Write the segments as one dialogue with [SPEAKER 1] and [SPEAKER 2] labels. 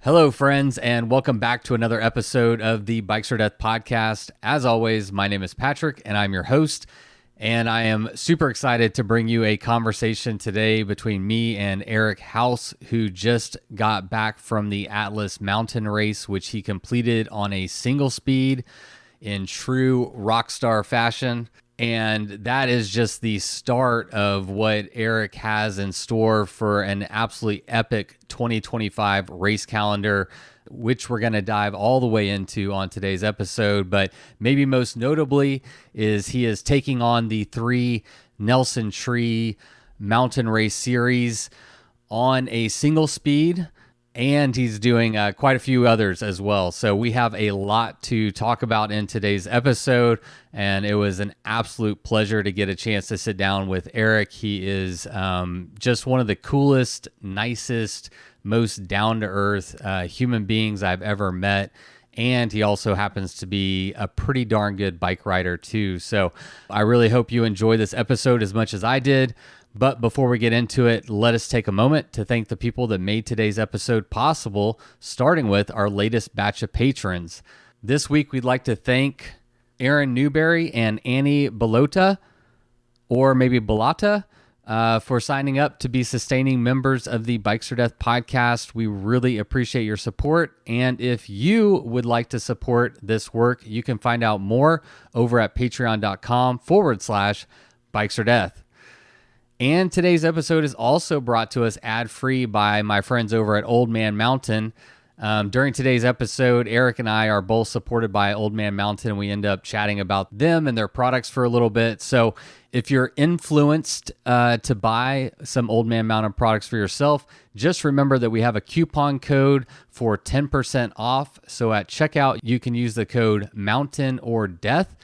[SPEAKER 1] Hello, friends, and welcome back to another episode of the Bikes or Death podcast. As always, my name is Patrick, and I'm your host, and I am super excited to bring you a conversation today between me and Eric House, who just got back from the Atlas Mountain Race, which he completed on a single speed in true rock star fashion. And that is just the start of what Eric has in store for an absolutely epic 2025 race calendar, which we're going to dive all the way into on today's episode. But maybe most notably is he is taking on the 3 Nelson Tree Mountain Race Series on a single speed. And he's doing quite a few others as well. So we have a lot to talk about in today's episode. And it was an absolute pleasure to get a chance to sit down with Eric. He is just one of the coolest, nicest, most down-to-earth human beings I've ever met. And he also happens to be a pretty darn good bike rider too. So I really hope you enjoy this episode as much as I did. But before we get into it, let us take a moment to thank the people that made today's episode possible, starting with our latest batch of patrons. This week, we'd like to thank Aaron Newberry and Annie Belota, or maybe Belata, for signing up to be sustaining members of the Bikes or Death podcast. We really appreciate your support. And if you would like to support this work, you can find out more over at patreon.com/Bikes or Death. And today's episode is also brought to us ad-free by my friends over at Old Man Mountain. During today's episode, Eric and I are both supported by Old Man Mountain. We end up chatting about them and their products for a little bit. So if you're influenced to buy some Old Man Mountain products for yourself, just remember that we have a coupon code for 10% off. So at checkout, you can use the code Mountain or Death.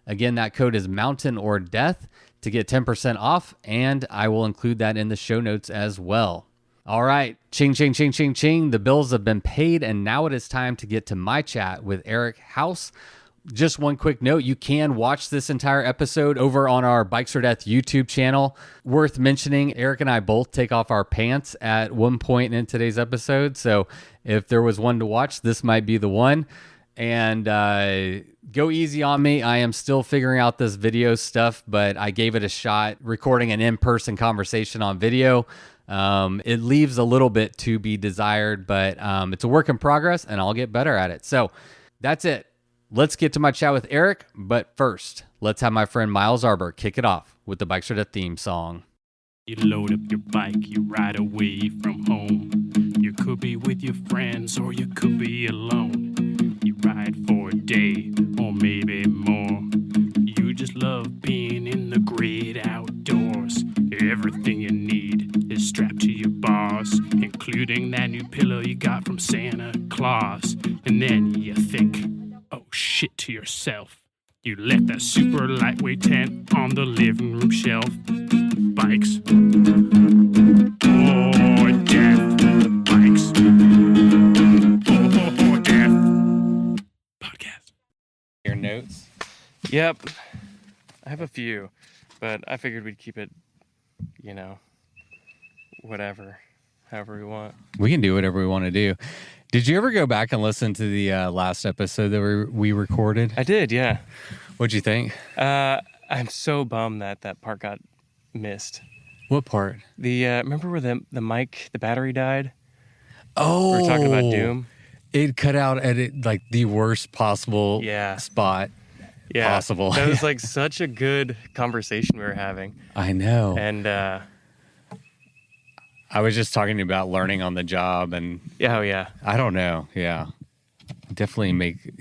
[SPEAKER 1] Again, that code is Mountain or Death to get 10% off, and I will include that in the show notes as well. All right, ching, ching, ching, ching, ching. The bills have been paid, and now it is time to get to my chat with Eric House. Just one quick note, you can watch this entire episode over on our Bikes or Death YouTube channel. Worth mentioning, Eric and I both take off our pants at one point in today's episode, so if there was one to watch, this might be the one. And go easy on me. I am still figuring out this video stuff, but I gave it a shot recording an in-person conversation on video. It leaves a little bit to be desired, but it's a work in progress, and I'll get better at it. So that's it. Let's get to my chat with Eric. But first, let's have my friend Miles Arbor kick it off with the Bikes or Death theme song.
[SPEAKER 2] You load up your bike, you ride away from home. You could be with your friends, or you could be alone. You ride for a day, or maybe more. You just love being in the great outdoors. Everything you need is strapped to your bars, including that new pillow you got from Santa Claus. And then you think, oh shit, to yourself. You left that super lightweight tent on the living room shelf. Bikes or death. Bikes or death. Podcast.
[SPEAKER 1] Your notes?
[SPEAKER 3] Yep. I have a few, but I figured we'd keep it, whatever, however we want.
[SPEAKER 1] We can do whatever we want to do. Did you ever go back and listen to the last episode that we recorded?
[SPEAKER 3] I did, yeah.
[SPEAKER 1] What'd you think?
[SPEAKER 3] I'm so bummed that part got missed.
[SPEAKER 1] What part?
[SPEAKER 3] Remember where the mic, the battery died?
[SPEAKER 1] Oh,
[SPEAKER 3] we were talking about Doom.
[SPEAKER 1] It cut out at like the worst possible spot possible.
[SPEAKER 3] That was like such a good conversation we were having.
[SPEAKER 1] I know.
[SPEAKER 3] And
[SPEAKER 1] I was just talking about learning on the job, and I don't know. Yeah, definitely make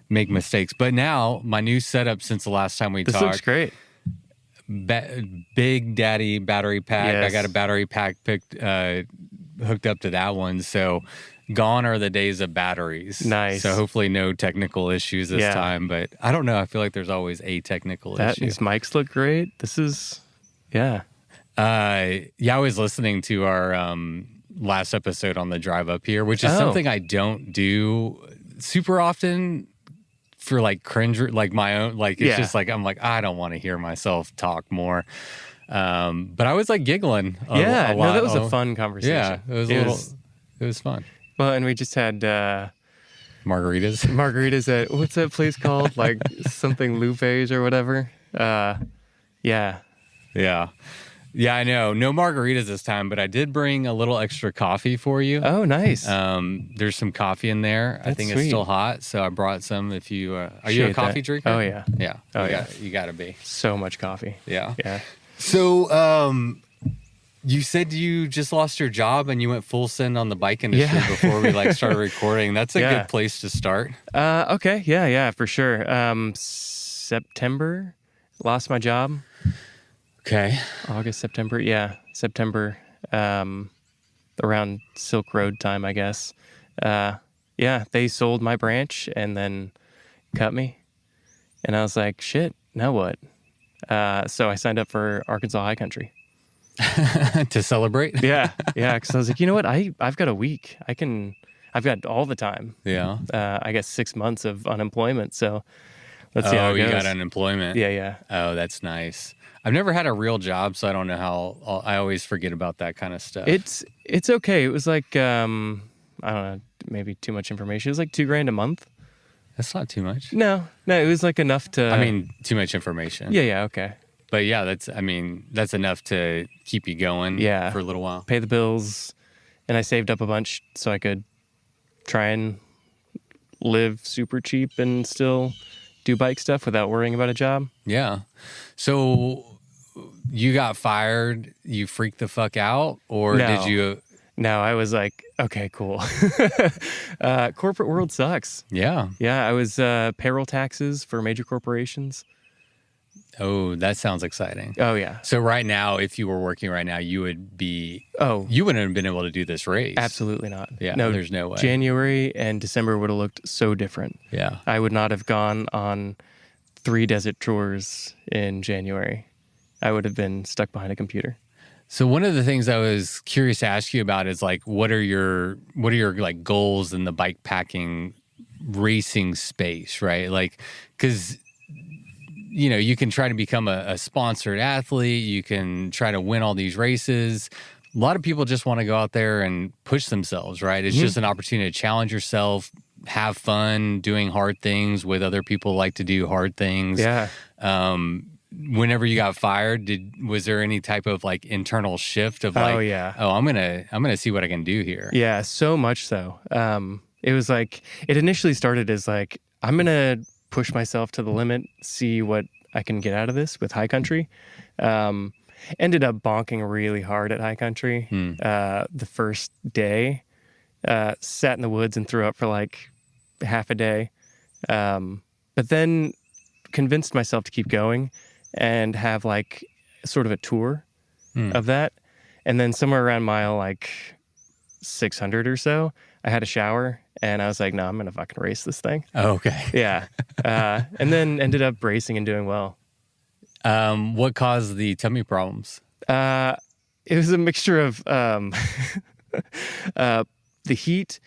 [SPEAKER 1] mistakes. But now my new setup since the last time we talked.
[SPEAKER 3] This looks great.
[SPEAKER 1] Big Daddy battery pack.
[SPEAKER 3] Yes.
[SPEAKER 1] I got a battery pack hooked up to that one. So gone are the days of batteries.
[SPEAKER 3] Nice.
[SPEAKER 1] So hopefully no technical issues this time. But I don't know. I feel like there's always a technical issue.
[SPEAKER 3] These mics look great. This is,
[SPEAKER 1] I was listening to our last episode on the drive up here, which is something I don't do super often for like cringe, like my own, like it's just like, I'm like, I don't want to hear myself talk more. But I was like giggling. A lot.
[SPEAKER 3] No, that was a fun conversation.
[SPEAKER 1] Yeah, it was fun.
[SPEAKER 3] Well, and we just had
[SPEAKER 1] Margaritas.
[SPEAKER 3] margaritas at, what's that place called? Like something Lupe's or whatever. Yeah.
[SPEAKER 1] Yeah. Yeah, I know. No margaritas this time, but I did bring a little extra coffee for you.
[SPEAKER 3] Oh, nice.
[SPEAKER 1] There's some coffee in there. I
[SPEAKER 3] That's
[SPEAKER 1] think
[SPEAKER 3] sweet.
[SPEAKER 1] it's still hot, so I brought some. If you are you a
[SPEAKER 3] Appreciate
[SPEAKER 1] coffee
[SPEAKER 3] that.
[SPEAKER 1] drinker?
[SPEAKER 3] Oh, yeah.
[SPEAKER 1] Yeah.
[SPEAKER 3] Oh,
[SPEAKER 1] you
[SPEAKER 3] yeah.
[SPEAKER 1] You got to be.
[SPEAKER 3] So much coffee.
[SPEAKER 1] Yeah.
[SPEAKER 3] Yeah.
[SPEAKER 1] So, you said you just lost your job and you went full send on the bike industry
[SPEAKER 3] Yeah.
[SPEAKER 1] before we started recording. That's a
[SPEAKER 3] Yeah.
[SPEAKER 1] good place to start.
[SPEAKER 3] Okay. Yeah, for sure. September, lost my job.
[SPEAKER 1] Okay.
[SPEAKER 3] August, September. Yeah, September. Around Silk Road time, I guess. Yeah, they sold my branch and then cut me. And I was like, shit, now what? So I signed up for Arkansas High Country.
[SPEAKER 1] To celebrate?
[SPEAKER 3] Yeah, because I was like, you know what? I've got a week. I've got all the time.
[SPEAKER 1] Yeah.
[SPEAKER 3] I guess 6 months of unemployment. So let's see how
[SPEAKER 1] Oh,
[SPEAKER 3] it goes.
[SPEAKER 1] you got unemployment.
[SPEAKER 3] Yeah.
[SPEAKER 1] Oh, that's nice. I've never had a real job, so I don't know how. I always forget about that kind of stuff.
[SPEAKER 3] It's okay. It was like I don't know, maybe too much information. It was like $2,000 a month.
[SPEAKER 1] That's not too much.
[SPEAKER 3] No, it was like enough to.
[SPEAKER 1] I mean, too much information.
[SPEAKER 3] Yeah, okay.
[SPEAKER 1] But yeah, that's enough to keep you going.
[SPEAKER 3] Yeah.
[SPEAKER 1] For a little while.
[SPEAKER 3] Pay the bills, and I saved up a bunch so I could try and live super cheap and still do bike stuff without worrying about a job.
[SPEAKER 1] Yeah. So you got fired, you freaked the fuck out, or
[SPEAKER 3] No.
[SPEAKER 1] did you?
[SPEAKER 3] No, I was like, okay, cool. Corporate world sucks.
[SPEAKER 1] Yeah.
[SPEAKER 3] Yeah, I was payroll taxes for major corporations.
[SPEAKER 1] Oh, that sounds exciting.
[SPEAKER 3] Oh, yeah.
[SPEAKER 1] So right now, if you were working right now, you would be.
[SPEAKER 3] Oh,
[SPEAKER 1] You wouldn't have been able to do this race.
[SPEAKER 3] absolutely not.
[SPEAKER 1] Yeah.
[SPEAKER 3] No,
[SPEAKER 1] There's no way.
[SPEAKER 3] January and December would have looked so different.
[SPEAKER 1] Yeah.
[SPEAKER 3] I would not have gone on 3 desert tours in January. I would have been stuck behind a computer.
[SPEAKER 1] So one of the things I was curious to ask you about is what are your like goals in the bike packing racing space, right? Like, because you can try to become a sponsored athlete, you can try to win all these races. A lot of people just want to go out there and push themselves, right? It's just an opportunity to challenge yourself, have fun doing hard things with other people who like to do hard things.
[SPEAKER 3] Yeah.
[SPEAKER 1] Whenever you got fired, was there any type of internal shift of
[SPEAKER 3] Oh, yeah.
[SPEAKER 1] I'm gonna see what I can do here?
[SPEAKER 3] Yeah, so much so. It was like, it initially started as like, I'm going to push myself to the limit, see what I can get out of this with high country. Ended up bonking really hard at high country. The first day, sat in the woods and threw up for like half a day. But then convinced myself to keep going and have like sort of a tour of that. And then somewhere around mile like 600 or so, I had a shower and I was like, no, I'm going to fucking race this thing.
[SPEAKER 1] Oh, okay.
[SPEAKER 3] Yeah. And then ended up racing and doing well.
[SPEAKER 1] What caused the tummy problems?
[SPEAKER 3] It was a mixture of the heat,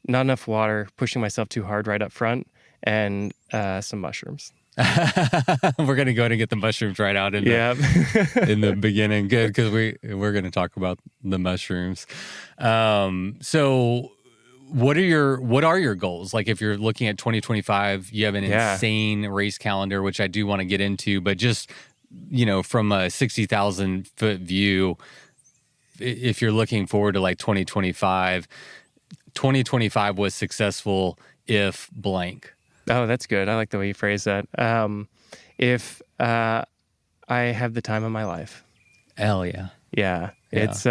[SPEAKER 3] not enough water, pushing myself too hard right up front, and some mushrooms.
[SPEAKER 1] We're gonna go ahead and get the mushrooms right out in the beginning. Good, because we're gonna talk about the mushrooms. So what are your goals? Like if you're looking at 2025, you have an insane race calendar, which I do want to get into, but just from a 60,000 foot view, if you're looking forward to like 2025 was successful if blank.
[SPEAKER 3] Oh, that's good. I like the way you phrase that. If I have the time of my life.
[SPEAKER 1] Hell yeah.
[SPEAKER 3] Yeah. It's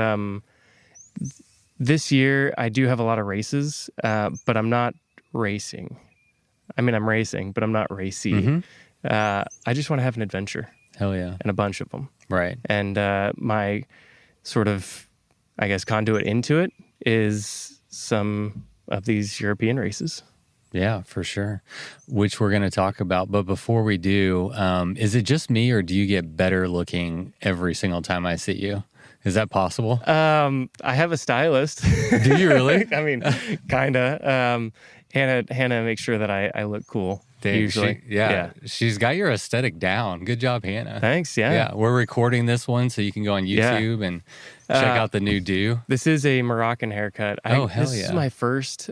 [SPEAKER 3] this year I do have a lot of races, but I'm not racing. I mean, I'm racing, but I'm not racy.
[SPEAKER 1] Mm-hmm.
[SPEAKER 3] I just want to have an adventure.
[SPEAKER 1] Hell yeah.
[SPEAKER 3] And a bunch of them.
[SPEAKER 1] Right.
[SPEAKER 3] And my sort of, I guess, conduit into it is some of these European races.
[SPEAKER 1] Yeah, for sure. Which we're going to talk about. But before we do, is it just me or do you get better looking every single time I see you? Is that possible?
[SPEAKER 3] I have a stylist.
[SPEAKER 1] Do you really?
[SPEAKER 3] I mean, kind of. Hannah makes sure that I look cool.
[SPEAKER 1] Dang,
[SPEAKER 3] usually.
[SPEAKER 1] She's got your aesthetic down. Good job, Hannah.
[SPEAKER 3] Thanks. Yeah.
[SPEAKER 1] We're recording this one so you can go on YouTube and check out the new do.
[SPEAKER 3] This is a Moroccan haircut.
[SPEAKER 1] Hell
[SPEAKER 3] This is my first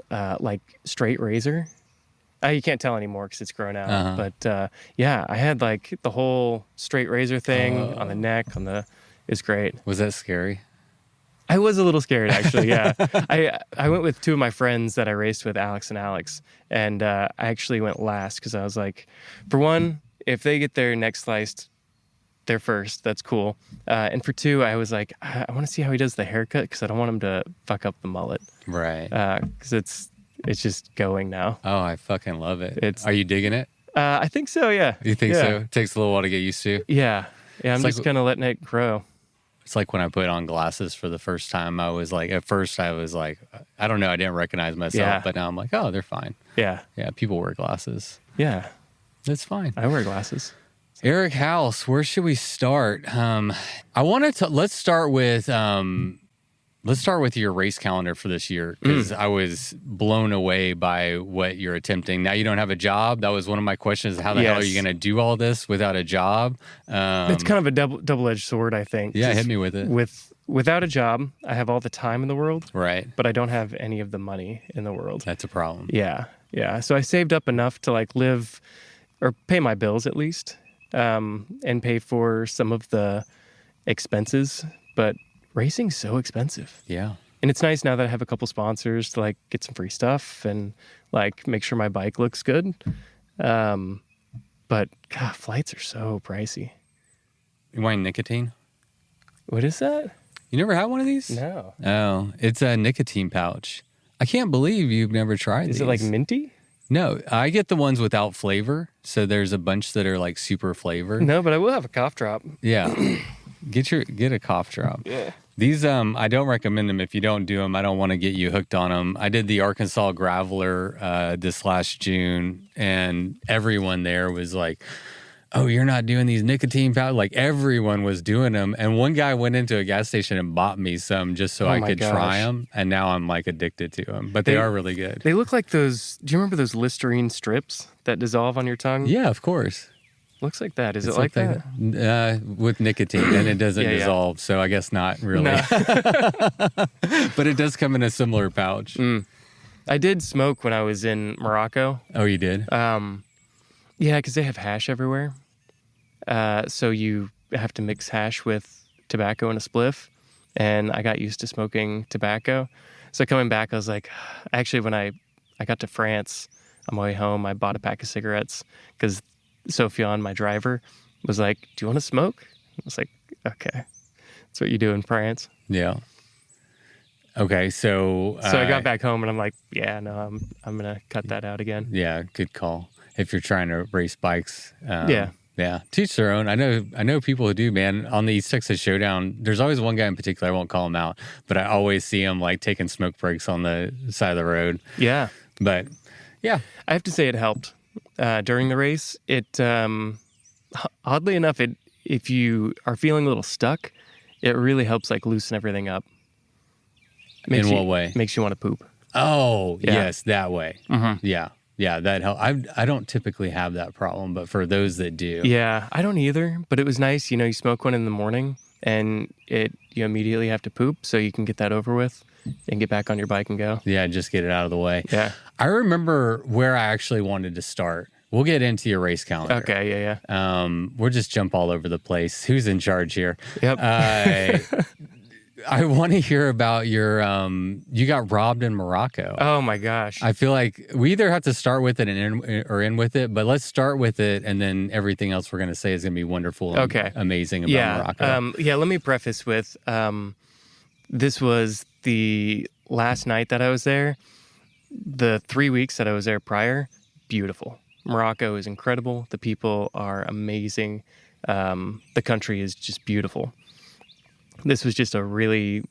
[SPEAKER 3] like straight razor. You can't tell anymore because it's grown out. But I had like the whole straight razor thing on the neck, it's great.
[SPEAKER 1] Was that scary?
[SPEAKER 3] I was a little scared, actually. Yeah, I went with two of my friends that I raced with, Alex and Alex, and I actually went last because I was like, for one, if they get their neck sliced, they're first. That's cool. And for two, I was like, I want to see how he does the haircut because I don't want him to fuck up the mullet.
[SPEAKER 1] Right.
[SPEAKER 3] Because it's just going now.
[SPEAKER 1] Oh, I fucking love it. Are you digging it?
[SPEAKER 3] I think so. Yeah.
[SPEAKER 1] You think so? It takes a little while to get used to.
[SPEAKER 3] Yeah. I'm just kind of letting it grow.
[SPEAKER 1] It's like when I put on glasses for the first time. At first I was like, I don't know, I didn't recognize myself, but now I'm like, oh, they're fine. Yeah. Yeah, people wear glasses.
[SPEAKER 3] Yeah.
[SPEAKER 1] That's fine.
[SPEAKER 3] I wear glasses.
[SPEAKER 1] Eric House, where should we start? Let's start with your race calendar for this year, because I was blown away by what you're attempting. Now you don't have a job. That was one of my questions. How the hell are you going to do all this without a job?
[SPEAKER 3] It's kind of a double-edged sword, I think.
[SPEAKER 1] Yeah, hit me with it.
[SPEAKER 3] Without a job, I have all the time in the world.
[SPEAKER 1] Right.
[SPEAKER 3] But I don't have any of the money in the world.
[SPEAKER 1] That's a problem.
[SPEAKER 3] Yeah. Yeah. So I saved up enough to like live or pay my bills at least, and pay for some of the expenses. But racing's so expensive.
[SPEAKER 1] Yeah.
[SPEAKER 3] And it's nice now that I have a couple sponsors to like get some free stuff and like make sure my bike looks good. But God, flights are so pricey.
[SPEAKER 1] You want nicotine?
[SPEAKER 3] What is that?
[SPEAKER 1] You never had one of these?
[SPEAKER 3] No.
[SPEAKER 1] Oh, it's a nicotine pouch. I can't believe you've never tried these.
[SPEAKER 3] Is it like minty?
[SPEAKER 1] No, I get the ones without flavor. So there's a bunch that are like super flavored.
[SPEAKER 3] No, but I will have a cough drop.
[SPEAKER 1] Yeah. Get a cough drop.
[SPEAKER 3] Yeah.
[SPEAKER 1] These, I don't recommend them if you don't do them. I don't want to get you hooked on them. I did the Arkansas Graveler this last June, and everyone there was like, oh, you're not doing these nicotine pouches? Like everyone was doing them. And one guy went into a gas station and bought me some just so I could try them. And now I'm like addicted to them, but they are really good.
[SPEAKER 3] They look like those, do you remember those Listerine strips that dissolve on your tongue?
[SPEAKER 1] Yeah, of course.
[SPEAKER 3] Looks like that. Is it like that?
[SPEAKER 1] With nicotine, and it doesn't dissolve, so I guess not really. No. But it does come in a similar pouch.
[SPEAKER 3] I did smoke when I was in Morocco.
[SPEAKER 1] Oh, you did?
[SPEAKER 3] Yeah, because they have hash everywhere. So you have to mix hash with tobacco and a spliff. And I got used to smoking tobacco. So coming back, I was like, actually, when I got to France on my way home, I bought a pack of cigarettes because Sofiane, my driver, was like, do you want to smoke? I was like, okay. That's what you do in France.
[SPEAKER 1] Yeah. Okay, so
[SPEAKER 3] I got back home and I'm like, yeah, no, I'm going to cut that out again.
[SPEAKER 1] Yeah, good call. If you're trying to race bikes.
[SPEAKER 3] Yeah.
[SPEAKER 1] Yeah, teach their own. I know people who do, man. On the East Texas Showdown, there's always one guy in particular, I won't call him out, but I always see him like taking smoke breaks on the side of the road.
[SPEAKER 3] Yeah.
[SPEAKER 1] But yeah.
[SPEAKER 3] I have to say it helped. During the race, it oddly enough, if you are feeling a little stuck, it really helps like loosen everything up.
[SPEAKER 1] In what way?
[SPEAKER 3] Makes you want to poop.
[SPEAKER 1] Oh, yes, that way. Mm-hmm. Yeah, that helps. I don't typically have that problem, but for those that do.
[SPEAKER 3] Yeah, I don't either, but it was nice. You smoke one in the morning and you immediately have to poop, so you can get that over with and get back on your bike and go.
[SPEAKER 1] Yeah, just get it out of the way.
[SPEAKER 3] Yeah.
[SPEAKER 1] I remember where I actually wanted to start. We'll get into your race calendar.
[SPEAKER 3] Okay, yeah.
[SPEAKER 1] We'll just jump all over the place. Who's in charge here?
[SPEAKER 3] Yep.
[SPEAKER 1] I want to hear about your, you got robbed in Morocco.
[SPEAKER 3] Oh my gosh.
[SPEAKER 1] I feel like we either have to start with it and end with it, but let's start with it, and then everything else we're going to say is going to be wonderful and amazing about Morocco.
[SPEAKER 3] Let me preface with, this was the last night that I was there. The 3 weeks that I was there prior, beautiful. Morocco is incredible. The people are amazing. The country is just beautiful. This was just a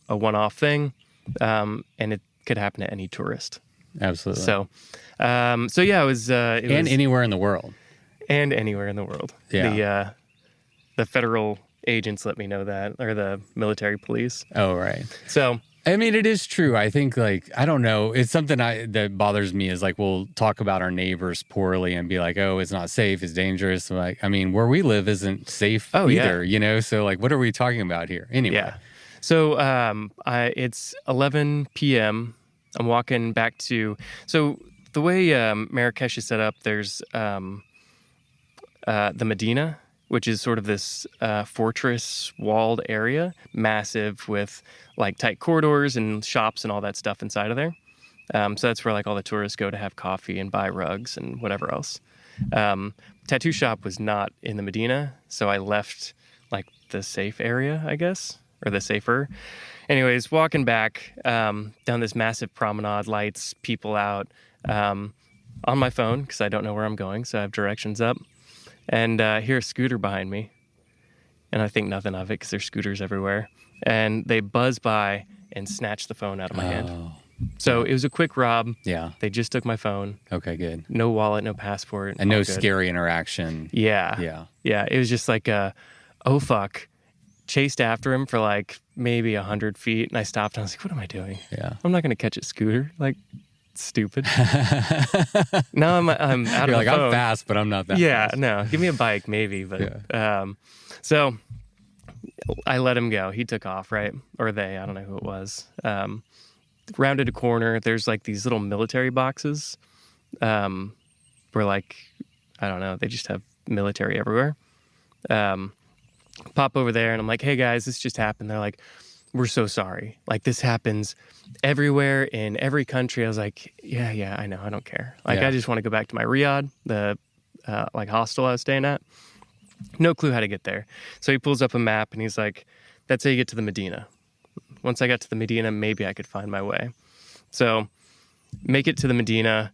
[SPEAKER 3] one-off thing, and it could happen to any tourist.
[SPEAKER 1] Absolutely.
[SPEAKER 3] So yeah, it was
[SPEAKER 1] anywhere in the world.
[SPEAKER 3] And anywhere in the world.
[SPEAKER 1] Yeah.
[SPEAKER 3] The federal agents let me know that, or the military police.
[SPEAKER 1] Oh, right.
[SPEAKER 3] So
[SPEAKER 1] I mean, it is true. I think, like, I don't know. It's something that bothers me is like, we'll talk about our neighbors poorly and be like, oh, it's not safe. It's dangerous. Like, I mean, where we live isn't safe either, you know? So, like, what are we talking about here? Anyway.
[SPEAKER 3] Yeah. So it's 11 p.m. I'm walking back to, so the way Marrakesh is set up, there's the Medina, which is sort of this fortress walled area, massive with like tight corridors and shops and all that stuff inside of there. So that's where like all the tourists go to have coffee and buy rugs and whatever else. Tattoo shop was not in the Medina, so I left like the safe area, I guess, or the safer. Anyways, walking back down this massive promenade, lights, people out, on my phone because I don't know where I'm going, so I have directions up. And hear a scooter behind me. And I think nothing of it because there's scooters everywhere. And they buzz by and snatch the phone out of my hand. So it was a quick rob.
[SPEAKER 1] Yeah.
[SPEAKER 3] They just took my phone.
[SPEAKER 1] Okay, good.
[SPEAKER 3] No wallet, no passport.
[SPEAKER 1] And no scary interaction.
[SPEAKER 3] Yeah.
[SPEAKER 1] Yeah.
[SPEAKER 3] Yeah. It was just like oh, fuck. Chased after him for like maybe 100 feet. And I stopped and I was like, what am I doing?
[SPEAKER 1] Yeah.
[SPEAKER 3] I'm not going to catch a scooter. Like, stupid. Now I'm out of
[SPEAKER 1] like,
[SPEAKER 3] the phone.
[SPEAKER 1] I'm fast, but I'm not that
[SPEAKER 3] Yeah,
[SPEAKER 1] fast.
[SPEAKER 3] no. Give me a bike, maybe. But so I let him go. He took off, right? Or they, I don't know who it was. Rounded a corner. There's like these little military boxes where like, I don't know, they just have military everywhere. Pop over there and I'm like, hey guys, this just happened. They're like, we're so sorry. Like, this happens everywhere in every country. I was like, yeah, I know. I don't care. Like, I just want to go back to my Riyadh, the like hostel I was staying at. No clue how to get there. So he pulls up a map and he's like, that's how you get to the Medina. Once I got to the Medina, maybe I could find my way. So make it to the Medina,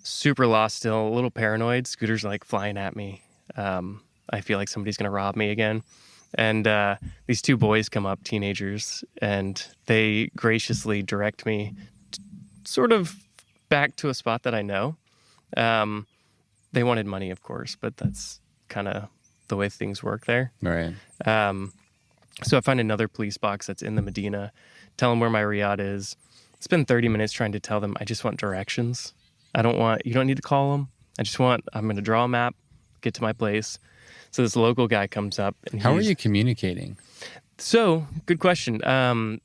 [SPEAKER 3] super lost still, a little paranoid. Scooters are like flying at me. I feel like somebody's going to rob me again. And these two boys come up, teenagers, and they graciously direct me sort of back to a spot that I know. They wanted money, of course, but that's kind of the way things work there.
[SPEAKER 1] Right.
[SPEAKER 3] So I find another police box that's in the Medina, tell them where my Riyadh is. Spend 30 minutes trying to tell them I just want directions. You don't need to call them. I'm going to draw a map, get to my place. So this local guy comes up. And
[SPEAKER 1] how are you communicating?
[SPEAKER 3] So, good question.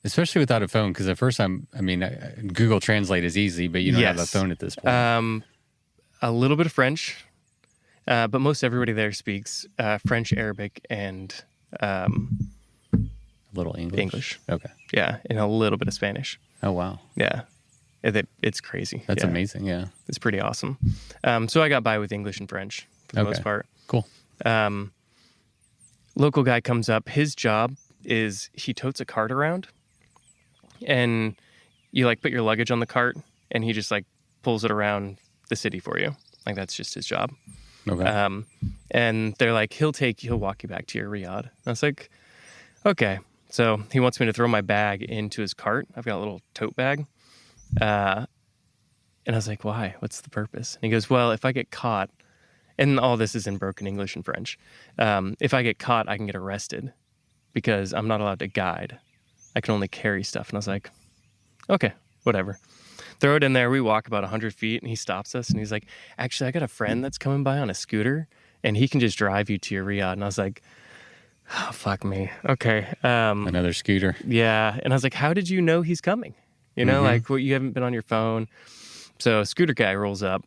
[SPEAKER 1] Especially without a phone, because at first Google Translate is easy, but you don't have a phone at this point.
[SPEAKER 3] A little bit of French, but most everybody there speaks French, Arabic, and
[SPEAKER 1] a little English. Okay.
[SPEAKER 3] Yeah, and a little bit of Spanish.
[SPEAKER 1] Oh, wow.
[SPEAKER 3] Yeah. It's crazy.
[SPEAKER 1] That's amazing, yeah.
[SPEAKER 3] It's pretty awesome. So I got by with English and French for the most part.
[SPEAKER 1] Cool.
[SPEAKER 3] Local guy comes up. His job is he totes a cart around, and you like put your luggage on the cart, and he just like pulls it around the city for you. Like, that's just his job.
[SPEAKER 1] Okay.
[SPEAKER 3] And they're like, he'll walk you back to your Riyadh. And I was like, okay. So he wants me to throw my bag into his cart. I've got a little tote bag. And I was like, why? What's the purpose? And he goes, well, if I get caught, and all this is in broken English and French, if I get caught, I can get arrested because I'm not allowed to guide. I can only carry stuff. And I was like, okay, whatever. Throw it in there. We walk about 100 feet and he stops us and he's like, actually, I got a friend that's coming by on a scooter and he can just drive you to your Riyadh. And I was like, oh, fuck me. Okay.
[SPEAKER 1] Another scooter.
[SPEAKER 3] Yeah. And I was like, how did you know he's coming? You know, like, what, you haven't been on your phone. So a scooter guy rolls up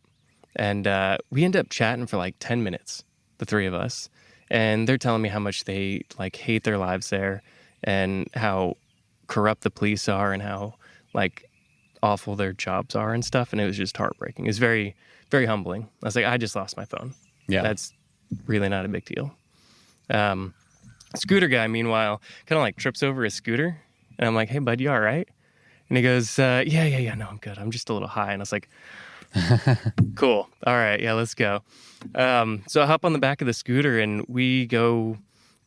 [SPEAKER 3] and we end up chatting for like 10 minutes, the three of us. And they're telling me how much they like hate their lives there and how corrupt the police are and how like awful their jobs are and stuff. And it was just heartbreaking. It was very, very humbling. I was like, I just lost my phone.
[SPEAKER 1] Yeah.
[SPEAKER 3] That's really not a big deal. Scooter guy, meanwhile, kind of like trips over his scooter. And I'm like, hey, bud, you all right? And he goes, yeah, no, I'm good. I'm just a little high. And I was like, cool. All right, yeah, let's go. So I hop on the back of the scooter and we go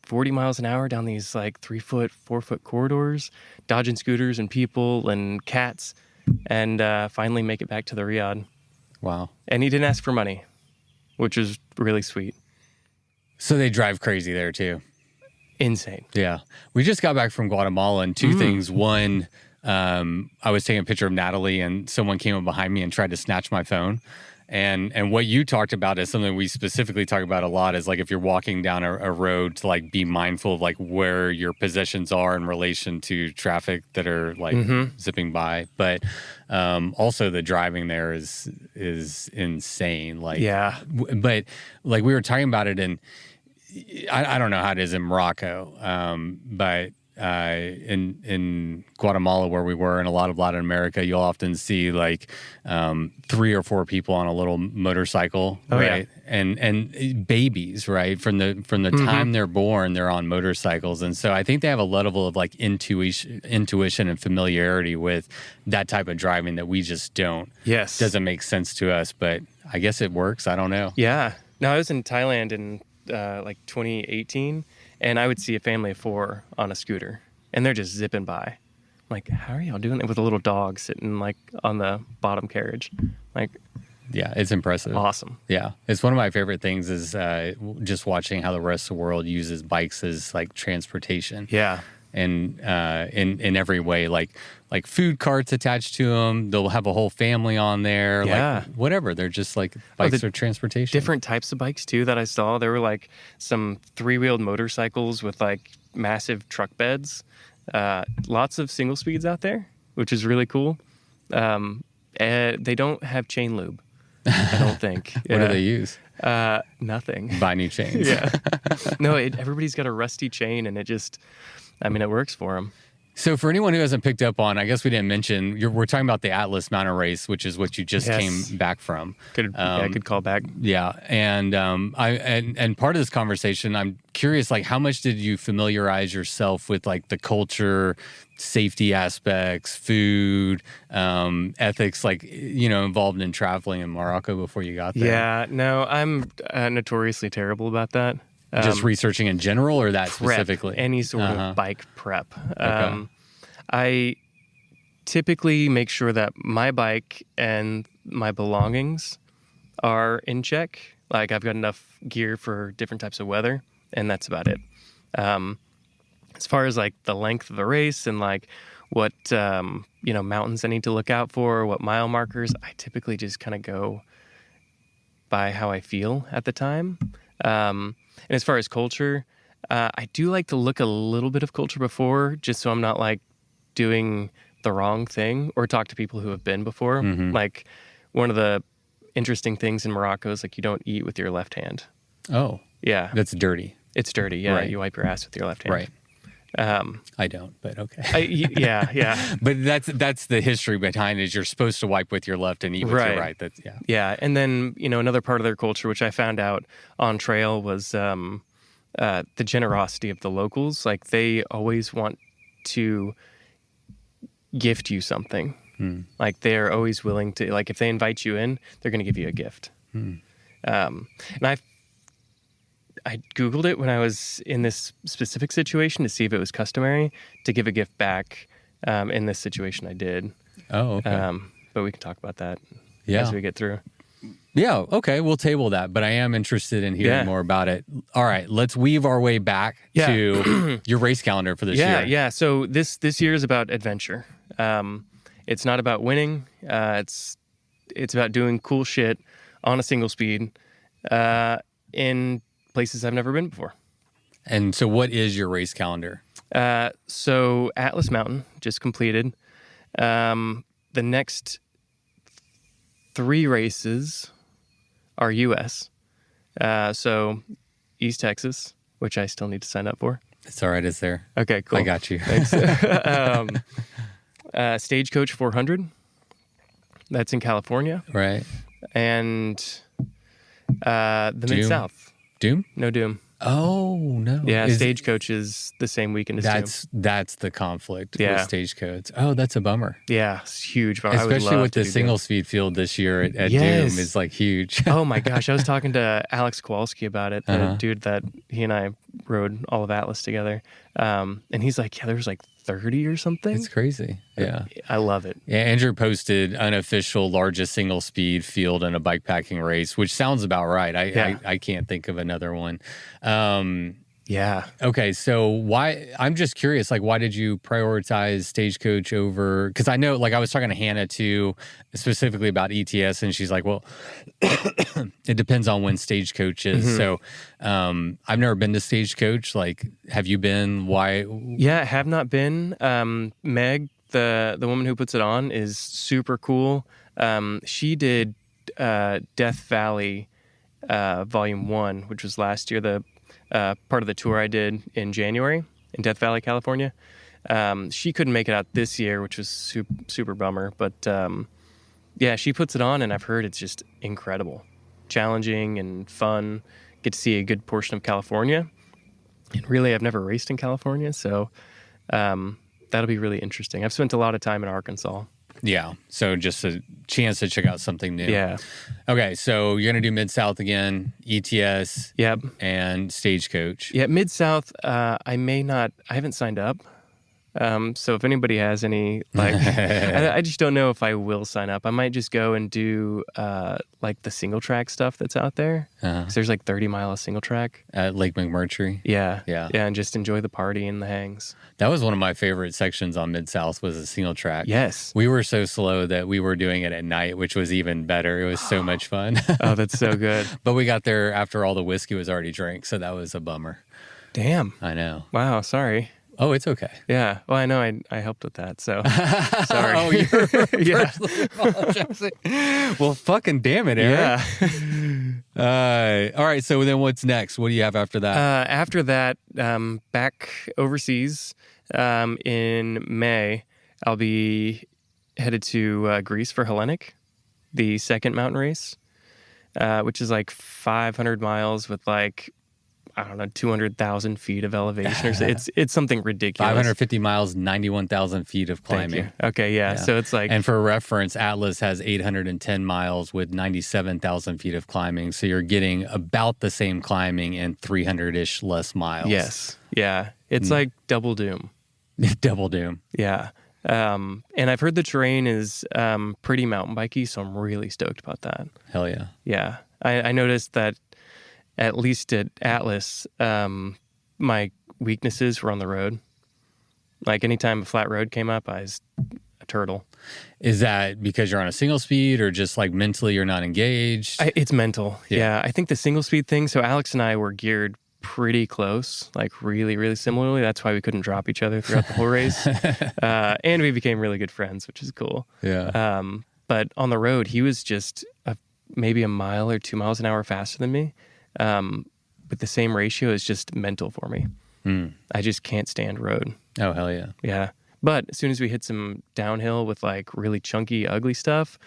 [SPEAKER 3] 40 miles an hour down these like 3-foot, 4-foot corridors, dodging scooters and people and cats, and finally make it back to the Riyadh.
[SPEAKER 1] Wow.
[SPEAKER 3] And he didn't ask for money, which was really sweet.
[SPEAKER 1] So they drive crazy there too.
[SPEAKER 3] Insane.
[SPEAKER 1] Yeah. We just got back from Guatemala and two things. One, I was taking a picture of Natalie, and someone came up behind me and tried to snatch my phone. And what you talked about is something we specifically talk about a lot, is like if you're walking down a road, to like be mindful of like where your possessions are in relation to traffic that are like zipping by. But also the driving there is insane. Like, but like we were talking about it, and I don't know how it is in Morocco, but in Guatemala, where we were, and a lot of Latin America, you'll often see like 3 or 4 people on a little motorcycle, right? And babies, right? From the time they're born, they're on motorcycles, and so I think they have a level of like intuition and familiarity with that type of driving that we just don't.
[SPEAKER 3] Yes,
[SPEAKER 1] doesn't make sense to us, but I guess it works. I don't know.
[SPEAKER 3] Yeah. No, I was in Thailand in like 2018. And I would see a family of 4 on a scooter, and they're just zipping by. I'm like, how are y'all doing it with a little dog sitting like on the bottom carriage? Like,
[SPEAKER 1] yeah, it's impressive.
[SPEAKER 3] Awesome.
[SPEAKER 1] Yeah, it's one of my favorite things is just watching how the rest of the world uses bikes as like transportation.
[SPEAKER 3] Yeah.
[SPEAKER 1] And in every way, like food carts attached to them. They'll have a whole family on there.
[SPEAKER 3] Yeah.
[SPEAKER 1] Like whatever. They're just like bikes or transportation.
[SPEAKER 3] Different types of bikes too that I saw. There were like some 3-wheeled motorcycles with like massive truck beds. Lots of single speeds out there, which is really cool. They don't have chain lube, I don't think.
[SPEAKER 1] What do they use?
[SPEAKER 3] Nothing.
[SPEAKER 1] Buy new chains.
[SPEAKER 3] Yeah. No, everybody's got a rusty chain, and it just, I mean, it works for them.
[SPEAKER 1] So for anyone who hasn't picked up on, I guess we didn't mention, we're talking about the Atlas Mountain Race, which is what you just came back from.
[SPEAKER 3] Good call back.
[SPEAKER 1] Yeah, and and part of this conversation, I'm curious, like, how much did you familiarize yourself with like the culture, safety aspects, food, ethics, like, involved in traveling in Morocco before you got there?
[SPEAKER 3] Yeah, no, I'm notoriously terrible about that.
[SPEAKER 1] Just researching in general, or that
[SPEAKER 3] prep,
[SPEAKER 1] specifically?
[SPEAKER 3] Any sort of bike prep.
[SPEAKER 1] Okay.
[SPEAKER 3] I typically make sure that my bike and my belongings are in check. Like, I've got enough gear for different types of weather, and that's about it. As far as like the length of the race and like what mountains I need to look out for, what mile markers, I typically just kind of go by how I feel at the time. And as far as culture, I do like to look a little bit of culture before, just so I'm not like doing the wrong thing, or talk to people who have been before. Like, one of the interesting things in Morocco is like you don't eat with your left hand.
[SPEAKER 1] Oh,
[SPEAKER 3] yeah,
[SPEAKER 1] that's dirty.
[SPEAKER 3] It's dirty. Yeah,
[SPEAKER 1] Right.
[SPEAKER 3] You wipe your ass with your left hand.
[SPEAKER 1] Right. I don't, but okay.
[SPEAKER 3] Yeah.
[SPEAKER 1] But that's the history behind it. Is you're supposed to wipe with your left and eat with your right. That's
[SPEAKER 3] Yeah, and then another part of their culture, which I found out on trail, was the generosity of the locals. Like, they always want to gift you something. Like, they're always willing to, like, if they invite you in, they're going to give you a gift. And I Googled it when I was in this specific situation to see if it was customary to give a gift back. In this situation, I did.
[SPEAKER 1] Oh, okay.
[SPEAKER 3] But we can talk about that
[SPEAKER 1] Yeah.
[SPEAKER 3] as we get through.
[SPEAKER 1] Yeah, okay, we'll table that, but I am interested in hearing more about it. All right, let's weave our way back to your race calendar for this year.
[SPEAKER 3] Yeah. So this year is about adventure. It's not about winning. It's about doing cool shit on a single speed in places I've never been before.
[SPEAKER 1] And so what is your race calendar?
[SPEAKER 3] So Atlas Mountain just completed. The next 3 races are U.S. So East Texas, which I still need to sign up for.
[SPEAKER 1] It's all right, it's there.
[SPEAKER 3] Okay, cool.
[SPEAKER 1] I got you.
[SPEAKER 3] Thanks. Stagecoach 400. That's in California.
[SPEAKER 1] Right.
[SPEAKER 3] And the Mid-South.
[SPEAKER 1] Doom?
[SPEAKER 3] No Doom.
[SPEAKER 1] Oh, no.
[SPEAKER 3] Yeah, Stagecoach is the same weekend as Doom.
[SPEAKER 1] That's the conflict with Stagecoach. Oh, that's a bummer.
[SPEAKER 3] Yeah, it's huge. Bummer.
[SPEAKER 1] Especially with the single speed field this year at Doom is like huge.
[SPEAKER 3] Oh my gosh, I was talking to Alex Kowalski about it, the dude that he and I rode all of Atlas together. And he's like, yeah, there's like 30 or something.
[SPEAKER 1] It's crazy. Yeah.
[SPEAKER 3] I love it.
[SPEAKER 1] Yeah, Andrew posted unofficial largest single speed field in a bikepacking race, which sounds about right. I can't think of another one.
[SPEAKER 3] Yeah.
[SPEAKER 1] Okay, so why? I'm just curious. Like, why did you prioritize Stagecoach over? Because I know, like, I was talking to Hannah too, specifically about ETS, and she's like, "Well, it depends on when Stagecoach is."
[SPEAKER 3] Mm-hmm.
[SPEAKER 1] So, I've never been to Stagecoach. Like, have you been? Why?
[SPEAKER 3] Yeah, I have not been. Meg, the woman who puts it on, is super cool. She did Death Valley Volume 1, which was last year, the part of the tour I did in January in Death Valley, California. She couldn't make it out this year, which was super bummer. But yeah, she puts it on, and I've heard it's just incredible, challenging and fun. Get to see a good portion of California. And really, I've never raced in California, so that'll be really interesting. I've spent a lot of time in Arkansas.
[SPEAKER 1] Yeah. So just a chance to check out something new.
[SPEAKER 3] Yeah.
[SPEAKER 1] Okay. So you're gonna do Mid-South again, ETS.
[SPEAKER 3] Yep.
[SPEAKER 1] And Stagecoach.
[SPEAKER 3] Yeah, Mid-South, I haven't signed up. So if anybody has any, like, I just don't know if I will sign up. I might just go and do, like, the single track stuff that's out there. 'Cause there's like 30 mile of single track.
[SPEAKER 1] At Lake McMurtry.
[SPEAKER 3] Yeah.
[SPEAKER 1] Yeah.
[SPEAKER 3] Yeah, and just enjoy the party and the hangs.
[SPEAKER 1] That was one of my favorite sections on Mid-South was a single track.
[SPEAKER 3] Yes.
[SPEAKER 1] We were so slow that we were doing it at night, which was even better. It was so much fun.
[SPEAKER 3] Oh, that's so good.
[SPEAKER 1] But we got there after all the whiskey was already drank, so that was a bummer.
[SPEAKER 3] Damn.
[SPEAKER 1] I know.
[SPEAKER 3] Wow, sorry.
[SPEAKER 1] Oh, it's okay.
[SPEAKER 3] Yeah. Well, I know I helped with that, so sorry.
[SPEAKER 1] Oh, you're
[SPEAKER 3] Yeah.
[SPEAKER 1] personally apologizing. Well, fucking damn it, Eric.
[SPEAKER 3] Yeah.
[SPEAKER 1] All right, so then what's next? What do you have after that?
[SPEAKER 3] After that, back overseas in May, I'll be headed to Greece for Hellenic, the second mountain race, which is like 500 miles with like, I don't know, 200,000 feet of elevation. Or so. It's something ridiculous.
[SPEAKER 1] 550 miles, 91,000 feet of
[SPEAKER 3] Thank
[SPEAKER 1] climbing.
[SPEAKER 3] you. Okay, yeah. So it's like...
[SPEAKER 1] And for reference, Atlas has 810 miles with 97,000 feet of climbing. So you're getting about the same climbing in 300-ish less miles.
[SPEAKER 3] Yes. Yeah. It's like double doom.
[SPEAKER 1] Double doom.
[SPEAKER 3] Yeah. And I've heard the terrain is pretty mountain bikey, so I'm really stoked about that.
[SPEAKER 1] Hell yeah.
[SPEAKER 3] Yeah. I noticed that at least at Atlas, my weaknesses were on the road. Like anytime a flat road came up, I was a turtle.
[SPEAKER 1] Is that because you're on a single speed or just like mentally you're not engaged?
[SPEAKER 3] It's mental. Yeah. I think the single speed thing, so Alex and I were geared pretty close, like really, really similarly. That's why we couldn't drop each other throughout the whole race. And we became really good friends, which is cool.
[SPEAKER 1] Yeah.
[SPEAKER 3] But on the road, he was just maybe a mile or 2 miles an hour faster than me. With the same ratio is just mental for me. I just can't stand road.
[SPEAKER 1] Oh, hell yeah.
[SPEAKER 3] Yeah. But as soon as we hit some downhill with like really chunky, ugly stuff,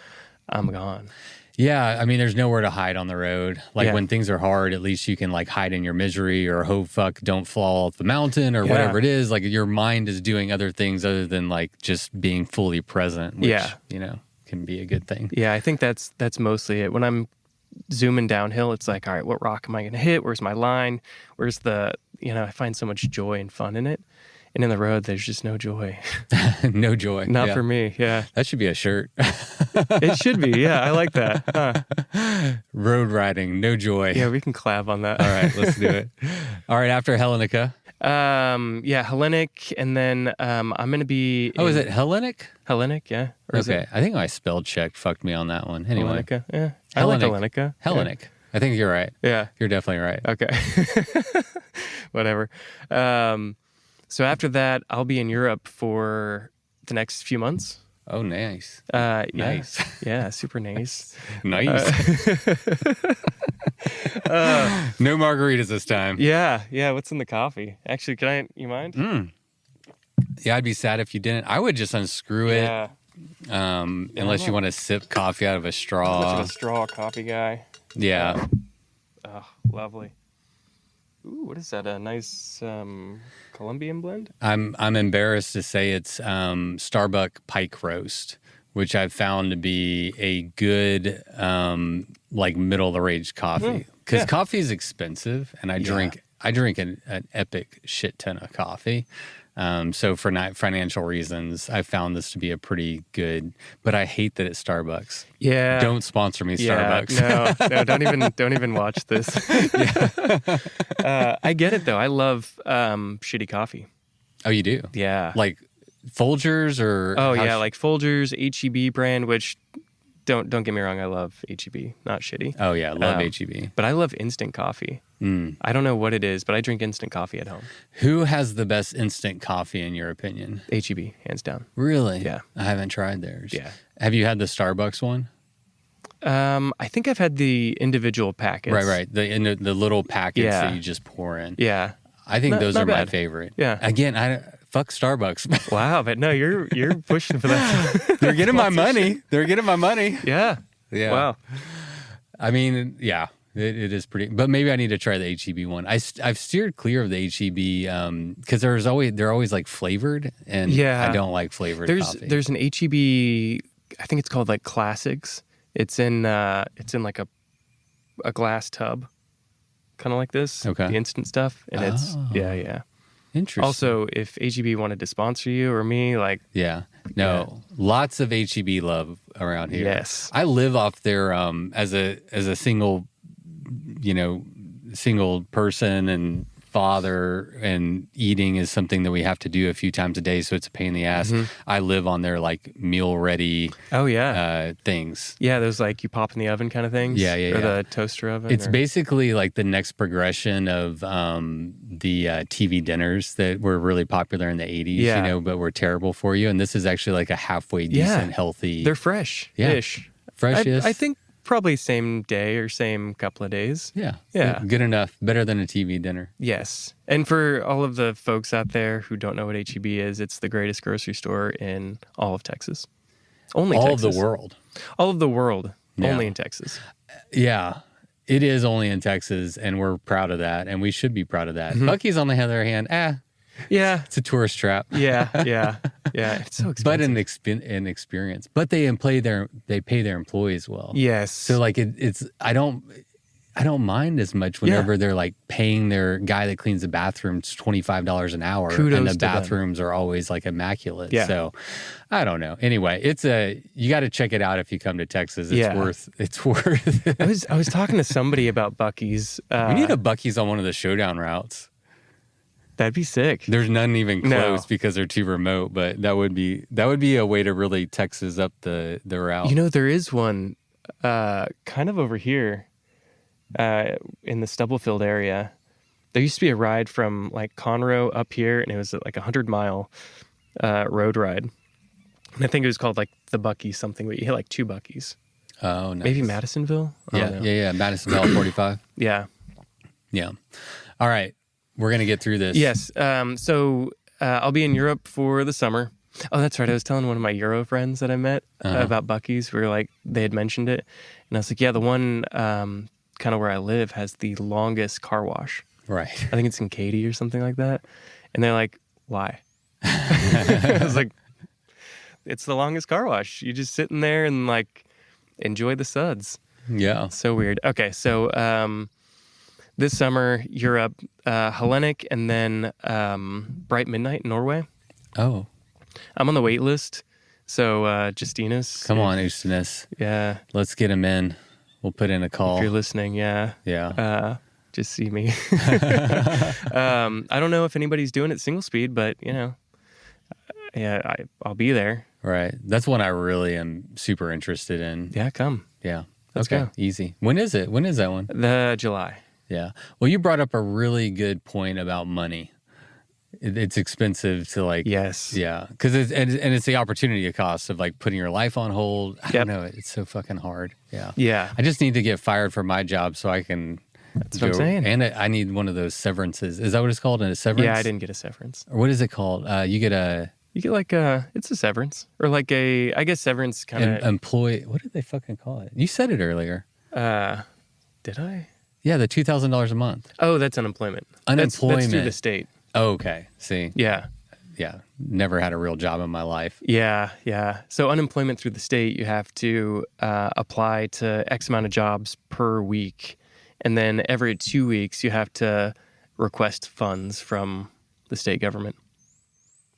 [SPEAKER 3] I'm gone.
[SPEAKER 1] Yeah, I mean, there's nowhere to hide on the road. Like when things are hard, at least you can like hide in your misery or hope fuck don't fall off the mountain or whatever it is. Like your mind is doing other things other than like just being fully present, which, you know, can be a good thing.
[SPEAKER 3] Yeah, I think that's mostly it. When I'm zooming downhill, it's like, all right, what rock am I going to hit? Where's my line? Where's the, I find so much joy and fun in it. And in the road, there's just no joy.
[SPEAKER 1] No joy.
[SPEAKER 3] Not for me. Yeah.
[SPEAKER 1] That should be a shirt.
[SPEAKER 3] It should be. Yeah. I like that. Huh.
[SPEAKER 1] Road riding, no joy.
[SPEAKER 3] Yeah. We can collab on that.
[SPEAKER 1] All right. Let's do it. All right. After Hellenica.
[SPEAKER 3] Yeah. Hellenic. And then I'm going to be.
[SPEAKER 1] Is it Hellenic?
[SPEAKER 3] Hellenic. Yeah. Or
[SPEAKER 1] okay. I think my spell check fucked me on that one. Anyway.
[SPEAKER 3] Hellenica. Yeah. I like Hellenica.
[SPEAKER 1] Hellenic.
[SPEAKER 3] Yeah.
[SPEAKER 1] I think you're right.
[SPEAKER 3] Yeah.
[SPEAKER 1] You're definitely right.
[SPEAKER 3] Okay. Whatever. So after that, I'll be in Europe for the next few months.
[SPEAKER 1] Oh, nice.
[SPEAKER 3] Nice. Yeah, super nice.
[SPEAKER 1] Nice. No margaritas this time.
[SPEAKER 3] Yeah. What's in the coffee? Actually, you mind?
[SPEAKER 1] Yeah, I'd be sad if you didn't. I would just unscrew it. Unless you want to sip coffee out of a straw.
[SPEAKER 3] I'm much of a straw coffee guy.
[SPEAKER 1] Yeah.
[SPEAKER 3] Oh, lovely. Ooh, what is that? A nice Colombian blend?
[SPEAKER 1] I'm embarrassed to say it's Starbucks Pike Roast, which I've found to be a good like middle of the range coffee because coffee is expensive, and I I drink an epic shit ton of coffee. So for not financial reasons, I found this to be a pretty good, but I hate that it's Starbucks.
[SPEAKER 3] Yeah.
[SPEAKER 1] Don't sponsor me, Starbucks.
[SPEAKER 3] No, don't even watch this. I get it though. I love shitty coffee.
[SPEAKER 1] Oh, you do?
[SPEAKER 3] Yeah.
[SPEAKER 1] Like Folgers or?
[SPEAKER 3] Oh yeah, like Folgers, HEB brand, which don't get me wrong, I love HEB, not shitty.
[SPEAKER 1] Oh yeah, love HEB.
[SPEAKER 3] But I love instant coffee. I don't know what it is, but I drink instant coffee at home.
[SPEAKER 1] Who has the best instant coffee in your opinion?
[SPEAKER 3] HEB, hands down.
[SPEAKER 1] Really?
[SPEAKER 3] Yeah.
[SPEAKER 1] I haven't tried theirs.
[SPEAKER 3] Yeah.
[SPEAKER 1] Have you had the Starbucks one?
[SPEAKER 3] I think I've had the individual packets.
[SPEAKER 1] Right. The little packets
[SPEAKER 3] Yeah.
[SPEAKER 1] that you just pour in.
[SPEAKER 3] Yeah.
[SPEAKER 1] I think those are my
[SPEAKER 3] bad.
[SPEAKER 1] favorite.
[SPEAKER 3] Yeah.
[SPEAKER 1] Again, fuck Starbucks.
[SPEAKER 3] Wow, but no, you're pushing for that.
[SPEAKER 1] They're getting my money. They're getting my money.
[SPEAKER 3] Yeah.
[SPEAKER 1] Yeah.
[SPEAKER 3] Wow.
[SPEAKER 1] I mean, yeah, it is pretty. But maybe I need to try the HEB one. I've steered clear of the HEB because they're always like flavored, and
[SPEAKER 3] Yeah.
[SPEAKER 1] I don't like flavored coffee.
[SPEAKER 3] There's an HEB. I think it's called like Classics. It's in like a glass tub, kind of like this.
[SPEAKER 1] Okay.
[SPEAKER 3] The instant stuff, and it's yeah.
[SPEAKER 1] Interesting.
[SPEAKER 3] Also, if HEB wanted to sponsor you or me, like
[SPEAKER 1] Yeah. No. Lots of HEB love around here.
[SPEAKER 3] Yes.
[SPEAKER 1] I live off there as a single person and father, and eating is something that we have to do a few times a day, so it's a pain in the ass. I live on their like meal ready
[SPEAKER 3] oh yeah,
[SPEAKER 1] things.
[SPEAKER 3] yeah, those like you pop in the oven kind of things.
[SPEAKER 1] Yeah.
[SPEAKER 3] Or the toaster oven.
[SPEAKER 1] It's basically like the next progression of the TV dinners that were really popular in the 80s,
[SPEAKER 3] Yeah.
[SPEAKER 1] but were terrible for you. And this is actually like a halfway decent, healthy.
[SPEAKER 3] They're fresh-ish.
[SPEAKER 1] Fresh-ish.
[SPEAKER 3] I think probably same day or same couple of days.
[SPEAKER 1] Yeah.
[SPEAKER 3] Yeah.
[SPEAKER 1] Good enough. Better than a TV dinner.
[SPEAKER 3] Yes. And for all of the folks out there who don't know what HEB is, it's the greatest grocery store in all of Texas. Only
[SPEAKER 1] All
[SPEAKER 3] Texas.
[SPEAKER 1] of the world.
[SPEAKER 3] All of the world.
[SPEAKER 1] Yeah.
[SPEAKER 3] Only in Texas.
[SPEAKER 1] Yeah. It is only in Texas, and we're proud of that, and we should be proud of that. Buc-ee's, on the other hand,
[SPEAKER 3] Yeah.
[SPEAKER 1] it's a tourist trap.
[SPEAKER 3] Yeah. It's so expensive.
[SPEAKER 1] But an experience. But they pay their employees well.
[SPEAKER 3] Yes.
[SPEAKER 1] So like it's I don't mind as much whenever they're like paying their guy that cleans the bathrooms $25 an hour,
[SPEAKER 3] Kudos
[SPEAKER 1] and the
[SPEAKER 3] to them.
[SPEAKER 1] bathrooms are always like immaculate.
[SPEAKER 3] Yeah.
[SPEAKER 1] So I don't know. Anyway, you got to check it out if you come to Texas. It's worth it.
[SPEAKER 3] I was talking to somebody about Buc-ee's.
[SPEAKER 1] We need a Buc-ee's on one of the showdown routes.
[SPEAKER 3] That'd be sick.
[SPEAKER 1] There's none even
[SPEAKER 3] No.
[SPEAKER 1] close because they're too remote, but that would be a way to really Texas up the route.
[SPEAKER 3] There is one kind of over here in the Stubblefield area. There used to be a ride from like Conroe up here, and it was like 100-mile road ride. And I think it was called like the Buc-ee's something, but you hit like 2 Buc-ee's.
[SPEAKER 1] Oh, nice.
[SPEAKER 3] Maybe Madisonville? I don't know.
[SPEAKER 1] Yeah. Madisonville 45.
[SPEAKER 3] Yeah.
[SPEAKER 1] Yeah. All right. We're going to get through this.
[SPEAKER 3] Yes. So I'll be in Europe for the summer. Oh, that's right. I was telling one of my Euro friends that I met about Buc-ee's. We were like, they had mentioned it. And I was like, yeah, the one kind of where I live has the longest car wash.
[SPEAKER 1] Right.
[SPEAKER 3] I think it's in Katy or something like that. And they're like, why? I was like, it's the longest car wash. You just sit in there and like enjoy the suds.
[SPEAKER 1] Yeah.
[SPEAKER 3] So weird. Okay. So this summer, Europe, Hellenic, and then Bright Midnight in Norway.
[SPEAKER 1] Oh.
[SPEAKER 3] I'm on the wait list. So Justinas.
[SPEAKER 1] Come on, Ustinus.
[SPEAKER 3] Yeah.
[SPEAKER 1] Let's get him in. We'll put in a call.
[SPEAKER 3] If you're listening, yeah.
[SPEAKER 1] Yeah.
[SPEAKER 3] Just see me. I don't know if anybody's doing it single speed, but I'll be there.
[SPEAKER 1] Right. That's one I really am super interested in.
[SPEAKER 3] Yeah, come.
[SPEAKER 1] Yeah.
[SPEAKER 3] Let's
[SPEAKER 1] Okay.
[SPEAKER 3] go.
[SPEAKER 1] Easy. When is it? When is that one?
[SPEAKER 3] The July.
[SPEAKER 1] Yeah. Well, you brought up a really good point about money. It's expensive to like.
[SPEAKER 3] Yes.
[SPEAKER 1] Yeah. Because it's the opportunity cost of like putting your life on hold. I don't know. It's so fucking hard. Yeah.
[SPEAKER 3] Yeah.
[SPEAKER 1] I just need to get fired from my job so I can.
[SPEAKER 3] That's what I'm saying.
[SPEAKER 1] And I need one of those severances. Is that what it's called? A severance?
[SPEAKER 3] Yeah, I didn't get a severance.
[SPEAKER 1] Or what is it called? You get
[SPEAKER 3] like it's a severance or like I guess severance kind of
[SPEAKER 1] employee. What did they fucking call it? You said it earlier.
[SPEAKER 3] Did I?
[SPEAKER 1] Yeah, the $2,000 a month.
[SPEAKER 3] Oh, that's unemployment.
[SPEAKER 1] Unemployment.
[SPEAKER 3] That's through the state.
[SPEAKER 1] Oh, okay. See.
[SPEAKER 3] Yeah.
[SPEAKER 1] Yeah. Never had a real job in my life.
[SPEAKER 3] Yeah. So unemployment through the state, you have to apply to X amount of jobs per week. And then every 2 weeks, you have to request funds from the state government.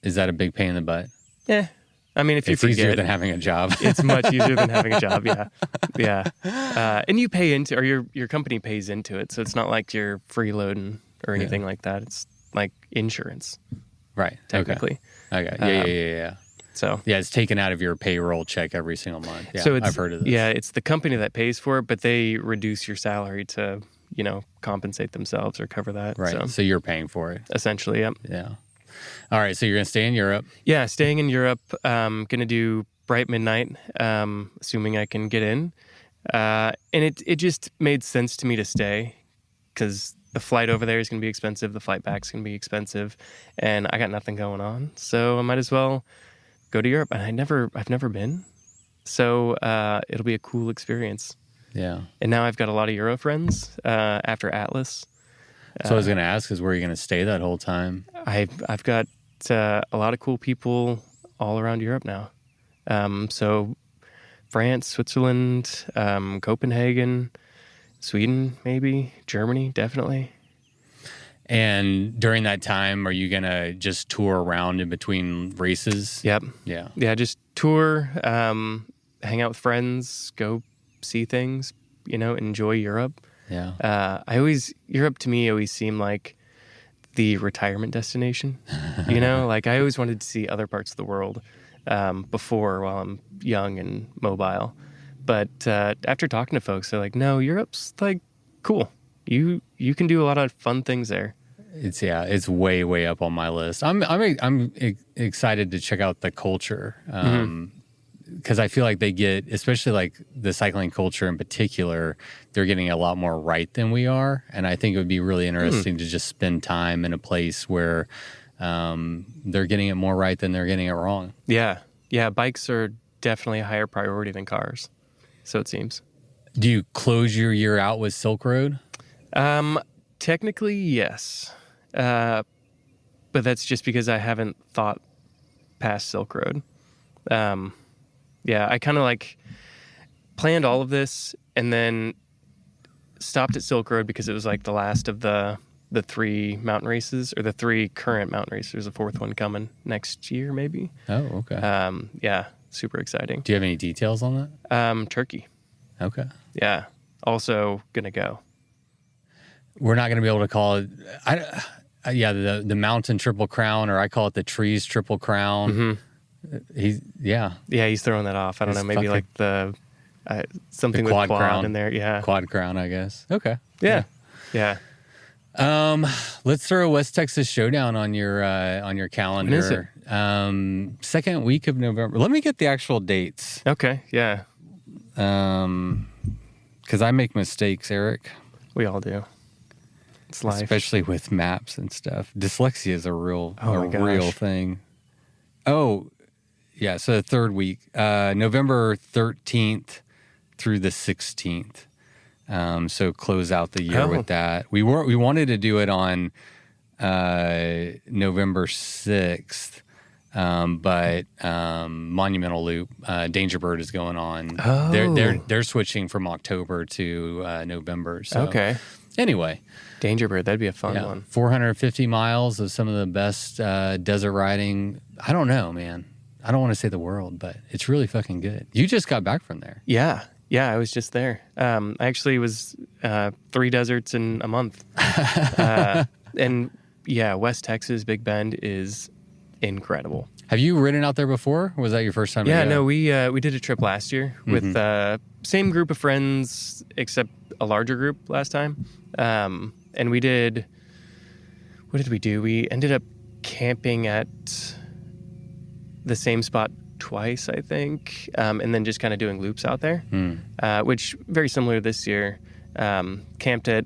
[SPEAKER 1] Is that a big pain in the butt?
[SPEAKER 3] Yeah. I mean, if you
[SPEAKER 1] It's
[SPEAKER 3] forget,
[SPEAKER 1] easier than having a job.
[SPEAKER 3] it's much easier than having a job. Yeah. Yeah. And you pay into, or your company pays into it. So it's not like you're freeloading or anything like that. It's like insurance,
[SPEAKER 1] Right.
[SPEAKER 3] technically.
[SPEAKER 1] Okay. Yeah.
[SPEAKER 3] So
[SPEAKER 1] Yeah, it's taken out of your payroll check every single month. Yeah,
[SPEAKER 3] so
[SPEAKER 1] I've heard of this.
[SPEAKER 3] Yeah, it's the company that pays for it, but they reduce your salary to, compensate themselves or cover that.
[SPEAKER 1] Right. So you're paying for it.
[SPEAKER 3] Essentially, yep.
[SPEAKER 1] Yeah. All right. So you're going to stay in Europe.
[SPEAKER 3] Yeah, staying in Europe. Going to do bright midnight, assuming I can get in. And it just made sense to me to stay because the flight over there is going to be expensive. The flight back is going to be expensive. And I got nothing going on. So I might as well go to Europe. And I've never been. So it'll be a cool experience.
[SPEAKER 1] Yeah.
[SPEAKER 3] And now I've got a lot of Euro friends after Atlas.
[SPEAKER 1] So I was going to ask is where you're going to stay that whole time?
[SPEAKER 3] I've got a lot of cool people all around Europe now. So France, Switzerland, Copenhagen, Sweden, maybe Germany, definitely.
[SPEAKER 1] And during that time, are you going to just tour around in between races?
[SPEAKER 3] Yep.
[SPEAKER 1] Yeah.
[SPEAKER 3] Just tour, hang out with friends, go see things, enjoy Europe.
[SPEAKER 1] Yeah.
[SPEAKER 3] Europe to me always seemed like the retirement destination, like I always wanted to see other parts of the world before while I'm young and mobile. But after talking to folks, they're like, no, Europe's like cool. You can do a lot of fun things there.
[SPEAKER 1] It's way up on my list. I'm excited to check out the culture. Because I feel like they get, especially like the cycling culture in particular, they're getting a lot more right than we are. And I think it would be really interesting to just spend time in a place where they're getting it more right than they're getting it wrong.
[SPEAKER 3] Yeah. Bikes are definitely a higher priority than cars. So it seems.
[SPEAKER 1] Do you close your year out with Silk Road?
[SPEAKER 3] Technically, yes. But that's just because I haven't thought past Silk Road. I kind of like planned all of this and then stopped at Silk Road because it was like the last of the 3 mountain races, or the 3 current mountain races. There's a 4th one coming next year, maybe.
[SPEAKER 1] Oh, okay.
[SPEAKER 3] Super exciting.
[SPEAKER 1] Do you have any details on
[SPEAKER 3] that? Turkey.
[SPEAKER 1] Okay.
[SPEAKER 3] Yeah. Also gonna go.
[SPEAKER 1] We're not gonna be able to call it. The Mountain Triple Crown, or I call it the Trees Triple Crown.
[SPEAKER 3] Mm-hmm. He's throwing that off. I don't know, maybe like the something
[SPEAKER 1] the
[SPEAKER 3] with quad
[SPEAKER 1] crown
[SPEAKER 3] in there. Yeah,
[SPEAKER 1] quad crown, I guess. Okay.
[SPEAKER 3] Yeah.
[SPEAKER 1] Let's throw a West Texas Showdown on your calendar.
[SPEAKER 3] When is it?
[SPEAKER 1] Second week of November. Let me get the actual dates.
[SPEAKER 3] Okay. Yeah.
[SPEAKER 1] Because I make mistakes, Eric.
[SPEAKER 3] We all do. It's life,
[SPEAKER 1] especially with maps and stuff. Dyslexia is a real thing. Oh. Yeah, so the third week, November 13th through the 16th. So close out the year with that. We wanted to do it on November 6th, but Monumental Loop, Danger Bird is going on.
[SPEAKER 3] Oh.
[SPEAKER 1] They're switching from October to November. So
[SPEAKER 3] okay.
[SPEAKER 1] Anyway.
[SPEAKER 3] Danger Bird, that'd be a fun one.
[SPEAKER 1] 450 miles of some of the best desert riding. I don't know, man. I don't want to say the world, but it's really fucking good. You just got back from there.
[SPEAKER 3] Yeah, I was just there. I actually was 3 deserts in a month. And West Texas, Big Bend is incredible.
[SPEAKER 1] Have you ridden out there before? Or was that your first time?
[SPEAKER 3] Yeah, no, we did a trip last year with same group of friends, except a larger group last time. And we did, what did we do? We ended up camping at the same spot twice, I think, and then just kind of doing loops out there, which very similar this year. Camped at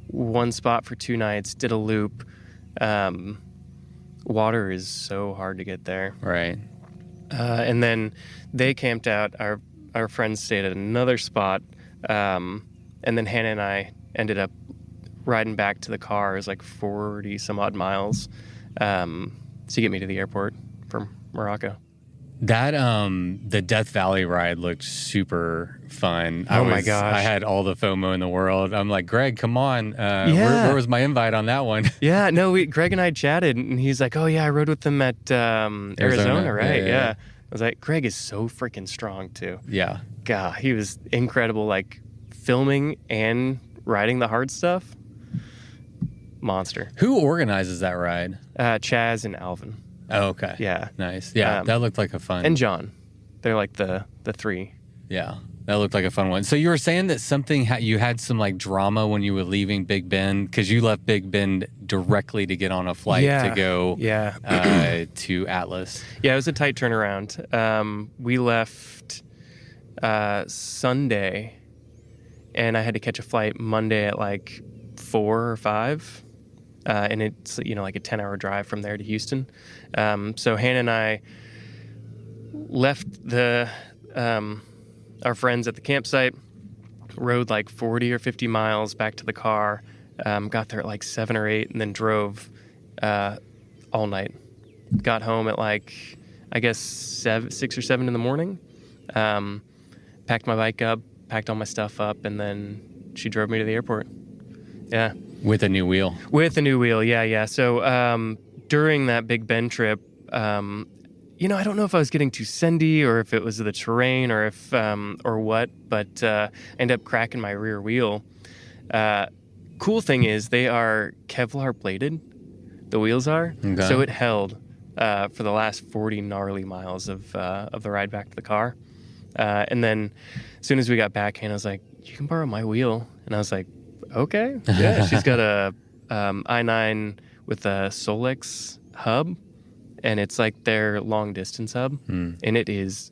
[SPEAKER 3] one spot for 2 nights, did a loop. Water is so hard to get there.
[SPEAKER 1] Right.
[SPEAKER 3] And then they camped out. Our friends stayed at another spot, and then Hannah and I ended up riding back to the car. It was like 40 some odd miles to get me to the airport from Morocco.
[SPEAKER 1] That the Death Valley ride looked super fun.
[SPEAKER 3] My gosh.
[SPEAKER 1] I had all the FOMO in the world. I'm like, Greg, come on.
[SPEAKER 3] Yeah.
[SPEAKER 1] Where was my invite on that one?
[SPEAKER 3] Yeah, no, Greg and I chatted, and he's like, "Oh yeah, I rode with them at Arizona, right?" Yeah. I was like, Greg is so freaking strong too.
[SPEAKER 1] Yeah.
[SPEAKER 3] God, he was incredible. Like filming and riding the hard stuff. Monster.
[SPEAKER 1] Who organizes that ride?
[SPEAKER 3] Chaz and Alvin.
[SPEAKER 1] Oh, okay.
[SPEAKER 3] Yeah.
[SPEAKER 1] Nice. Yeah, that looked like a fun.
[SPEAKER 3] And John. They're like the three.
[SPEAKER 1] Yeah, that looked like a fun one. So you were saying that you had some like drama when you were leaving Big Bend because you left Big Bend directly to get on a flight to go to Atlas.
[SPEAKER 3] Yeah, it was a tight turnaround. We left Sunday, and I had to catch a flight Monday at like 4 or 5. And it's, like a 10-hour drive from there to Houston. So Hannah and I left our friends at the campsite, rode like 40 or 50 miles back to the car, got there at like 7 or 8, and then drove all night. Got home at like, I guess, 6 or 7 in the morning. Packed my bike up, packed all my stuff up, and then she drove me to the airport. Yeah.
[SPEAKER 1] With a new wheel.
[SPEAKER 3] With a new wheel, yeah. So during that Big Bend trip, I don't know if I was getting too sendy or if it was the terrain or if or what, but I ended up cracking my rear wheel. Cool thing is they are Kevlar plated. The wheels are, so it held for the last 40 gnarly miles of the ride back to the car. And then as soon as we got back, Hannah was like, "You can borrow my wheel," and I was like, okay. Yeah, she's got a i9 with a Solex hub, and it's like their long distance hub, and it's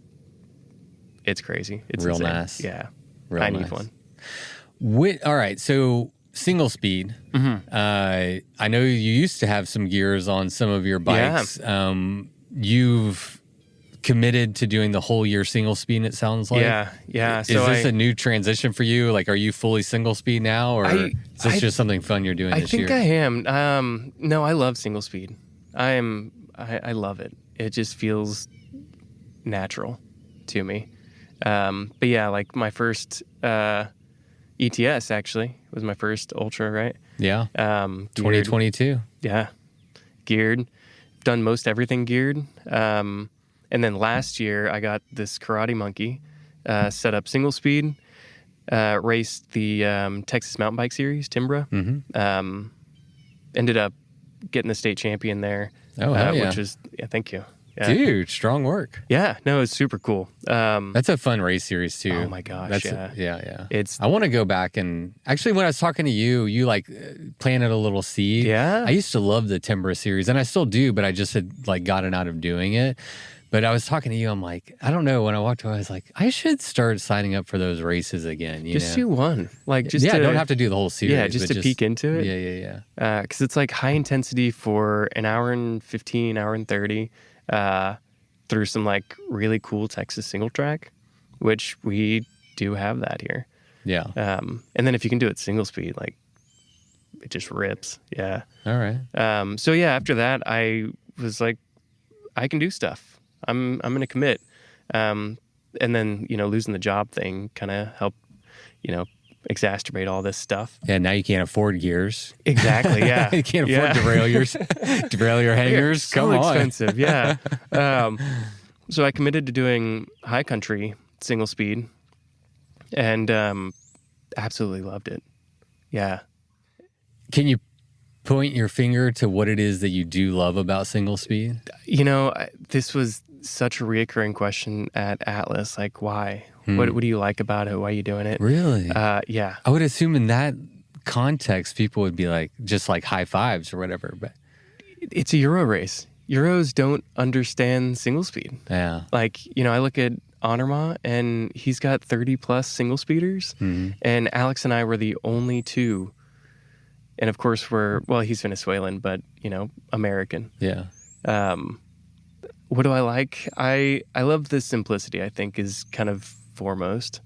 [SPEAKER 3] crazy. It's
[SPEAKER 1] real
[SPEAKER 3] insane.
[SPEAKER 1] Nice.
[SPEAKER 3] Yeah,
[SPEAKER 1] real
[SPEAKER 3] I
[SPEAKER 1] nice.
[SPEAKER 3] need one.
[SPEAKER 1] All right, so Singlespeed. I know you used to have some gears on some of your bikes. Yeah. You've committed to doing the whole year single speed, it sounds like.
[SPEAKER 3] Yeah.
[SPEAKER 1] Is this a new transition for you? Like, are you fully single speed now, or is this just something fun you're doing this year?
[SPEAKER 3] I think I am. No, I love single speed. I love it. It just feels natural to me. But yeah, like my first ETS actually was my first Ultra, right?
[SPEAKER 1] Yeah. 2022.
[SPEAKER 3] Yeah. Geared. Done most everything geared. And then last year, I got this Karate Monkey, set up single speed, raced the Texas Mountain Bike Series, Timbra. Ended up getting the state champion there.
[SPEAKER 1] Oh, hell yeah.
[SPEAKER 3] Which was, thank you. Yeah.
[SPEAKER 1] Dude, strong work.
[SPEAKER 3] Yeah, no, it's super cool.
[SPEAKER 1] That's a fun race series too.
[SPEAKER 3] Oh my gosh,
[SPEAKER 1] yeah. I want to go back and actually, when I was talking to you, like planted a little seed.
[SPEAKER 3] Yeah.
[SPEAKER 1] I used to love the Timbra series, and I still do, but I just had like gotten out of doing it. But I was talking to you, I'm like, I don't know. When I walked away, I was like, I should start signing up for those races again.
[SPEAKER 3] Just do one. Like, just
[SPEAKER 1] I don't have to do the whole series.
[SPEAKER 3] Yeah, just to peek into it.
[SPEAKER 1] Yeah.
[SPEAKER 3] Because it's like high intensity for an hour and 15, hour and 30, through some like really cool Texas single track, which we do have that here.
[SPEAKER 1] Yeah.
[SPEAKER 3] And then if you can do it single speed, like it just rips. Yeah.
[SPEAKER 1] All right.
[SPEAKER 3] So yeah, after that, I was like, I can do stuff. I'm going to commit. And then, losing the job thing kind of helped, exacerbate all this stuff.
[SPEAKER 1] Yeah, now you can't afford gears.
[SPEAKER 3] Exactly, yeah.
[SPEAKER 1] You can't afford derail your hangers.
[SPEAKER 3] So
[SPEAKER 1] Come on.
[SPEAKER 3] expensive, yeah. So I committed to doing high country single speed and absolutely loved it. Yeah.
[SPEAKER 1] Can you point your finger to what it is that you do love about single speed?
[SPEAKER 3] This was such a reoccurring question at Atlas. Like, why? What do you like about it? Why are you doing it?
[SPEAKER 1] Really?
[SPEAKER 3] Yeah.
[SPEAKER 1] I would assume in that context, people would be like, just like high fives or whatever. But
[SPEAKER 3] it's a Euro race. Euros don't understand single speed.
[SPEAKER 1] Yeah.
[SPEAKER 3] Like, I look at Honorma and he's got 30 plus single speeders. And Alex and I were the only two. And of course he's Venezuelan, but American.
[SPEAKER 1] Yeah.
[SPEAKER 3] What do I like? I love the simplicity, I think, is kind of foremost.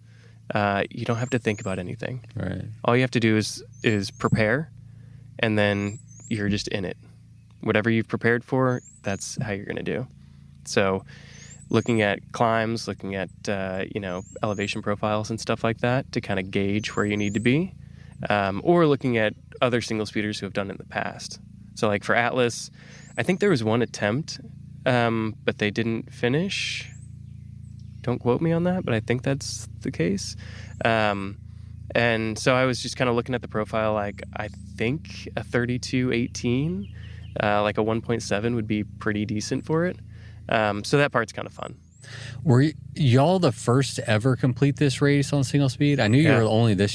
[SPEAKER 3] You don't have to think about anything.
[SPEAKER 1] Right.
[SPEAKER 3] All you have to do is prepare, and then you're just in it. Whatever you've prepared for, that's how you're going to do. So looking at climbs, looking at, elevation profiles and stuff like that to kind of gauge where you need to be, or looking at other single speeders who have done it in the past. So like for Atlas, I think there was one attempt, but they didn't finish. Don't quote me on that, but I think that's the case. And so I was just kind of looking at the profile, like I think a 32:18, like a 1.7 would be pretty decent for it. So that part's kind of fun.
[SPEAKER 1] Were y'all the first to ever complete this race on single speed? I knew you were only the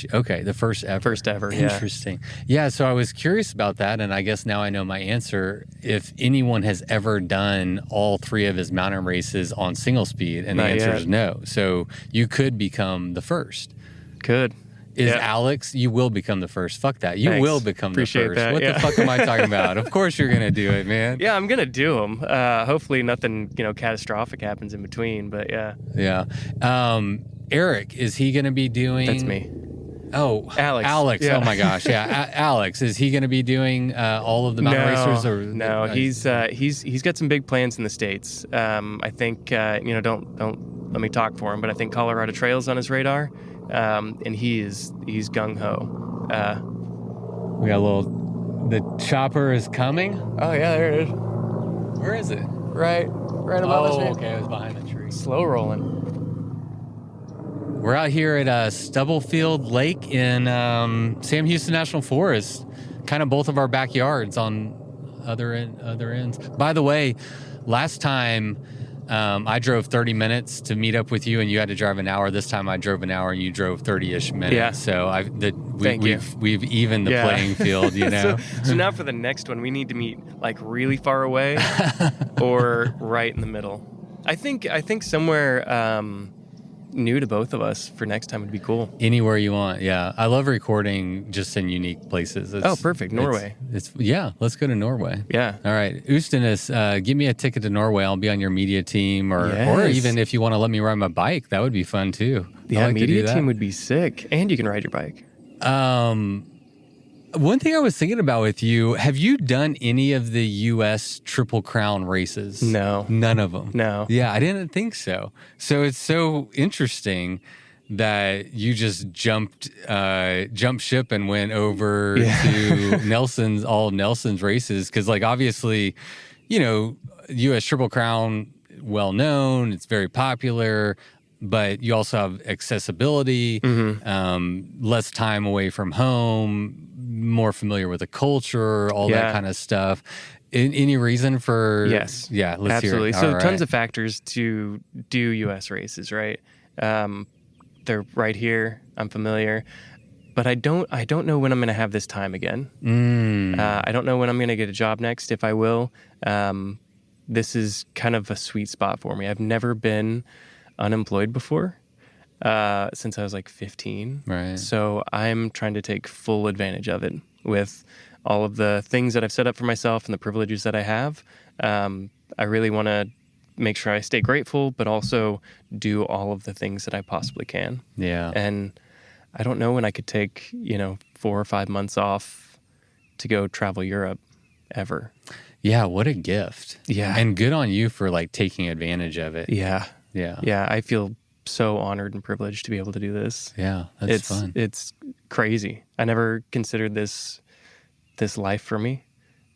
[SPEAKER 1] first ever.
[SPEAKER 3] First ever, yeah.
[SPEAKER 1] Interesting. Yeah, so I was curious about that, and I guess now I know my answer. If anyone has ever done all 3 of his mountain races on single speed, and the answer is no. So you could become the first.
[SPEAKER 3] Could.
[SPEAKER 1] Is Alex, you will become the first. Fuck that. You will become
[SPEAKER 3] Appreciate
[SPEAKER 1] the first.
[SPEAKER 3] That,
[SPEAKER 1] what the fuck am I talking about? Of course you're going to do it, man.
[SPEAKER 3] Yeah, I'm going to do them. Hopefully nothing, catastrophic happens in between, but yeah.
[SPEAKER 1] Yeah. Eric, is he going to be doing...
[SPEAKER 3] That's me.
[SPEAKER 1] Oh,
[SPEAKER 3] Alex.
[SPEAKER 1] Yeah. Oh my gosh. Yeah. Alex, is he going to be doing all of the mountain racers? Or
[SPEAKER 3] no, he's got some big plans in the States. I think, don't let me talk for him, but I think Colorado Trail's on his radar. And he's gung ho.
[SPEAKER 1] We got the chopper is coming.
[SPEAKER 3] Oh yeah, there it is.
[SPEAKER 1] Where is it?
[SPEAKER 3] Right above us.
[SPEAKER 1] Oh, okay, it was behind the tree.
[SPEAKER 3] Slow rolling.
[SPEAKER 1] We're out here at Stubblefield Lake in Sam Houston National Forest, kind of both of our backyards on other ends. By the way, last time I drove 30 minutes to meet up with you, and you had to drive an hour. This time I drove an hour, and you drove 30-ish minutes.
[SPEAKER 3] Yeah.
[SPEAKER 1] So we've evened the
[SPEAKER 3] Yeah.
[SPEAKER 1] playing field, you know.
[SPEAKER 3] So now for the next one, we need to meet like really far away, or right in the middle. I think somewhere new to both of us for next time would be cool.
[SPEAKER 1] Anywhere you want, yeah. I love recording just in unique places.
[SPEAKER 3] Perfect. Norway.
[SPEAKER 1] Let's go to Norway.
[SPEAKER 3] Yeah.
[SPEAKER 1] All right. Ustenes, give me a ticket to Norway. I'll be on your media team, or even if you want to let me ride my bike, that would be fun too.
[SPEAKER 3] Yeah, media team would be sick. And you can ride your bike.
[SPEAKER 1] One thing I was thinking about with you, have you done any of the U.S. Triple Crown races?
[SPEAKER 3] No.
[SPEAKER 1] None of them?
[SPEAKER 3] No.
[SPEAKER 1] Yeah, I didn't think so. So it's so interesting that you just jumped ship and went over to Nelson's races. Because, like, obviously, U.S. Triple Crown, well known, it's very popular. But you also have accessibility, less time away from home, more familiar with the culture, all that kind of stuff. Any reason for...
[SPEAKER 3] Yes.
[SPEAKER 1] Yeah, let's
[SPEAKER 3] absolutely.
[SPEAKER 1] hear it.
[SPEAKER 3] So tons of factors to do U.S. races, right? They're right here. I'm familiar. But I don't know when I'm going to have this time again. I don't know when I'm going to get a job next, if I will. This is kind of a sweet spot for me. I've never been unemployed before since I was like 15.
[SPEAKER 1] Right.
[SPEAKER 3] So I'm trying to take full advantage of it with all of the things that I've set up for myself and the privileges that I have. I really want to make sure I stay grateful, but also do all of the things that I possibly can.
[SPEAKER 1] Yeah.
[SPEAKER 3] And I don't know when I could take, 4 or 5 months off to go travel Europe ever.
[SPEAKER 1] Yeah, what a gift.
[SPEAKER 3] Yeah.
[SPEAKER 1] And good on you for like taking advantage of it.
[SPEAKER 3] Yeah.
[SPEAKER 1] Yeah.
[SPEAKER 3] Yeah, I feel so honored and privileged to be able to do this.
[SPEAKER 1] Yeah, that's fun.
[SPEAKER 3] It's crazy. I never considered this life for me.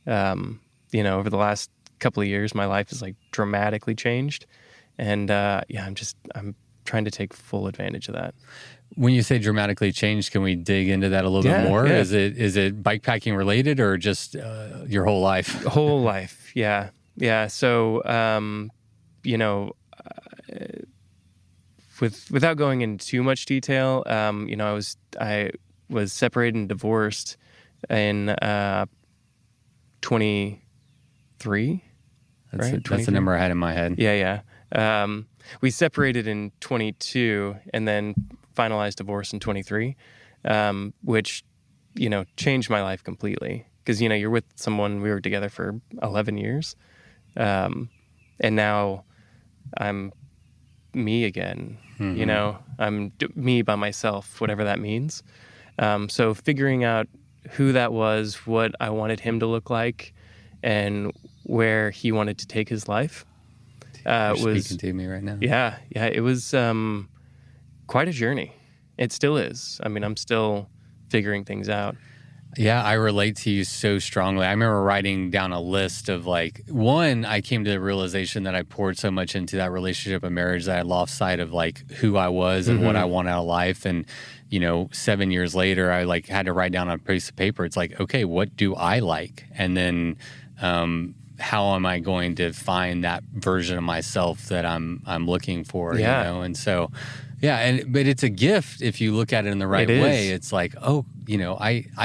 [SPEAKER 3] Over the last couple of years, my life has like dramatically changed. And I'm trying to take full advantage of that.
[SPEAKER 1] When you say dramatically changed, can we dig into that a little bit more?
[SPEAKER 3] Yeah.
[SPEAKER 1] Is it bikepacking related or just your whole life?
[SPEAKER 3] Whole life, yeah. Yeah, so, without going into too much detail, I was separated and divorced in 23.
[SPEAKER 1] That's the number I had in my head.
[SPEAKER 3] Yeah. We separated in 22 and then finalized divorce in 23, which, changed my life completely. Because, you're with someone, we were together for 11 years. And now I'm me again, I'm me by myself, whatever that means. So figuring out who that was, what I wanted him to look like, and where he wanted to take his life.
[SPEAKER 1] You're
[SPEAKER 3] It was
[SPEAKER 1] speaking to me right now.
[SPEAKER 3] yeah, it was quite a journey. It still is. I mean, I'm still figuring things out.
[SPEAKER 1] Yeah, I relate to you so strongly. I remember writing down a list of like, one, I came to the realization that I poured so much into that relationship and marriage that I lost sight of like who I was and what I want out of life. And, 7 years later, I like had to write down on a piece of paper. It's like, okay, what do I like? And then how am I going to find that version of myself that I'm looking for?
[SPEAKER 3] Yeah.
[SPEAKER 1] And so. Yeah, but it's a gift if you look at it in the right way. It's like, I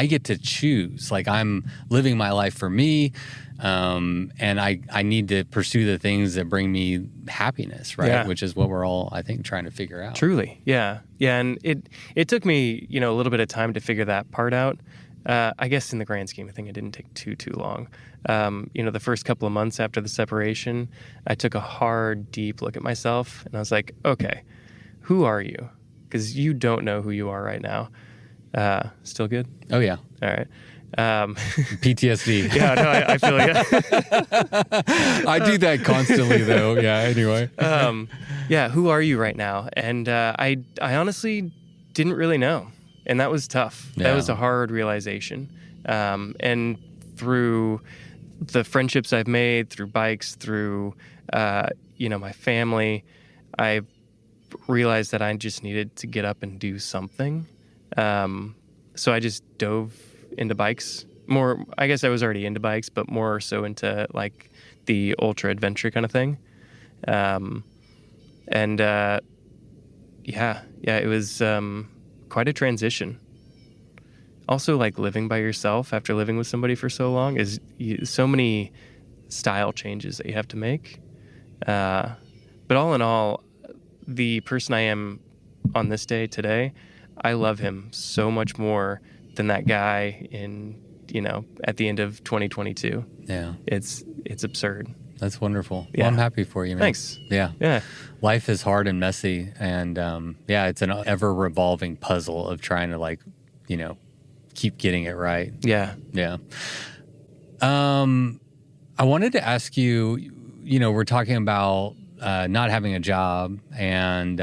[SPEAKER 1] get to choose. Like I'm living my life for me, and I need to pursue the things that bring me happiness, right?
[SPEAKER 3] Yeah.
[SPEAKER 1] Which is what we're all, I think, trying to figure out.
[SPEAKER 3] Truly, yeah, and it took me a little bit of time to figure that part out. I guess in the grand scheme of things, it didn't take too long. The first couple of months after the separation, I took a hard, deep look at myself, and I was like, okay. Who are you? Because you don't know who you are right now. Still good?
[SPEAKER 1] Oh, yeah.
[SPEAKER 3] All right.
[SPEAKER 1] PTSD.
[SPEAKER 3] Yeah, no, I feel like
[SPEAKER 1] I do that constantly, though. Yeah, anyway.
[SPEAKER 3] Yeah, who are you right now? And I honestly didn't really know. And that was tough.
[SPEAKER 1] Yeah.
[SPEAKER 3] That was a hard realization. And through the friendships I've made, through bikes, through, my family, I've realized that I just needed to get up and do something. So I just dove into bikes more. I guess I was already into bikes, but more so into like the ultra adventure kind of thing. It was quite a transition. Also, like living by yourself after living with somebody for so long is so many style changes that you have to make. But all in all, the person I am on this day today, I love him so much more than that guy at the end of 2022.
[SPEAKER 1] Yeah.
[SPEAKER 3] It's absurd.
[SPEAKER 1] That's wonderful.
[SPEAKER 3] Yeah.
[SPEAKER 1] Well, I'm happy for you, man.
[SPEAKER 3] Thanks.
[SPEAKER 1] Yeah.
[SPEAKER 3] Yeah.
[SPEAKER 1] Life is hard and messy. And it's an ever revolving puzzle of trying to keep getting it right.
[SPEAKER 3] Yeah.
[SPEAKER 1] Yeah. I wanted to ask you, we're talking about not having a job and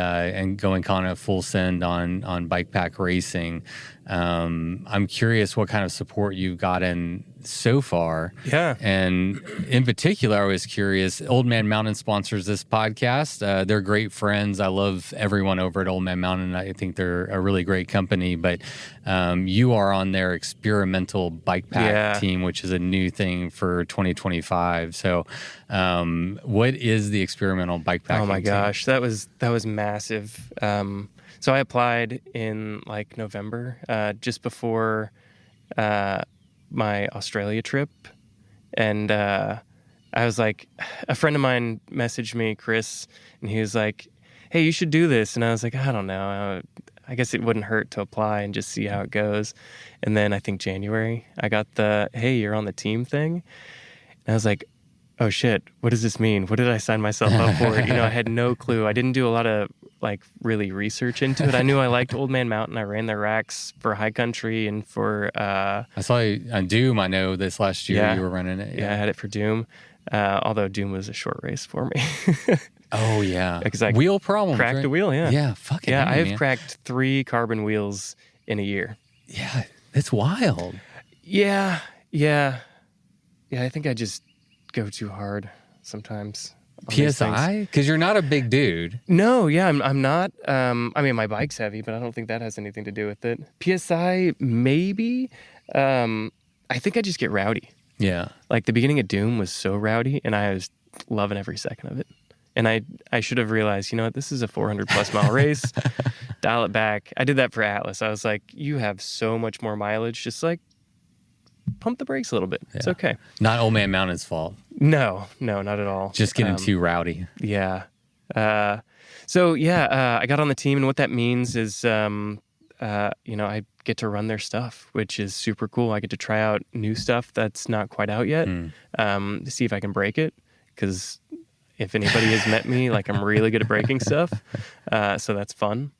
[SPEAKER 1] going kind of full send on bike pack racing. I'm curious what kind of support you've gotten so far.
[SPEAKER 3] Yeah.
[SPEAKER 1] And in particular, I was curious, Old Man Mountain sponsors this podcast. They're great friends. I love everyone over at Old Man Mountain. I think they're a really great company, but you are on their experimental bike pack team, which is a new thing for 2025. So what is the experimental bike pack?
[SPEAKER 3] Oh my gosh, that was massive. So I applied in like November, just before my Australia trip. And I was like, a friend of mine messaged me, Chris, and he was like, hey, you should do this. And I was like, I don't know. I guess it wouldn't hurt to apply and just see how it goes. And then I think January, I got the, hey, you're on the team thing. And I was like, oh shit, what does this mean? What did I sign myself up for? I had no clue. I didn't do a lot of really research into it. I knew I liked Old Man Mountain. I ran their racks for high country and for
[SPEAKER 1] I saw you on Doom. I know this last year you were running it.
[SPEAKER 3] Yeah, I had it for Doom. Although Doom was a short race for me.
[SPEAKER 1] Oh yeah,
[SPEAKER 3] because I
[SPEAKER 1] wheel problems.
[SPEAKER 3] Cracked
[SPEAKER 1] right?
[SPEAKER 3] a wheel. Yeah.
[SPEAKER 1] Yeah. Fucking.
[SPEAKER 3] Yeah,
[SPEAKER 1] man.
[SPEAKER 3] I've cracked 3 carbon wheels in a year.
[SPEAKER 1] Yeah, it's wild.
[SPEAKER 3] Yeah. I think I just go too hard sometimes.
[SPEAKER 1] PSI? Because you're not a big dude.
[SPEAKER 3] No, yeah, I'm not. I mean, my bike's heavy, but I don't think that has anything to do with it. PSI, maybe. I think I just get rowdy.
[SPEAKER 1] Yeah.
[SPEAKER 3] Like the beginning of Doom was so rowdy, and I was loving every second of it. And I should have realized, this is a 400+ mile race. Dial it back. I did that for Atlas. I was like, you have so much more mileage. Just like pump the brakes a little bit. Yeah. It's okay.
[SPEAKER 1] Not Old Man Mountain's fault.
[SPEAKER 3] No, not at all.
[SPEAKER 1] Just getting too rowdy.
[SPEAKER 3] Yeah. I got on the team, and what that means is, I get to run their stuff, which is super cool. I get to try out new stuff that's not quite out yet, to see if I can break it. Because if anybody has met me, I'm really good at breaking stuff. So that's fun.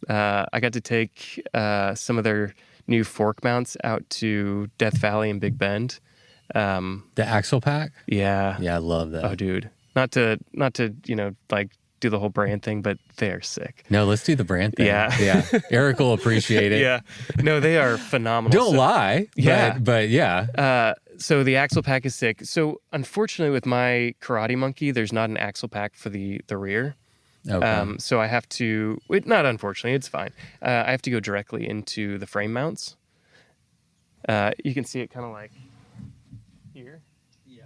[SPEAKER 3] I got to take some of their new fork mounts out to Death Valley and Big Bend.
[SPEAKER 1] The axle pack?
[SPEAKER 3] Yeah.
[SPEAKER 1] Yeah, I love that.
[SPEAKER 3] Oh, dude. Not to like do the whole brand thing, but they are sick.
[SPEAKER 1] No, let's do the brand thing.
[SPEAKER 3] Yeah.
[SPEAKER 1] Eric will appreciate it.
[SPEAKER 3] Yeah. No, they are phenomenal.
[SPEAKER 1] Don't lie.
[SPEAKER 3] Yeah.
[SPEAKER 1] But yeah.
[SPEAKER 3] So the axle pack is sick. So unfortunately with my Karate Monkey, there's not an axle pack for the rear.
[SPEAKER 1] Okay.
[SPEAKER 3] So I have to, not unfortunately, it's fine. I have to go directly into the frame mounts. You can see it kind of like here. Yeah.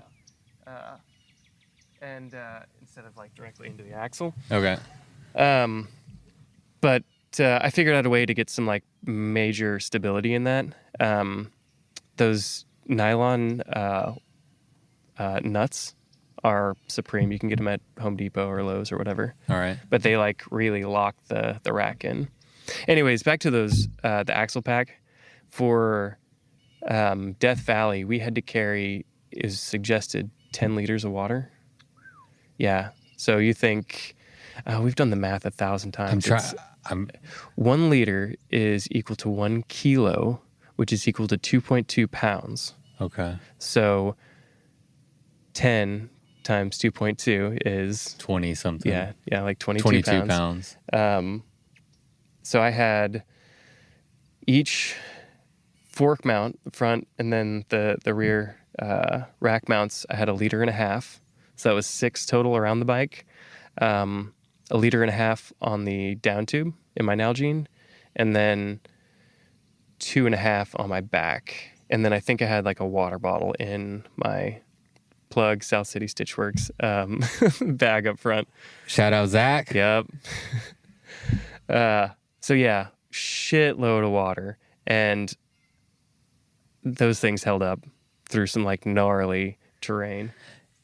[SPEAKER 3] And instead of like directly into the axle.
[SPEAKER 1] Okay.
[SPEAKER 3] But I figured out a way to get some like major stability in that. Those nylon nuts are supreme. You can get them at Home Depot or Lowe's or whatever.
[SPEAKER 1] All right.
[SPEAKER 3] But they like really lock the rack in. Anyways, back to those the axle pack. For Death Valley, we had to carry, is suggested 10 liters of water. Yeah. So you think we've done the math 1,000 times. 1 liter is equal to 1 kilo, which is equal to 2.2 pounds.
[SPEAKER 1] Okay.
[SPEAKER 3] So 10 times 2.2 is
[SPEAKER 1] 20 something.
[SPEAKER 3] Yeah, like 22
[SPEAKER 1] pounds.
[SPEAKER 3] So I had each fork mount, the front, and then the rear rack mounts. I had 1.5 liters. So that was 6 total around the bike. 1.5 liters on the down tube in my Nalgene, and then 2.5 on my back. And then I think I had like a water bottle in my Plug South City Stitchworks bag up front.
[SPEAKER 1] Shout out Zach.
[SPEAKER 3] Yep. So yeah, shitload of water, and those things held up through some like gnarly terrain.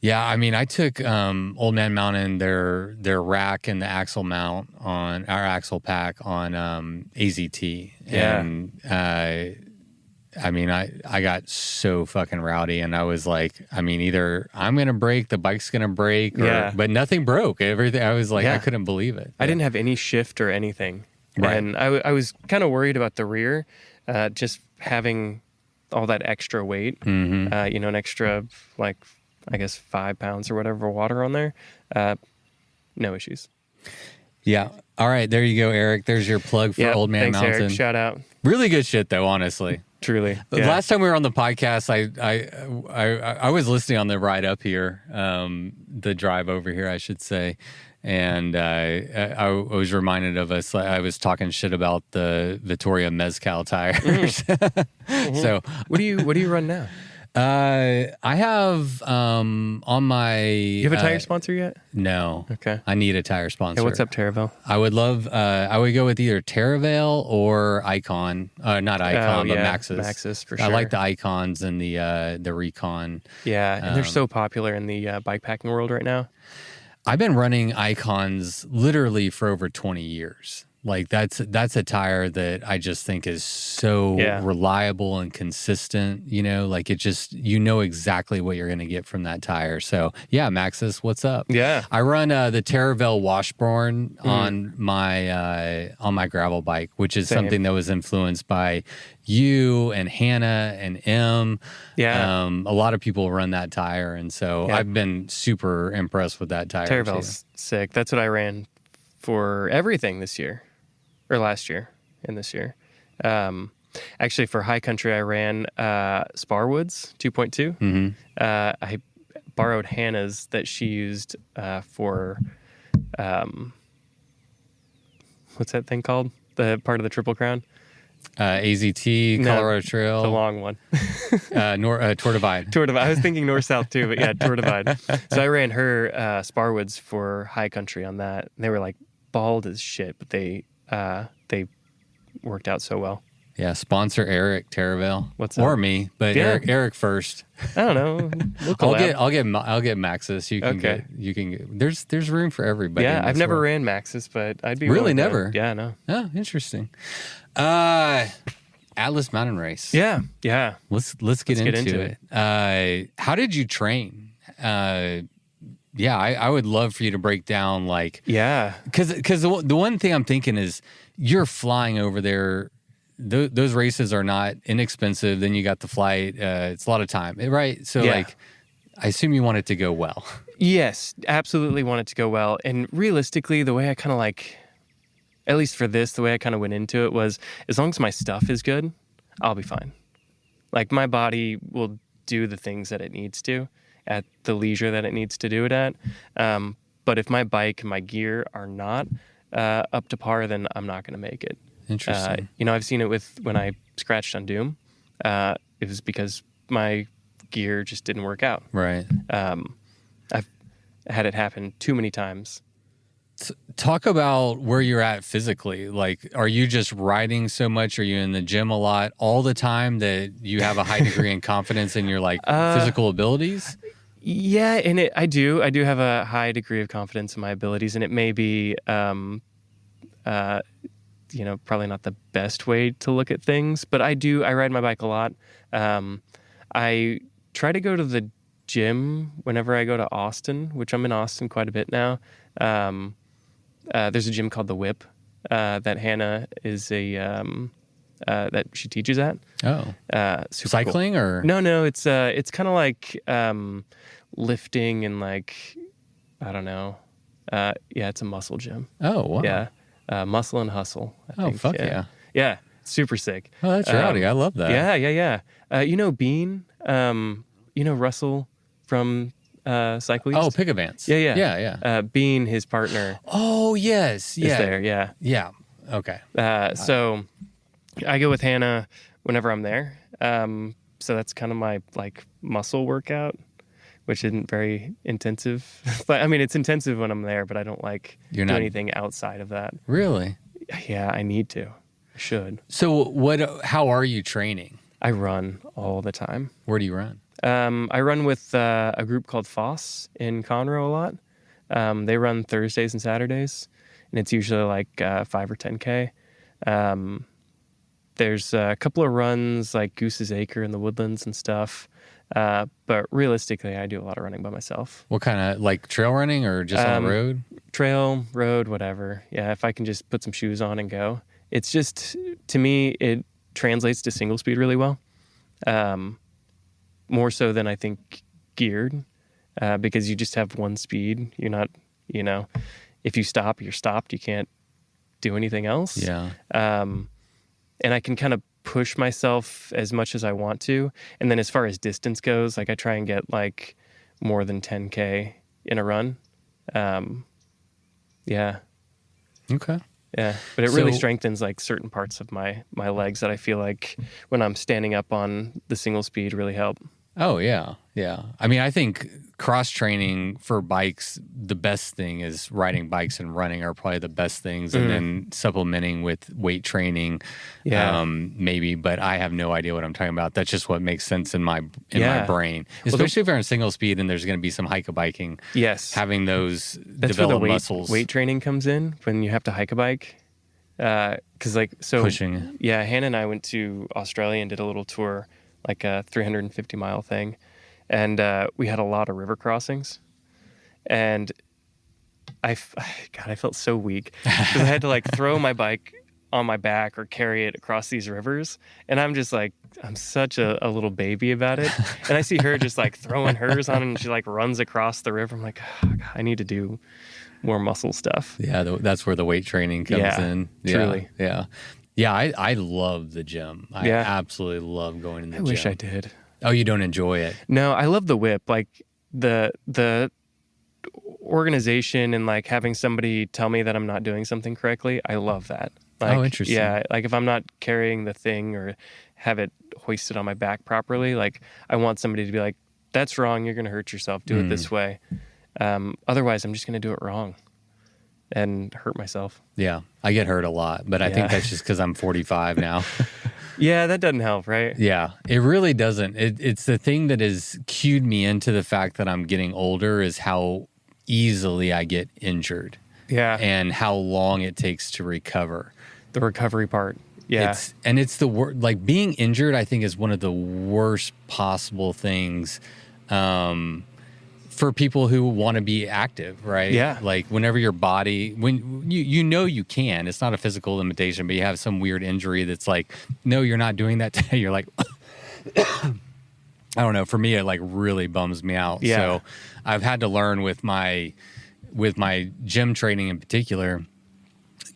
[SPEAKER 1] Yeah, I mean, I took Old Man Mountain, their rack and the axle mount on our axle pack on AZT.
[SPEAKER 3] Yeah.
[SPEAKER 1] And I mean, I got so fucking rowdy, and I was like, I mean, either I'm gonna break, the bike's gonna break, but nothing broke. Everything, I was like, I couldn't believe it.
[SPEAKER 3] I didn't have any shift or anything,
[SPEAKER 1] right.
[SPEAKER 3] And I was kind of worried about the rear, just having all that extra weight,
[SPEAKER 1] Mm-hmm.
[SPEAKER 3] an extra like I guess 5 pounds or whatever water on there. No issues.
[SPEAKER 1] Yeah. All right, there you go, Eric. There's your plug for Old Man
[SPEAKER 3] thanks,
[SPEAKER 1] Mountain.
[SPEAKER 3] Eric. Shout out.
[SPEAKER 1] Really good shit, though. Honestly.
[SPEAKER 3] Truly.
[SPEAKER 1] The last time we were on the podcast, I was listening on the ride up here, the drive over here, I should say, and I was reminded of us. I was talking shit about the Vittoria Mezcal tires. So,
[SPEAKER 3] what do you run now?
[SPEAKER 1] I have on my.
[SPEAKER 3] You have a tire sponsor yet?
[SPEAKER 1] No.
[SPEAKER 3] Okay.
[SPEAKER 1] I need a tire sponsor.
[SPEAKER 3] Hey, what's up, Terravale?
[SPEAKER 1] I would love. I would go with either Terravale or Icon. Not Icon, but Maxxis.
[SPEAKER 3] Maxxis for sure.
[SPEAKER 1] I like the Icons and the Recon.
[SPEAKER 3] Yeah, and they're so popular in the bikepacking world right now.
[SPEAKER 1] I've been running Icons literally for over 20 years. Like that's a tire that I just think is so reliable and consistent, like it just, exactly what you're going to get from that tire. So yeah, Maxxis, what's up?
[SPEAKER 3] Yeah.
[SPEAKER 1] I run the Terravale Washburn on my gravel bike, which is something that was influenced by you and Hannah and M.
[SPEAKER 3] Yeah.
[SPEAKER 1] A lot of people run that tire. And so I've been super impressed with that tire.
[SPEAKER 3] Terravale's sick. That's what I ran for everything this year. Or last year and this year. Actually, for high country, I ran Sparwoods 2.2.
[SPEAKER 1] Mm-hmm.
[SPEAKER 3] I borrowed Hannah's that she used for, what's that thing called? The part of the Triple Crown?
[SPEAKER 1] AZT, Colorado Trail.
[SPEAKER 3] The long one.
[SPEAKER 1] Tour Divide.
[SPEAKER 3] Tour Divide. I was thinking North-South too, but yeah, Tour Divide. So I ran her Sparwoods for high country on that. And they were like bald as shit, but they worked out so well.
[SPEAKER 1] Yeah, sponsor Eric Terravale.
[SPEAKER 3] What's up?
[SPEAKER 1] Or me, but Eric first.
[SPEAKER 3] I don't know. We'll
[SPEAKER 1] I'll get Maxxis. You can get. There's room for everybody.
[SPEAKER 3] Yeah, I've never ran Maxxis, but I'd be
[SPEAKER 1] really never.
[SPEAKER 3] Yeah, no.
[SPEAKER 1] Oh, interesting. Atlas Mountain Race.
[SPEAKER 3] Yeah.
[SPEAKER 1] Let's get into it. How did you train? I would love for you to break down because the one thing I'm thinking is you're flying over there. Those races are not inexpensive. Then you got the flight. It's a lot of time, right? So I assume you want it to go well.
[SPEAKER 3] Yes, absolutely want it to go well. And realistically, the way I kind of like, at least for this, the way I kind of went into it was, as long as my stuff is good, I'll be fine. Like my body will do the things that it needs to at the leisure that it needs to do it at. But if my bike and my gear are not up to par, then I'm not going to make it.
[SPEAKER 1] Interesting.
[SPEAKER 3] I've seen it with when I scratched on Doom. It was because my gear just didn't work out.
[SPEAKER 1] Right.
[SPEAKER 3] I've had it happen too many times.
[SPEAKER 1] Talk about where you're at physically. Like, are you just riding so much? Are you in the gym a lot all the time that you have a high degree of confidence in your like physical abilities?
[SPEAKER 3] Yeah, and I do have a high degree of confidence in my abilities, and it may be, probably not the best way to look at things, but I ride my bike a lot. I try to go to the gym whenever I go to Austin, which I'm in Austin quite a bit now. There's a gym called The Whip that Hannah is that she teaches at.
[SPEAKER 1] Oh,
[SPEAKER 3] super
[SPEAKER 1] cycling
[SPEAKER 3] cool.
[SPEAKER 1] or
[SPEAKER 3] no, it's kind of like lifting and like I don't know. It's a muscle gym.
[SPEAKER 1] Oh, wow.
[SPEAKER 3] Yeah, muscle and hustle. I think.
[SPEAKER 1] Fuck yeah.
[SPEAKER 3] Yeah, super sick.
[SPEAKER 1] Oh, that's rowdy. I love that.
[SPEAKER 3] Yeah. Bean. Russell from Cycle East?
[SPEAKER 1] Oh, Pick-a-Vance.
[SPEAKER 3] Yeah. Bean, his partner.
[SPEAKER 1] Oh, yes.
[SPEAKER 3] Is there, yeah.
[SPEAKER 1] Yeah. Okay.
[SPEAKER 3] So I go with Hannah whenever I'm there. So that's kind of my like muscle workout, which isn't very intensive. But I mean, it's intensive when I'm there, but I don't like do anything outside of that.
[SPEAKER 1] Really?
[SPEAKER 3] Yeah, I need to. I should.
[SPEAKER 1] So how are you training?
[SPEAKER 3] I run all the time.
[SPEAKER 1] Where do you run?
[SPEAKER 3] I run with a group called Foss in Conroe a lot. They run Thursdays and Saturdays, and it's usually like 5 or 10K. There's a couple of runs like Goose's Acre in the Woodlands and stuff. But realistically, I do a lot of running by myself.
[SPEAKER 1] What kind of, like trail running or just on the road?
[SPEAKER 3] Trail, road, whatever. Yeah, if I can just put some shoes on and go. It's just, to me, it translates to single speed really well. More so than I think geared, because you just have one speed. You're not, if you stop, you're stopped. You can't do anything else.
[SPEAKER 1] Yeah.
[SPEAKER 3] And I can kind of push myself as much as I want to. And then as far as distance goes, like I try and get like more than 10K in a run. Yeah.
[SPEAKER 1] Okay.
[SPEAKER 3] Yeah. But it really strengthens like certain parts of my legs that I feel like when I'm standing up on the single speed really help.
[SPEAKER 1] Oh, yeah. Yeah. I mean, I think cross training for bikes, the best thing is riding bikes and running are probably the best things. And then supplementing with weight training, maybe, but I have no idea what I'm talking about. That's just what makes sense in my brain, especially if you're in single speed and there's going to be some hike-a-biking.
[SPEAKER 3] Yes.
[SPEAKER 1] Having those
[SPEAKER 3] That's
[SPEAKER 1] developed
[SPEAKER 3] where the
[SPEAKER 1] muscles.
[SPEAKER 3] weight training comes in when you have to hike a bike. Because
[SPEAKER 1] pushing.
[SPEAKER 3] Yeah, Hannah and I went to Australia and did a little tour, like a 350-mile thing. And we had a lot of river crossings. And I felt so weak because I had to like throw my bike on my back or carry it across these rivers. And I'm just like, I'm such a little baby about it. And I see her just like throwing hers on and she like runs across the river. I'm like, oh, God, I need to do more muscle stuff.
[SPEAKER 1] Yeah, that's where the weight training comes in. Yeah,
[SPEAKER 3] truly.
[SPEAKER 1] Yeah. Yeah, I love the gym. I absolutely love going in the gym.
[SPEAKER 3] I wish I did.
[SPEAKER 1] Oh, you don't enjoy it?
[SPEAKER 3] No, I love the whip. Like the organization and like having somebody tell me that I'm not doing something correctly. I love that. Like,
[SPEAKER 1] oh, interesting.
[SPEAKER 3] Yeah, like if I'm not carrying the thing or have it hoisted on my back properly, like I want somebody to be like, that's wrong. You're going to hurt yourself. Do it this way. Otherwise, I'm just going to do it wrong and hurt myself.
[SPEAKER 1] Yeah, I get hurt a lot, but I think that's just because I'm 45 now.
[SPEAKER 3] Yeah, that doesn't help, right?
[SPEAKER 1] Yeah, it really doesn't. It's the thing that has cued me into the fact that I'm getting older is how easily I get injured.
[SPEAKER 3] Yeah.
[SPEAKER 1] And how long it takes to recover.
[SPEAKER 3] The recovery part. Yeah.
[SPEAKER 1] It's the worst. Like being injured, I think, is one of the worst possible things for people who want to be active, right?
[SPEAKER 3] Yeah.
[SPEAKER 1] Like whenever your body, when you can, it's not a physical limitation, but you have some weird injury that's like, no, you're not doing that today. You're like, I don't know, for me, it like really bums me out.
[SPEAKER 3] Yeah.
[SPEAKER 1] So I've had to learn with my gym training in particular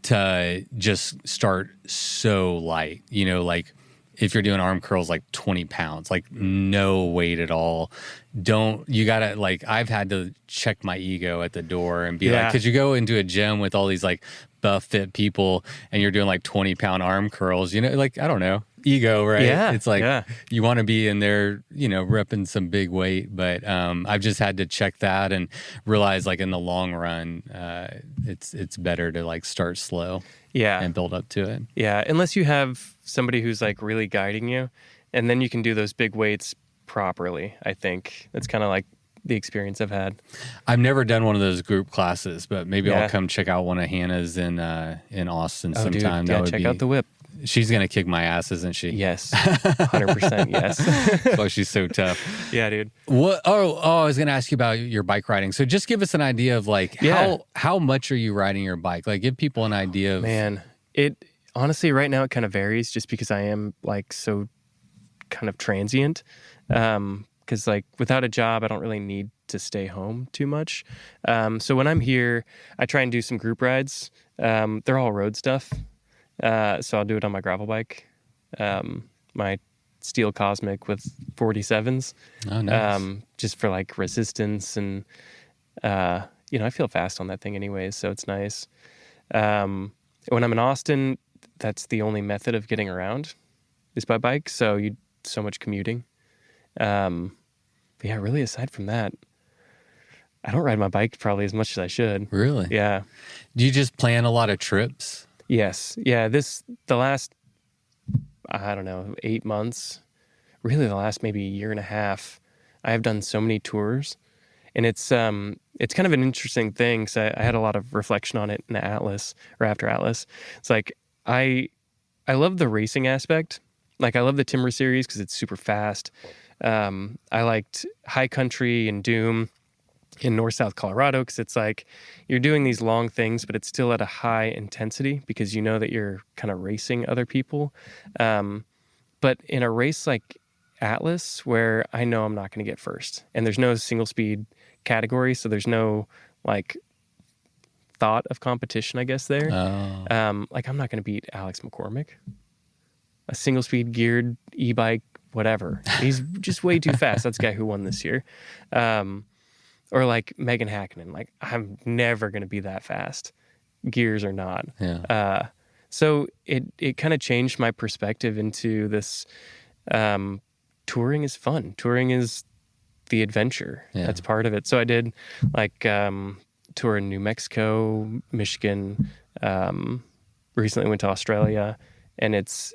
[SPEAKER 1] to just start so light, like if you're doing arm curls, like 20 pounds, like no weight at all. You gotta, like, I've had to check my ego at the door and be like, cause you go into a gym with all these like buff fit people and you're doing like 20-pound arm curls, like, I don't know, ego, right?
[SPEAKER 3] Yeah.
[SPEAKER 1] It's like, you want to be in there, repping some big weight, but I've just had to check that and realize, like, in the long run, it's better to like start slow. And build up to it.
[SPEAKER 3] Yeah, unless you have somebody who's like really guiding you, and then you can do those big weights properly. I think that's kind of like the experience I've had.
[SPEAKER 1] I've never done one of those group classes, but maybe I'll come check out one of Hannah's in Austin sometime.
[SPEAKER 3] Dude, check out the whip.
[SPEAKER 1] She's gonna kick my ass, isn't she?
[SPEAKER 3] Yes, 100%. Yes.
[SPEAKER 1] Oh, she's so tough.
[SPEAKER 3] Yeah, dude.
[SPEAKER 1] What? Oh, I was gonna ask you about your bike riding. So just give us an idea of like how much are you riding your bike? Like, give people an idea of.
[SPEAKER 3] Man, it honestly right now it kind of varies, just because I am like so kind of transient. Because like without a job, I don't really need to stay home too much. So when I'm here, I try and do some group rides. They're all road stuff. So I'll do it on my gravel bike, my Steel Cosmic with 47s.
[SPEAKER 1] Oh, nice.
[SPEAKER 3] Just for like resistance and, I feel fast on that thing anyways, so it's nice. When I'm in Austin, that's the only method of getting around is by bike. So so much commuting. But yeah, really aside from that, I don't ride my bike probably as much as I should.
[SPEAKER 1] Really?
[SPEAKER 3] Yeah.
[SPEAKER 1] Do you just plan a lot of trips?
[SPEAKER 3] Yes. Yeah. The last, I don't know, 8 months, really the last maybe year and a half, I have done so many tours, and it's kind of an interesting thing. So I had a lot of reflection on it in Atlas or after Atlas. It's like, I love the racing aspect. Like, I love the Timber series because it's super fast. I liked High Country and Doom in North-South Colorado because it's like you're doing these long things, but it's still at a high intensity because you know that you're kind of racing other people. But in a race like Atlas, where I know I'm not going to get first, and there's no single speed category, so there's no like thought of competition, I guess there. Like, I'm not going to beat Alex McCormick, a single speed geared e-bike, whatever. He's just way too fast. That's the guy who won this year. Or like Megan Hakkinen, like, I'm never going to be that fast, gears or not.
[SPEAKER 1] Yeah.
[SPEAKER 3] So it kind of changed my perspective into this, touring is fun. Touring is the adventure.
[SPEAKER 1] Yeah.
[SPEAKER 3] That's part of it. So I did like tour in New Mexico, Michigan, recently went to Australia, and it's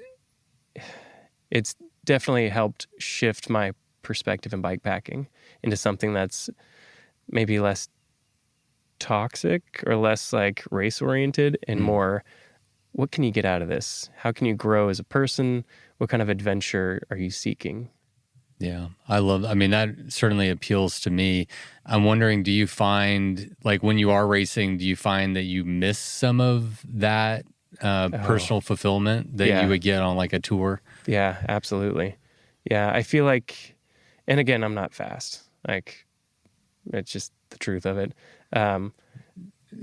[SPEAKER 3] definitely helped shift my perspective in bikepacking into something that's maybe less toxic or less like race oriented and more, what can you get out of this? How can you grow as a person? What kind of adventure are you seeking?
[SPEAKER 1] Yeah, that certainly appeals to me. I'm wondering, do you find, like, when you are racing, do you find that you miss some of that personal fulfillment that you would get on like a tour?
[SPEAKER 3] Yeah, absolutely. Yeah, I feel like, and again, I'm not fast. Like, it's just the truth of it.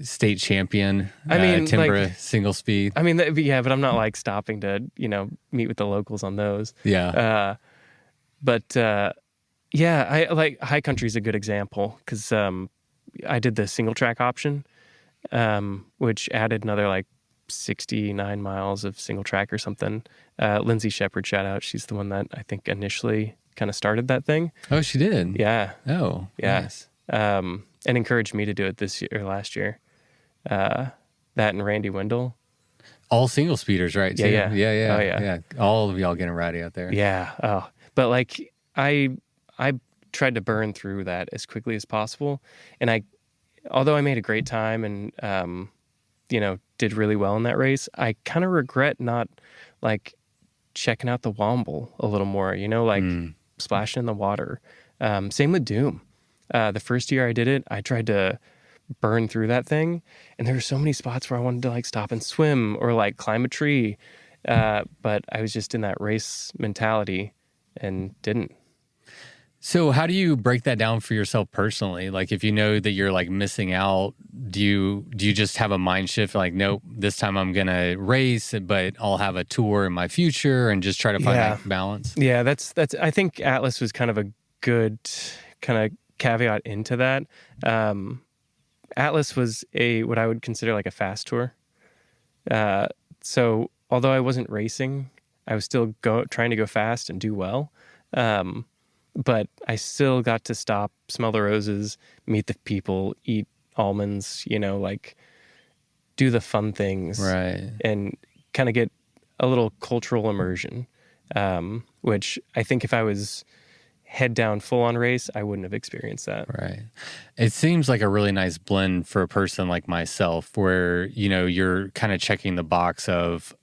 [SPEAKER 1] State champion, Timber, like, single speed.
[SPEAKER 3] I mean, but I'm not like stopping to, meet with the locals on those.
[SPEAKER 1] Yeah.
[SPEAKER 3] But I like High Country is a good example because I did the single track option, which added another like 69 miles of single track or something. Lindsay Shepard, shout out. She's the one that I think initially kind of started that thing.
[SPEAKER 1] Oh, she did?
[SPEAKER 3] Yeah.
[SPEAKER 1] Oh,
[SPEAKER 3] yeah.
[SPEAKER 1] Nice.
[SPEAKER 3] And encouraged me to do it this year or last year. That and Randy Wendell.
[SPEAKER 1] All single speeders, right?
[SPEAKER 3] Yeah, yeah.
[SPEAKER 1] Yeah.
[SPEAKER 3] Oh, yeah.
[SPEAKER 1] All of y'all getting rowdy out there.
[SPEAKER 3] Yeah. Oh, but like I tried to burn through that as quickly as possible. And although I made a great time and, did really well in that race, I kind of regret not like checking out the Womble a little more, splashing in the water. Same with Doom. The first year I did it, I tried to burn through that thing, and there were so many spots where I wanted to like stop and swim or like climb a tree, but I was just in that race mentality and didn't.
[SPEAKER 1] So how do you break that down for yourself personally? Like if you know that you're like missing out, do you just have a mind shift like, nope, this time I'm gonna race, but I'll have a tour in my future and just try to find
[SPEAKER 3] Yeah.
[SPEAKER 1] that balance?
[SPEAKER 3] Yeah, that's I think Atlas was kind of a good kind of caveat into that. Atlas was what I would consider like a fast tour. So although I wasn't racing, I was still trying to go fast and do well. But I still got to stop, smell the roses, meet the people, eat almonds, like do the fun things,
[SPEAKER 1] Right.
[SPEAKER 3] and kind of get a little cultural immersion, which I think if I was head down full on race, I wouldn't have experienced that.
[SPEAKER 1] Right. It seems like a really nice blend for a person like myself where, you're kind of checking the box of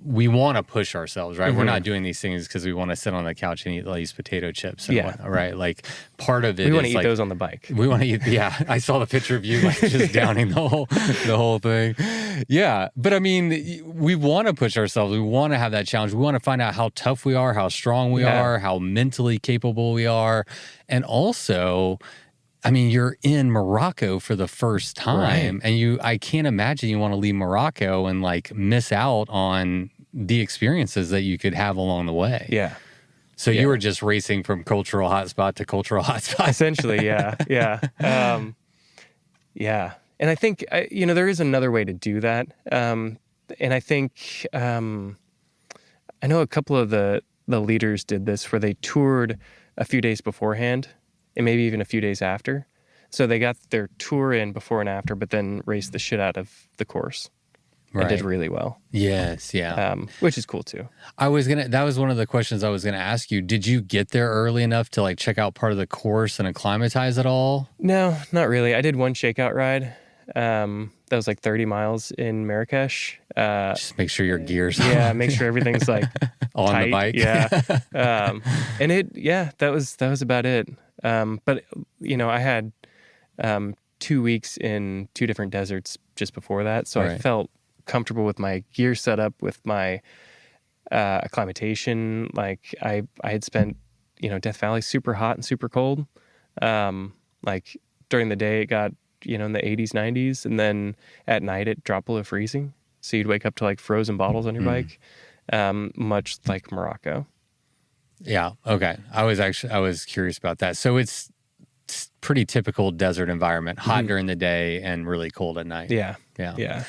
[SPEAKER 1] we want to push ourselves, right? We're not doing these things because we want to sit on the couch and eat these potato chips and whatnot, right? Like part of it
[SPEAKER 3] we want to
[SPEAKER 1] is
[SPEAKER 3] eat
[SPEAKER 1] like,
[SPEAKER 3] those on the bike.
[SPEAKER 1] we want to eat. Yeah. I saw the picture of you like just downing the whole thing. Yeah. But I mean, we want to push ourselves. We want to have that challenge. We want to find out how tough we are, how strong we are, how mentally capable we are. And also, I mean, you're in Morocco for the first time, and I can't imagine you want to leave Morocco and like miss out on the experiences that you could have along the way.
[SPEAKER 3] Yeah.
[SPEAKER 1] So you were just racing from cultural hotspot to cultural hotspot.
[SPEAKER 3] Essentially, yeah. Yeah. And I think, there is another way to do that. And I think, I know a couple of the leaders did this where they toured a few days beforehand and maybe even a few days after. So they got their tour in before and after, but then raced the shit out of the course and did really well.
[SPEAKER 1] Yes, yeah.
[SPEAKER 3] Which is cool too.
[SPEAKER 1] That was one of the questions I was gonna ask you. Did you get there early enough to like check out part of the course and acclimatize at all?
[SPEAKER 3] No, not really. I did one shakeout ride. That was like 30 miles in Marrakesh.
[SPEAKER 1] Just make sure your gear's
[SPEAKER 3] make sure everything's like
[SPEAKER 1] on
[SPEAKER 3] tight.
[SPEAKER 1] the bike.
[SPEAKER 3] Yeah. And that was about it. But I had 2 weeks in 2 different deserts just before that. So I felt comfortable with my gear setup, with my acclimatation. Like I had spent, Death Valley super hot and super cold. Like during the day it got, in the 80s, 90s. And then at night it dropped below freezing. So you'd wake up to like frozen bottles on your bike, much like Morocco.
[SPEAKER 1] Yeah. Okay. I was curious about that. So it's pretty typical desert environment, hot during the day and really cold at night.
[SPEAKER 3] Yeah.
[SPEAKER 1] Yeah.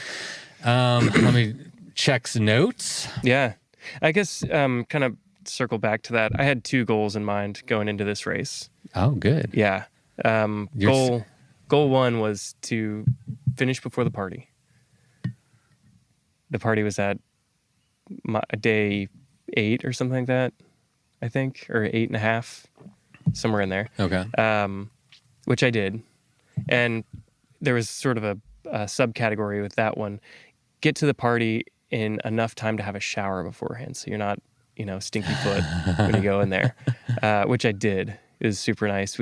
[SPEAKER 1] Let me check notes.
[SPEAKER 3] Yeah. I guess kind of circle back to that. I had 2 goals in mind going into this race.
[SPEAKER 1] Oh, good.
[SPEAKER 3] Yeah. Goal 1 was to finish before the party. The party was at day 8 or something like that, I think, or 8.5, somewhere in there.
[SPEAKER 1] Okay.
[SPEAKER 3] Which I did. And there was sort of a subcategory with that one. Get to the party in enough time to have a shower beforehand, so you're not, stinky foot when you go in there, which I did. It was super nice.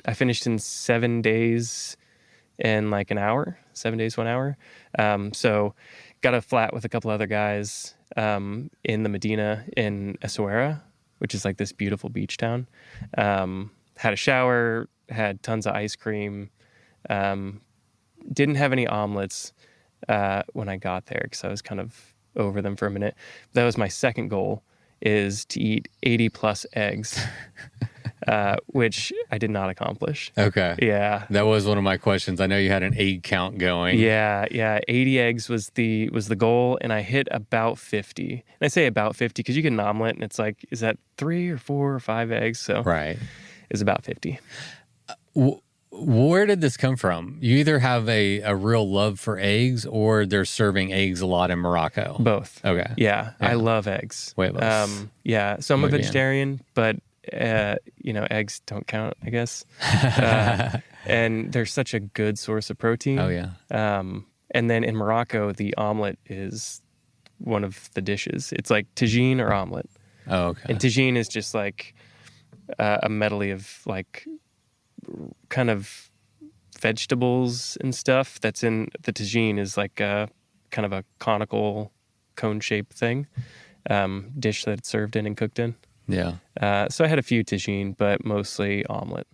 [SPEAKER 3] I finished in 7 days and like an hour, 7 days, 1 hour. So got a flat with a couple other guys in the Medina in Essaouira, which is like this beautiful beach town. Had a shower, had tons of ice cream. Didn't have any omelets when I got there because I was kind of over them for a minute. That was my second goal, is to eat 80 plus eggs. Which I did not accomplish.
[SPEAKER 1] Okay.
[SPEAKER 3] Yeah.
[SPEAKER 1] That was one of my questions. I know you had an egg count going.
[SPEAKER 3] Yeah. 80 eggs was the goal, and I hit about 50. And I say about 50 because you get an omelet, and it's like, is that 3 or 4 or 5 eggs? So
[SPEAKER 1] right.
[SPEAKER 3] It's about 50.
[SPEAKER 1] Where did this come from? You either have a real love for eggs, or they're serving eggs a lot in Morocco.
[SPEAKER 3] Both.
[SPEAKER 1] Okay.
[SPEAKER 3] Yeah. I love eggs.
[SPEAKER 1] Weightless.
[SPEAKER 3] Yeah. So I'm a vegetarian, but eggs don't count, I guess. And they're such a good source of protein.
[SPEAKER 1] Oh yeah.
[SPEAKER 3] And then in Morocco, the omelet is one of the dishes. It's like tagine or omelet.
[SPEAKER 1] Oh, okay.
[SPEAKER 3] And tagine is just like a medley of like kind of vegetables and stuff that's in the tagine is like a kind of a conical cone-shaped thing, dish that it's served in and cooked in.
[SPEAKER 1] Yeah.
[SPEAKER 3] So I had a few tagine, but mostly omelet.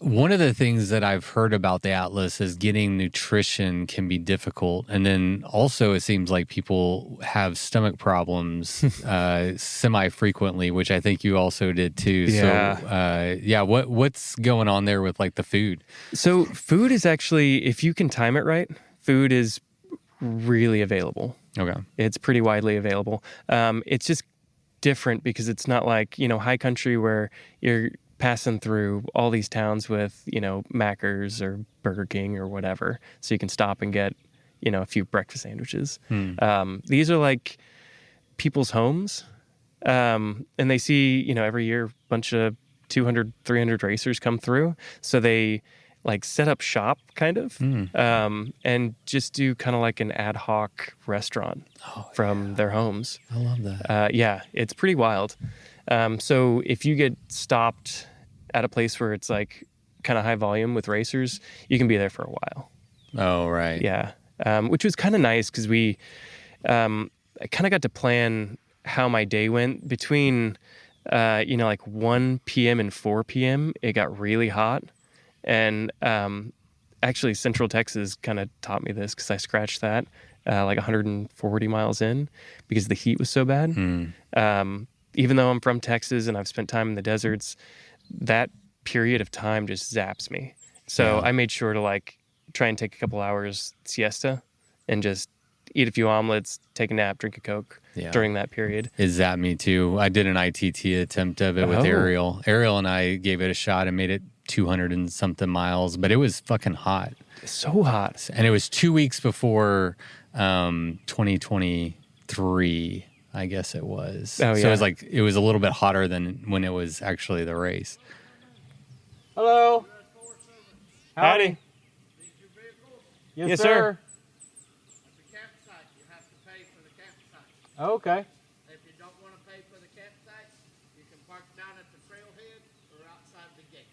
[SPEAKER 1] One of the things that I've heard about the Atlas is getting nutrition can be difficult. And then also it seems like people have stomach problems semi-frequently, which I think you also did too.
[SPEAKER 3] Yeah.
[SPEAKER 1] So, what's going on there with like the food?
[SPEAKER 3] So food is actually, if you can time it right, food is really available.
[SPEAKER 1] Okay.
[SPEAKER 3] It's pretty widely available. It's just different because it's not like, high country where you're passing through all these towns with, Macca's or Burger King or whatever. So you can stop and get, a few breakfast sandwiches. These are like people's homes. And they see, every year a bunch of 200, 300 racers come through. So they like set up shop kind of, and just do kind of like an ad hoc restaurant from their homes.
[SPEAKER 1] I love that.
[SPEAKER 3] Yeah, it's pretty wild. So if you get stopped at a place where it's like kind of high volume with racers, you can be there for a while.
[SPEAKER 1] Oh, right.
[SPEAKER 3] Yeah. Which was kind of nice because I kind of got to plan how my day went between, like 1 p.m. and 4 p.m. It got really hot. And actually, Central Texas kind of taught me this because I scratched that like 140 miles in because the heat was so bad. Even though I'm from Texas and I've spent time in the deserts, that period of time just zaps me. So I made sure to like try and take a couple hours siesta and just eat a few omelets, take a nap, drink a Coke during that period.
[SPEAKER 1] It zapped me too. I did an ITT attempt of it with Ariel. Ariel and I gave it a shot and made it 200 and something miles, but it was fucking hot.
[SPEAKER 3] So hot.
[SPEAKER 1] And it was 2 weeks before 2023, I guess it was.
[SPEAKER 3] Oh, yeah.
[SPEAKER 1] So it was a little bit hotter than when it was actually the race.
[SPEAKER 3] Hello. Howdy.
[SPEAKER 4] Yes,
[SPEAKER 3] sir.
[SPEAKER 4] At the campsite, you have to pay for the campsite.
[SPEAKER 3] Okay.
[SPEAKER 4] If you don't want to pay for the campsite, you can park down at the trailhead or outside the gate.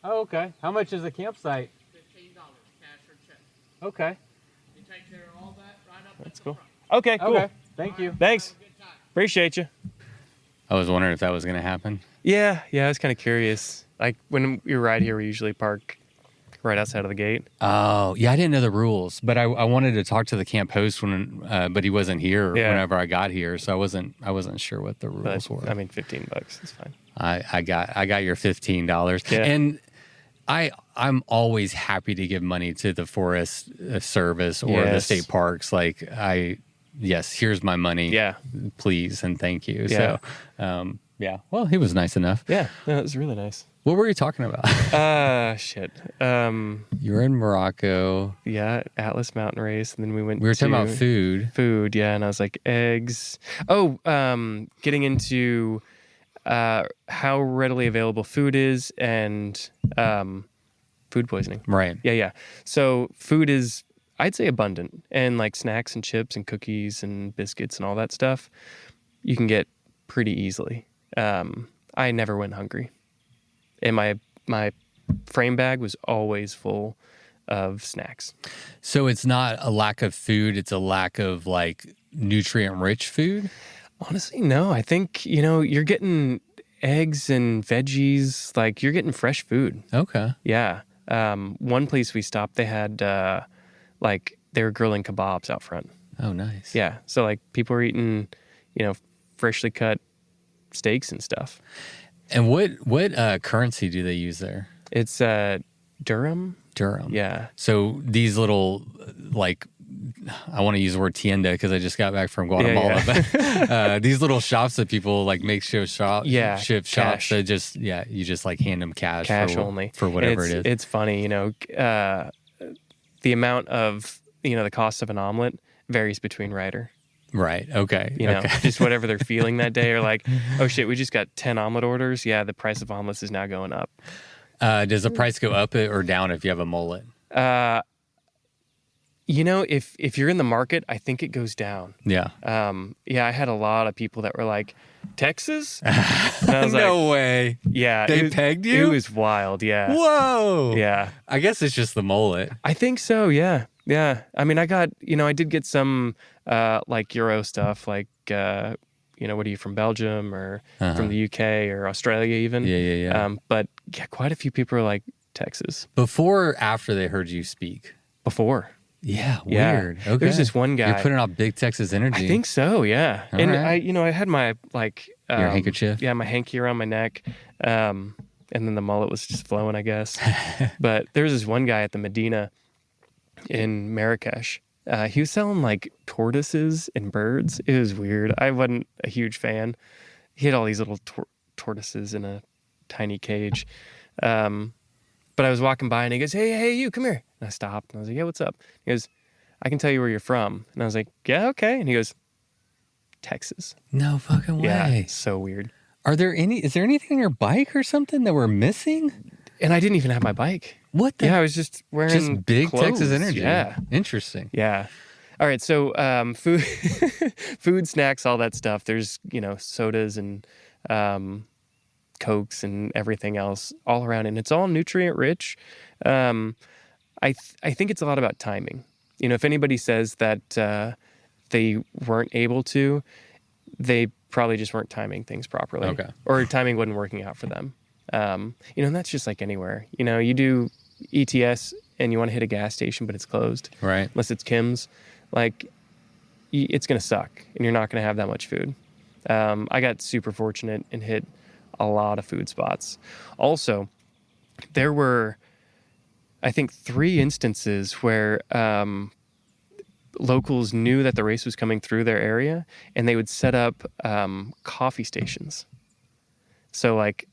[SPEAKER 3] Oh, okay. How much is a campsite?
[SPEAKER 4] $15, cash or check.
[SPEAKER 3] Okay.
[SPEAKER 4] You take care of all that right up
[SPEAKER 3] That's
[SPEAKER 4] at the
[SPEAKER 3] cool.
[SPEAKER 4] front.
[SPEAKER 3] Okay, cool.
[SPEAKER 5] Okay. Thank you.
[SPEAKER 3] Thanks.
[SPEAKER 4] Have a good time.
[SPEAKER 3] Appreciate you.
[SPEAKER 1] I was wondering if that was going to happen.
[SPEAKER 3] Yeah, I was kind of curious. Like when we ride here, we usually park right outside of the gate.
[SPEAKER 1] Oh, yeah, I didn't know the rules, but I wanted to talk to the camp host but he wasn't here whenever I got here, so I wasn't sure what the rules were.
[SPEAKER 3] I mean, $15 is fine.
[SPEAKER 1] I got your $15,
[SPEAKER 3] Yeah.
[SPEAKER 1] and I'm always happy to give money to the Forest Service or the
[SPEAKER 3] Yes.
[SPEAKER 1] state parks. Like here's my money.
[SPEAKER 3] Yeah.
[SPEAKER 1] Please and thank you.
[SPEAKER 3] Yeah.
[SPEAKER 1] So, well, he was nice enough.
[SPEAKER 3] Yeah, no, it was really nice.
[SPEAKER 1] What were you talking about?
[SPEAKER 3] Shit.
[SPEAKER 1] You were in Morocco.
[SPEAKER 3] Yeah, Atlas Mountain Race, and then we went.
[SPEAKER 1] We were talking about food.
[SPEAKER 3] Food, yeah, and I was like eggs. Oh, getting into how readily available food is and food poisoning.
[SPEAKER 1] Right.
[SPEAKER 3] Yeah. So food is, I'd say, abundant, and like snacks and chips and cookies and biscuits and all that stuff, you can get pretty easily. I never went hungry, and my frame bag was always full of snacks.
[SPEAKER 1] So it's not a lack of food; it's a lack of like nutrient-rich food.
[SPEAKER 3] Honestly, no. I think you're getting eggs and veggies, like you're getting fresh food.
[SPEAKER 1] Okay.
[SPEAKER 3] Yeah. One place we stopped, they had like they were grilling kebabs out front.
[SPEAKER 1] Oh, nice.
[SPEAKER 3] Yeah. So like people were eating, freshly cut steaks and stuff.
[SPEAKER 1] And what currency do they use there?
[SPEAKER 3] It's Durham.
[SPEAKER 1] Durham.
[SPEAKER 3] Yeah.
[SPEAKER 1] So these little I want to use the word tienda because I just got back from Guatemala.
[SPEAKER 3] Yeah.
[SPEAKER 1] But these little shops that people like makeshift shops.
[SPEAKER 3] Yeah,
[SPEAKER 1] Shift shops.
[SPEAKER 3] cash.
[SPEAKER 1] That just you just like hand them cash
[SPEAKER 3] Only
[SPEAKER 1] for whatever it is.
[SPEAKER 3] It's funny, the amount of the cost of an omelet varies between rider.
[SPEAKER 1] Right. Okay. Okay.
[SPEAKER 3] Just whatever they're feeling that day, or like, oh shit, we just got 10 omelet orders. Yeah, the price of omelets is now going up.
[SPEAKER 1] Does the price go up or down if you have a mullet?
[SPEAKER 3] If you're in the market, I think it goes down.
[SPEAKER 1] Yeah.
[SPEAKER 3] I had a lot of people that were like, Texas? And I was
[SPEAKER 1] No way.
[SPEAKER 3] Yeah.
[SPEAKER 1] They pegged you?
[SPEAKER 3] It was wild, yeah.
[SPEAKER 1] Whoa.
[SPEAKER 3] Yeah.
[SPEAKER 1] I guess it's just the mullet.
[SPEAKER 3] I think so, yeah. Yeah. I mean, I got, I did get some like Euro stuff, like, what are you, from Belgium or from the UK or Australia even?
[SPEAKER 1] Yeah.
[SPEAKER 3] But yeah, quite a few people are like Texas.
[SPEAKER 1] Before or after they heard you speak?
[SPEAKER 3] Before.
[SPEAKER 1] Yeah,
[SPEAKER 3] Yeah.
[SPEAKER 1] weird. Okay.
[SPEAKER 3] There's this one guy.
[SPEAKER 1] You're putting out big Texas energy.
[SPEAKER 3] I think so, yeah.
[SPEAKER 1] All
[SPEAKER 3] and
[SPEAKER 1] right.
[SPEAKER 3] I had my like
[SPEAKER 1] Your handkerchief?
[SPEAKER 3] Yeah, my hanky around my neck. And then the mullet was just flowing, I guess. But there was this one guy at the Medina in Marrakesh. He was selling like tortoises and birds. It was weird. I wasn't a huge fan. He had all these little tortoises in a tiny cage. But I was walking by and he goes, hey, you, come here. And I stopped and I was like, yeah, what's up? He goes, I can tell you where you're from. And I was like, yeah, okay. And he goes, Texas.
[SPEAKER 1] No fucking way.
[SPEAKER 3] Yeah, so weird.
[SPEAKER 1] Is there anything on your bike or something that we're missing?
[SPEAKER 3] And I didn't even have my bike.
[SPEAKER 1] What the?
[SPEAKER 3] Yeah, I was just wearing
[SPEAKER 1] Just big
[SPEAKER 3] clothes.
[SPEAKER 1] Texas energy.
[SPEAKER 3] Yeah.
[SPEAKER 1] Interesting.
[SPEAKER 3] Yeah. All right. So food, food, snacks, all that stuff. There's, sodas and Cokes and everything else all around. And it's all nutrient rich. I think it's a lot about timing. If anybody says that they weren't able to, they probably just weren't timing things properly.
[SPEAKER 1] Okay.
[SPEAKER 3] Or timing wasn't working out for them. And that's just like anywhere. You do ETS and you want to hit a gas station, but it's closed.
[SPEAKER 1] Right.
[SPEAKER 3] Unless it's Kim's. Like, it's going to suck and you're not going to have that much food. I got super fortunate and hit a lot of food spots. Also, there were, I think, 3 instances where locals knew that the race was coming through their area and they would set up coffee stations. So, like,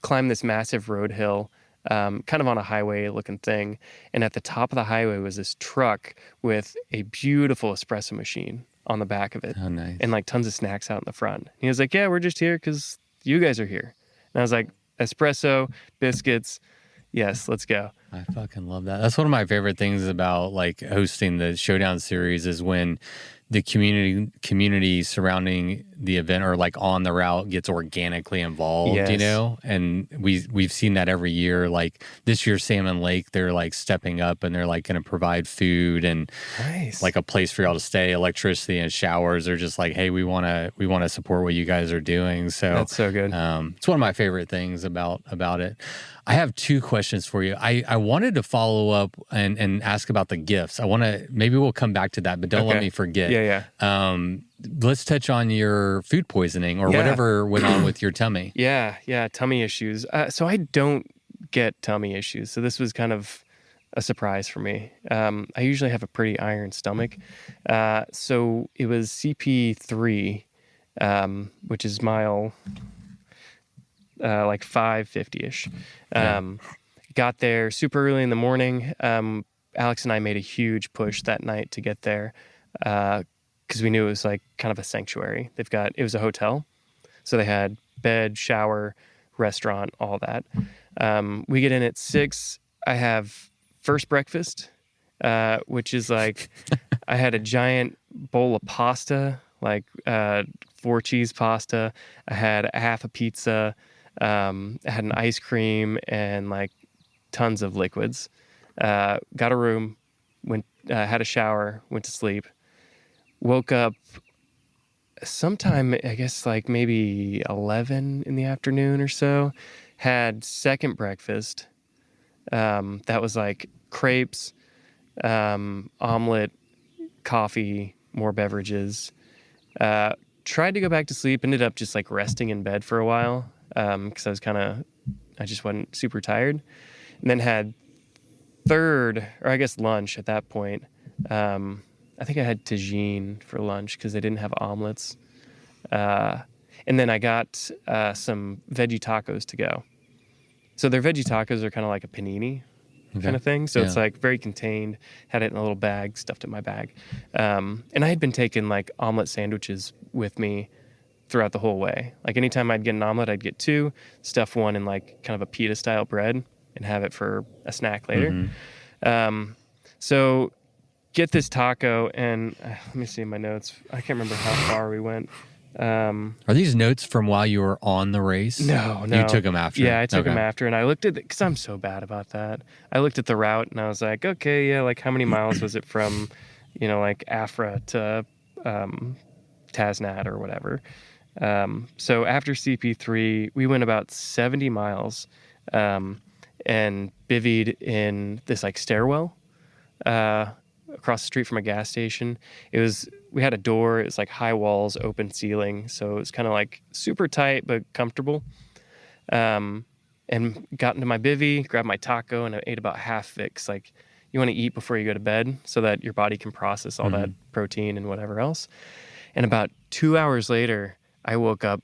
[SPEAKER 3] climb this massive road hill, kind of on a highway looking thing. And at the top of the highway was this truck with a beautiful espresso machine on the back of it.
[SPEAKER 1] Oh, nice.
[SPEAKER 3] And like tons of snacks out in the front. And he was like, yeah, we're just here because you guys are here. And I was like, espresso, biscuits. Yes, let's go.
[SPEAKER 1] I fucking love that. That's one of my favorite things about like hosting the Showdown series is when the community surrounding the event or like on the route gets organically involved,
[SPEAKER 3] Yes.
[SPEAKER 1] and we've seen that every year. Like this year, Salmon Lake, they're like stepping up and they're like going to provide food and
[SPEAKER 3] Nice.
[SPEAKER 1] like a place for y'all to stay, electricity and showers. They're just like, hey, we want to support what you guys are doing. So
[SPEAKER 3] That's so good.
[SPEAKER 1] it's one of my favorite things about it. I have 2 questions for you. I wanted to follow up and ask about the gifts. Maybe we'll come back to that, but don't let
[SPEAKER 3] Okay.
[SPEAKER 1] me forget.
[SPEAKER 3] Yeah.
[SPEAKER 1] Let's touch on your food poisoning or
[SPEAKER 3] Yeah.
[SPEAKER 1] whatever went on with your tummy.
[SPEAKER 3] Yeah. Tummy issues. So I don't get tummy issues. So this was kind of a surprise for me. I usually have a pretty iron stomach. So it was CP3, which is mile like 550-ish. Got there super early in the morning. Alex and I made a huge push that night to get there because we knew it was like kind of a sanctuary. It was a hotel. So they had bed, shower, restaurant, all that. We get in at 6. I have first breakfast, which is like I had a giant bowl of pasta, like 4 cheese pasta. I had a half a pizza. I had an ice cream and like tons of liquids. Got a room, had a shower, went to sleep, woke up sometime, I guess like maybe 11 in the afternoon or so, had second breakfast. That was like crepes, omelet, coffee, more beverages. Tried to go back to sleep, ended up just like resting in bed for a while because I just wasn't super tired. And then had lunch at that point. I think I had tagine for lunch because they didn't have omelets. And then I got some veggie tacos to go. So their veggie tacos are kind of like a panini kind of thing. So it's like very contained, had it in a little bag, stuffed it in my bag. And I had been taking like omelet sandwiches with me throughout the whole way. Like anytime I'd get an omelet, I'd get 2, stuff one in like kind of a pita style bread and have it for a snack later. So get this taco and let me see my notes. I can't remember how far we went.
[SPEAKER 1] Are these notes from while you were on the race?
[SPEAKER 3] No.
[SPEAKER 1] You took them after?
[SPEAKER 3] Yeah, I took them
[SPEAKER 1] Okay.
[SPEAKER 3] after, and I looked at it because I'm so bad about that. I looked at the route and I was like, okay, yeah, like how many miles was it from, like Afra to Tasnat or whatever. So after CP3, we went about 70 miles and bivvied in this like stairwell across the street from a gas station. We had a door. It was like high walls, open ceiling. So it was kind of like super tight, but comfortable. And got into my bivvy, grabbed my taco, and I ate about half of it. 'Cause like you want to eat before you go to bed so that your body can process all that protein and whatever else. And about 2 hours later, I woke up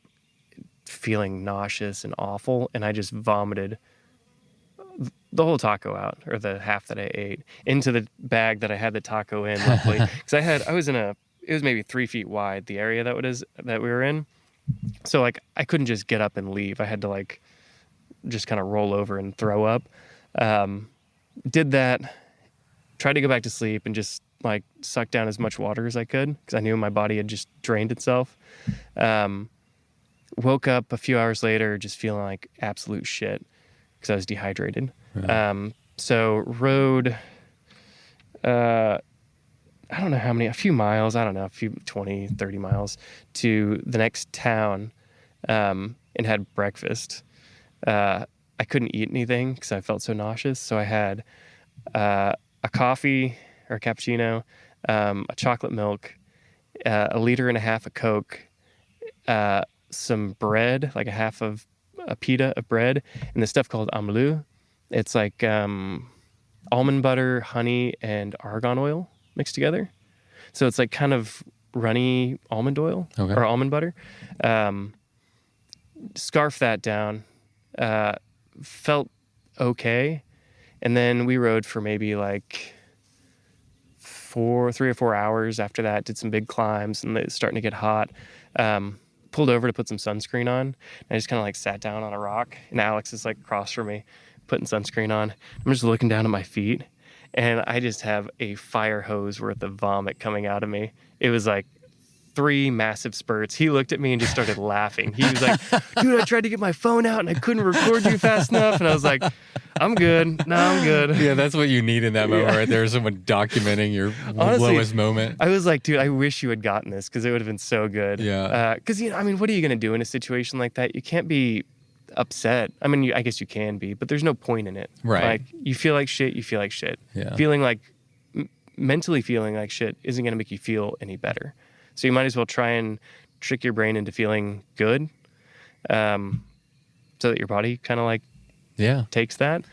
[SPEAKER 3] feeling nauseous and awful, and I just vomited the whole taco out, or the half that I ate, into the bag that I had the taco in, luckily. Because it was maybe 3 feet wide, the area that we were in. So like I couldn't just get up and leave. I had to like just kind of roll over and throw up. Did that, tried to go back to sleep and just like suck down as much water as I could because I knew my body had just drained itself. Woke up a few hours later just feeling like absolute shit because I was dehydrated. Right. So rode, I don't know how many, a few miles, I don't know, 20, 30 miles to the next town and had breakfast. I couldn't eat anything because I felt so nauseous. So I had a coffee or a cappuccino, a chocolate milk, a liter and a half of Coke, some bread, like a half of a pita of bread, and this stuff called amlou. It's like almond butter, honey, and argan oil mixed together. So it's like kind of runny almond oil or almond butter. Scarf that down. Felt okay. And then we rode for maybe like 3 or 4 hours after that, did some big climbs, and it's starting to get hot. Pulled over to put some sunscreen on. And I just kind of like sat down on a rock, and Alex is like across from me putting sunscreen on. I'm just looking down at my feet, and I just have a fire hose worth of vomit coming out of me. It was like 3 massive spurts. He looked at me and just started laughing. He was like, dude, I tried to get my phone out and I couldn't record you fast enough. And I was like, I'm good. No, I'm good.
[SPEAKER 1] Yeah, that's what you need in that moment right there. Someone documenting your
[SPEAKER 3] Honestly,
[SPEAKER 1] lowest moment.
[SPEAKER 3] I was like, dude, I wish you had gotten this because it would have been so good.
[SPEAKER 1] Yeah.
[SPEAKER 3] Because, what are you going to do in a situation like that? You can't be upset. I mean, I guess you can be, but there's no point in it.
[SPEAKER 1] Right.
[SPEAKER 3] Like, you feel like shit, you feel like shit.
[SPEAKER 1] Yeah.
[SPEAKER 3] Mentally feeling like shit isn't going to make you feel any better. So you might as well try and trick your brain into feeling good, so that your body kind of like takes that.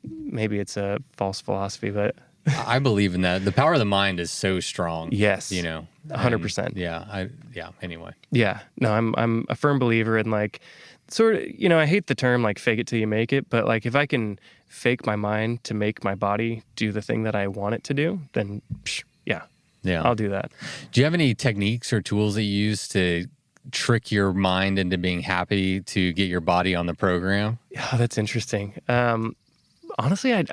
[SPEAKER 3] Maybe it's a false philosophy, but
[SPEAKER 1] I believe in that. The power of the mind is so strong.
[SPEAKER 3] Yes,
[SPEAKER 1] 100%. Anyway.
[SPEAKER 3] Yeah, no, I'm a firm believer in like sort of, I hate the term like fake it till you make it, but like if I can fake my mind to make my body do the thing that I want it to do, then yeah, I'll do that.
[SPEAKER 1] Do you have any techniques or tools that you use to trick your mind into being happy to get your body on the program?
[SPEAKER 3] Yeah, that's interesting. Honestly,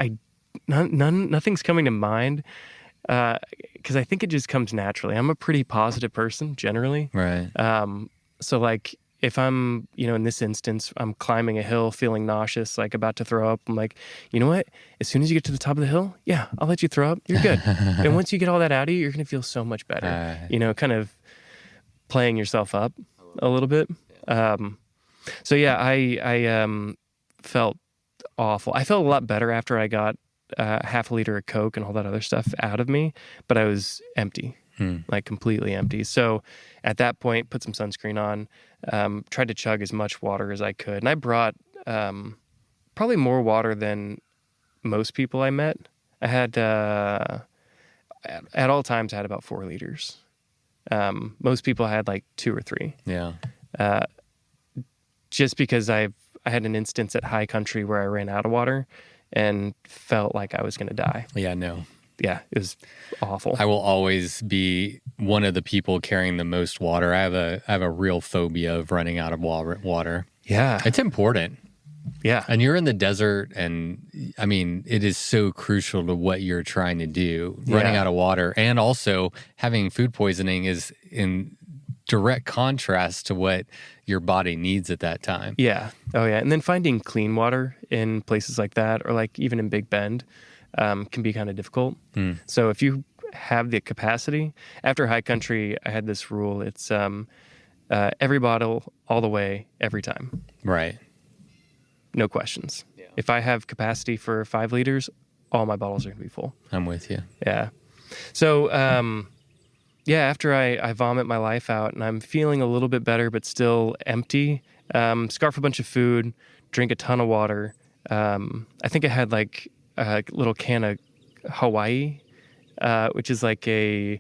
[SPEAKER 3] nothing's coming to mind because I think it just comes naturally. I'm a pretty positive person generally.
[SPEAKER 1] Right.
[SPEAKER 3] So like if I'm, in this instance, I'm climbing a hill feeling nauseous, like about to throw up, I'm like, you know what? As soon as you get to the top of the hill, yeah, I'll let you throw up. You're good. And once you get all that out of you, you're going to feel so much better. Kind of playing yourself up a little bit. So yeah, I felt awful. I felt a lot better after I got half a liter of Coke and all that other stuff out of me, but I was empty. Like completely empty. So at that point, put some sunscreen on, tried to chug as much water as I could. And I brought probably more water than most people I met. I had, at all times, I had about 4 liters. Most people had like 2 or 3.
[SPEAKER 1] Yeah.
[SPEAKER 3] Just because I had an instance at high country where I ran out of water and felt like I was going to die.
[SPEAKER 1] Yeah, no.
[SPEAKER 3] Yeah, it was awful.
[SPEAKER 1] I will always be one of the people carrying the most water. I have a real phobia of running out of water.
[SPEAKER 3] Yeah.
[SPEAKER 1] It's important.
[SPEAKER 3] Yeah.
[SPEAKER 1] And you're in the desert, and I mean, it is so crucial to what you're trying to do. Running out of water and also having food poisoning is in direct contrast to what your body needs at that time.
[SPEAKER 3] Yeah. Oh, yeah. And then finding clean water in places like that, or like even in Big Bend, can be kind of difficult. So if you have the capacity. After high country, I had this rule. It's every bottle all the way, every time.
[SPEAKER 1] Right.
[SPEAKER 3] No questions. Yeah. If I have capacity for 5 liters, all my bottles are going to be full.
[SPEAKER 1] I'm with you.
[SPEAKER 3] Yeah. So, after I vomit my life out and I'm feeling a little bit better, but still empty, scarf a bunch of food, drink a ton of water. I think I had like a little can of Hawaii, which is like kind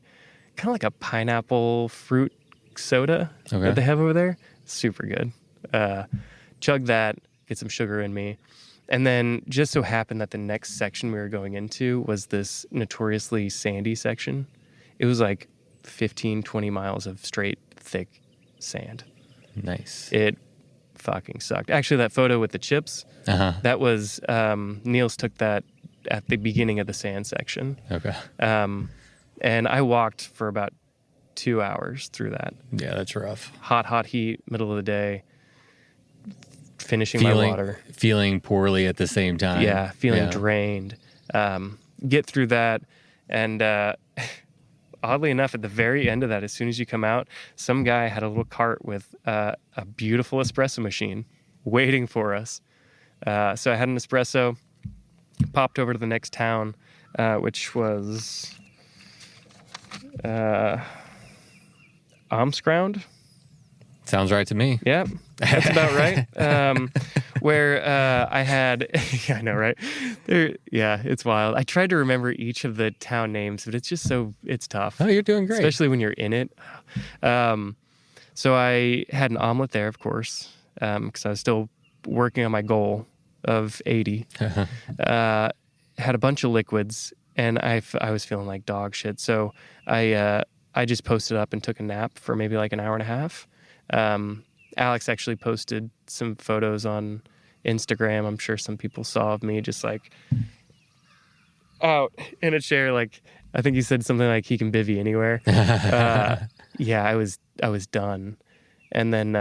[SPEAKER 3] of like a pineapple fruit soda that they have over there. Super good. Chug that, get some sugar in me. And then just so happened that the next section we were going into was this notoriously sandy section. It was like 15, 20 miles of straight, thick sand.
[SPEAKER 1] Nice.
[SPEAKER 3] It fucking sucked. Actually, that photo with the chips, that was, Niels took that at the beginning of the sand section.
[SPEAKER 1] Okay.
[SPEAKER 3] And I walked for about 2 hours through that.
[SPEAKER 1] Yeah, that's rough.
[SPEAKER 3] Hot heat, middle of the day, finishing my water.
[SPEAKER 1] Feeling poorly at the same time.
[SPEAKER 3] Yeah, feeling drained. Get through that, and oddly enough, at the very end of that, as soon as you come out, some guy had a little cart with a beautiful espresso machine waiting for us. So I had an espresso, popped over to the next town, which was Amsground.
[SPEAKER 1] Sounds right to me.
[SPEAKER 3] Yeah, that's about right. Where I had, yeah, I know, right? It's wild. I tried to remember each of the town names, but it's just it's tough.
[SPEAKER 1] Oh, you're doing great.
[SPEAKER 3] Especially when you're in it. So I had an omelet there, of course, because I was still working on my goal of 80. Had a bunch of liquids, and I was feeling like dog shit. So I just posted up and took a nap for maybe like an hour and a half. Alex actually posted some photos on Instagram. I'm sure some people saw of me just like out in a chair. Like, I think he said something like he can bivvy anywhere. Yeah, I was done. And then,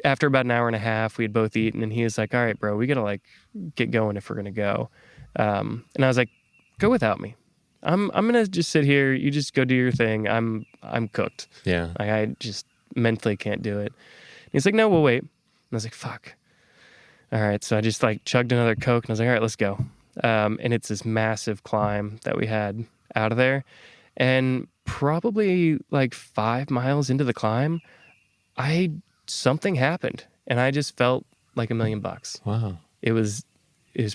[SPEAKER 3] after about an hour and a half, we had both eaten, and he was like, all right, bro, we got to like get going if we're going to go. And I was like, go without me. I'm going to just sit here. You just go do your thing. I'm cooked.
[SPEAKER 1] Yeah.
[SPEAKER 3] Like, I just mentally can't do it. And he's like, no, we'll wait. And I was like, fuck. All right. So I just like chugged another Coke, and I was like, all right, let's go. And it's this massive climb that we had out of there. And probably like 5 miles into the climb, something happened, and I just felt like $1 million.
[SPEAKER 1] Wow.
[SPEAKER 3] It was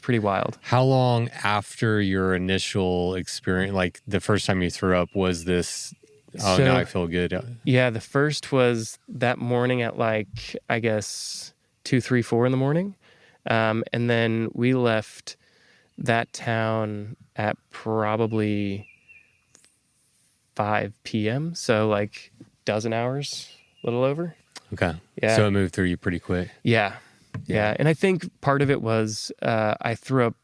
[SPEAKER 3] pretty wild.
[SPEAKER 1] How long after your initial experience, like the first time you threw up, was this, now I feel good?
[SPEAKER 3] Yeah, the first was that morning at like, I guess, 2, 3, 4 in the morning. And then we left that town at probably 5 p.m. So like dozen hours, a little over.
[SPEAKER 1] Okay.
[SPEAKER 3] Yeah.
[SPEAKER 1] So it moved through you pretty quick.
[SPEAKER 3] Yeah. And I think part of it was I threw up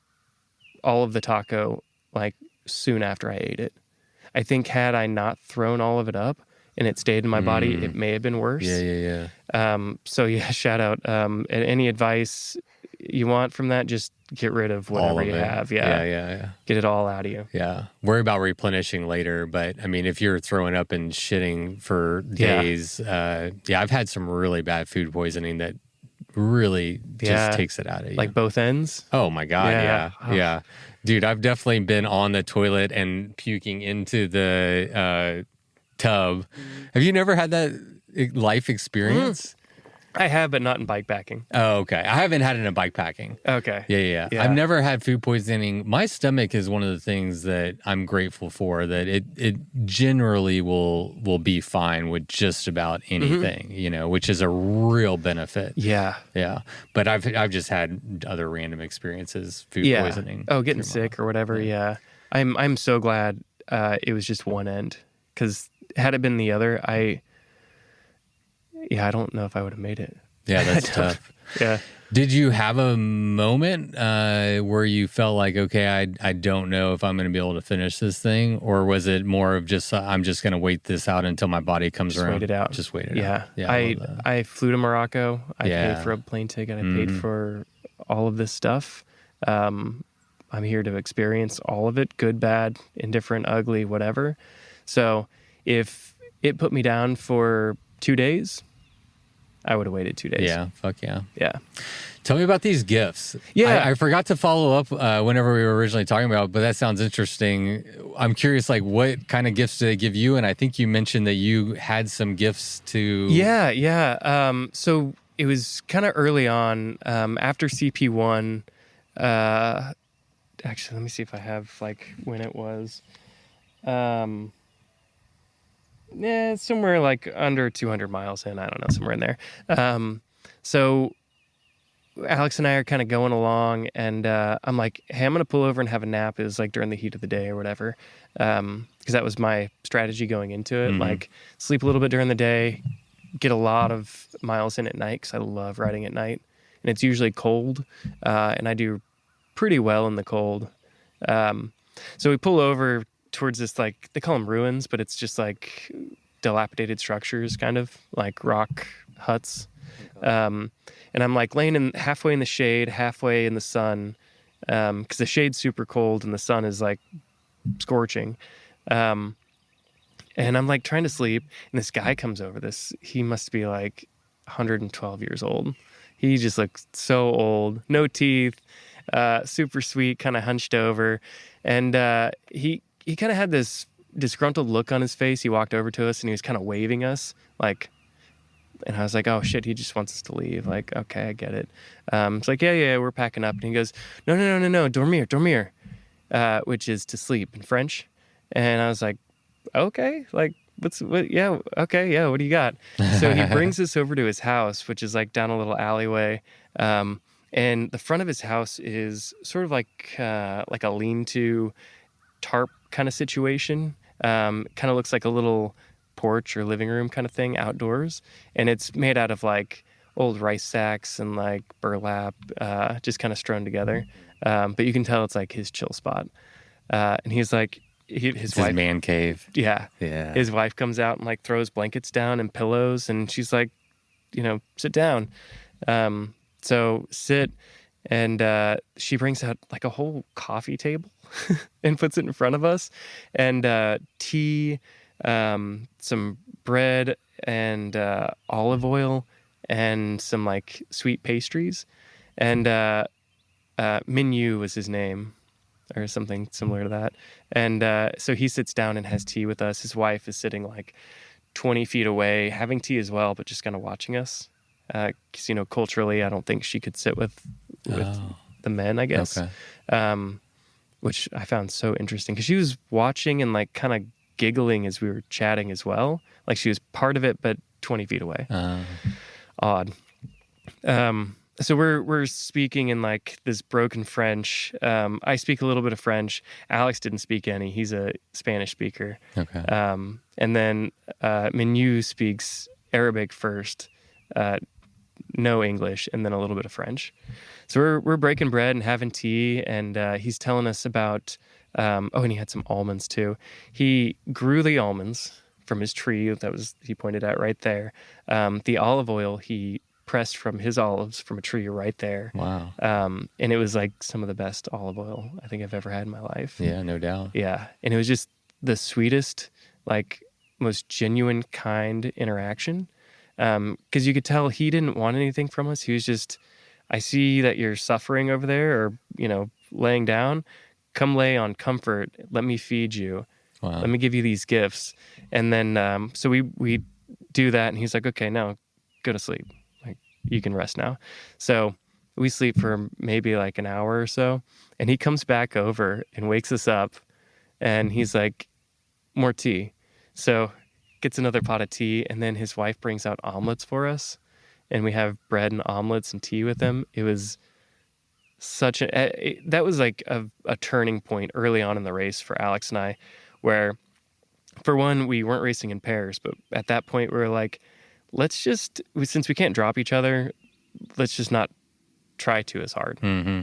[SPEAKER 3] all of the taco like soon after I ate it. I think had I not thrown all of it up and it stayed in my body, it may have been worse.
[SPEAKER 1] Yeah.
[SPEAKER 3] So yeah, shout out. Any advice you want from that, just get rid of whatever you have.
[SPEAKER 1] Yeah.
[SPEAKER 3] Get it all out of you.
[SPEAKER 1] Yeah. Worry about replenishing later. But I mean, if you're throwing up and shitting for days, I've had some really bad food poisoning that really just takes it out of you.
[SPEAKER 3] Like both ends?
[SPEAKER 1] Oh my God. Yeah. Dude, I've definitely been on the toilet and puking into the tub. Have you never had that life experience?
[SPEAKER 3] I have, but not in bikepacking.
[SPEAKER 1] Oh, okay. I haven't had it in bikepacking.
[SPEAKER 3] Okay.
[SPEAKER 1] Yeah. I've never had food poisoning. My stomach is one of the things that I'm grateful for, that it generally will be fine with just about anything, which is a real benefit.
[SPEAKER 3] Yeah.
[SPEAKER 1] But I've just had other random experiences, food poisoning.
[SPEAKER 3] Oh, getting sick or whatever. Yeah. I'm so glad it was just one end, because had it been the other, I don't know if I would have made it.
[SPEAKER 1] Yeah, that's tough.
[SPEAKER 3] Yeah.
[SPEAKER 1] Did you have a moment where you felt like, okay, I don't know if I'm going to be able to finish this thing? Or was it more of just, I'm just going to wait this out until my body comes around?
[SPEAKER 3] Wait it out.
[SPEAKER 1] Just wait it out.
[SPEAKER 3] Yeah. I flew to Morocco. I paid for a plane ticket. I paid for all of this stuff. I'm here to experience all of it, good, bad, indifferent, ugly, whatever. So if it put me down for 2 days, I would have waited 2 days.
[SPEAKER 1] Yeah, fuck yeah.
[SPEAKER 3] Yeah.
[SPEAKER 1] Tell me about these gifts.
[SPEAKER 3] Yeah.
[SPEAKER 1] I forgot to follow up whenever we were originally talking about, but that sounds interesting. I'm curious, like, what kind of gifts did they give you? And I think you mentioned that you had some gifts to...
[SPEAKER 3] Yeah. So it was kind of early on, after CP1. Actually, let me see if I have, like, when it was. Yeah, somewhere like under 200 miles in. I don't know, somewhere in there. So Alex and I are kind of going along, and I'm like, hey, I'm going to pull over and have a nap. It was like during the heat of the day or whatever. Because that was my strategy going into it. Like, sleep a little bit during the day, get a lot of miles in at night, because I love riding at night. And it's usually cold, and I do pretty well in the cold. So we pull over towards this, like, they call them ruins, but it's just like dilapidated structures, kind of like rock huts. And I'm like laying halfway in the shade, halfway in the sun, because the shade's super cold and the sun is like scorching. And I'm like trying to sleep, and this guy comes over. He must be like 112 years old. He just looks so old, no teeth, super sweet, kind of hunched over. And he kind of had this disgruntled look on his face. He walked over to us and he was kind of waving us, like, and I was like, oh shit, he just wants us to leave. Like, okay, I get it. It's like, yeah, we're packing up. And he goes, no, dormir, which is to sleep in French. And I was like, okay, like, yeah, okay, yeah, what do you got? So he brings us over to his house, which is like down a little alleyway. And the front of his house is sort of like a lean-to tarp kind of situation. Kind of looks like a little porch or living room kind of thing outdoors, and it's made out of like old rice sacks and like burlap, just kind of strewn together. But you can tell it's like his chill spot. And he's like, his wife,
[SPEAKER 1] man cave.
[SPEAKER 3] Yeah.
[SPEAKER 1] His
[SPEAKER 3] wife comes out and like throws blankets down and pillows, and she's like, sit down. So sit, and she brings out like a whole coffee table and puts it in front of us, and tea, some bread, and olive oil, and some like sweet pastries. And Minyu was his name, or something similar to that. And so he sits down and has tea with us. His wife is sitting like 20 feet away, having tea as well, but just kind of watching us. Because, culturally, I don't think she could sit with the men, I guess.
[SPEAKER 1] Okay.
[SPEAKER 3] Which I found so interesting, because she was watching and like kind of giggling as we were chatting as well. Like she was part of it, but 20 feet away. Odd. So we're speaking in like this broken French. I speak a little bit of French. Alex didn't speak any. He's a Spanish speaker.
[SPEAKER 1] Okay.
[SPEAKER 3] And then Minu speaks Arabic first, no English, and then a little bit of French. So we're breaking bread and having tea, and he's telling us about. And he had some almonds too. He grew the almonds from his tree he pointed out right there. The olive oil he pressed from his olives from a tree right there.
[SPEAKER 1] Wow.
[SPEAKER 3] And it was like some of the best olive oil I think I've ever had in my life.
[SPEAKER 1] Yeah, no doubt.
[SPEAKER 3] Yeah. And it was just the sweetest, like most genuine, kind interaction. Because you could tell he didn't want anything from us. He was just, I see that you're suffering over there, or, laying down. Come lay on comfort. Let me feed you.
[SPEAKER 1] Wow.
[SPEAKER 3] Let me give you these gifts. And then, so we do that. And he's like, okay, now go to sleep. Like, you can rest now. So we sleep for maybe like an hour or so. And he comes back over and wakes us up. And he's like, more tea. So gets another pot of tea. And then his wife brings out omelets for us. And we have bread and omelets and tea with them. It was that was like a turning point early on in the race for Alex and I, where for one, we weren't racing in pairs, but at that point we were like, since we can't drop each other, let's just not try to as hard.
[SPEAKER 1] Mm-hmm.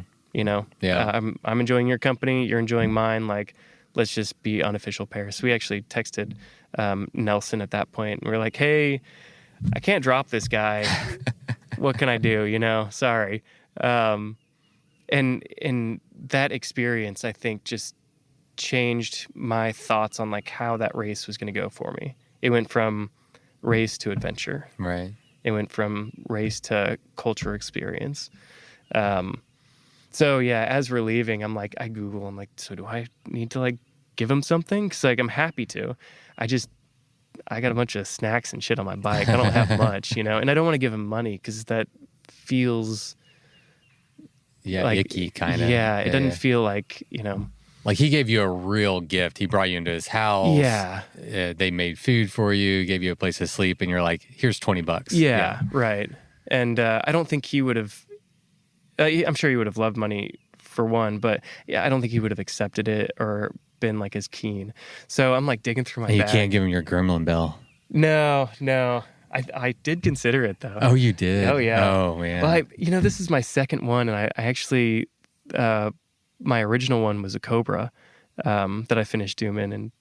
[SPEAKER 3] Yeah. I'm enjoying your company, you're enjoying mine. Like, let's just be unofficial pairs. So we actually texted Nelson at that point, and we were like, hey, I can't drop this guy. What can I do? Sorry. and that experience, I think, just changed my thoughts on like how that race was going to go for me. It went from race to adventure.
[SPEAKER 1] Right.
[SPEAKER 3] It went from race to culture experience. So yeah, as we're leaving, I'm like, I Google, I'm like, so do I need to like give him something? Cause like, I'm happy to. I got a bunch of snacks and shit on my bike. I don't have much, and I don't want to give him money cause that feels like
[SPEAKER 1] icky kind of.
[SPEAKER 3] Yeah. It doesn't
[SPEAKER 1] yeah.
[SPEAKER 3] feel like,
[SPEAKER 1] Like he gave you a real gift. He brought you into his house.
[SPEAKER 3] Yeah.
[SPEAKER 1] They made food for you, gave you a place to sleep, and you're like, here's $20.
[SPEAKER 3] Yeah. Right. And I don't think he would have, I'm sure he would have loved money for one, but yeah, I don't think he would have accepted it or been like as keen. So I'm like digging through my
[SPEAKER 1] You
[SPEAKER 3] bag.
[SPEAKER 1] can't give him your gremlin bell.
[SPEAKER 3] No. I did consider it though.
[SPEAKER 1] Oh, you did?
[SPEAKER 3] Oh yeah.
[SPEAKER 1] Oh man.
[SPEAKER 3] Well, this is my second one, and I actually, my original one was a Cobra that I finished dooming in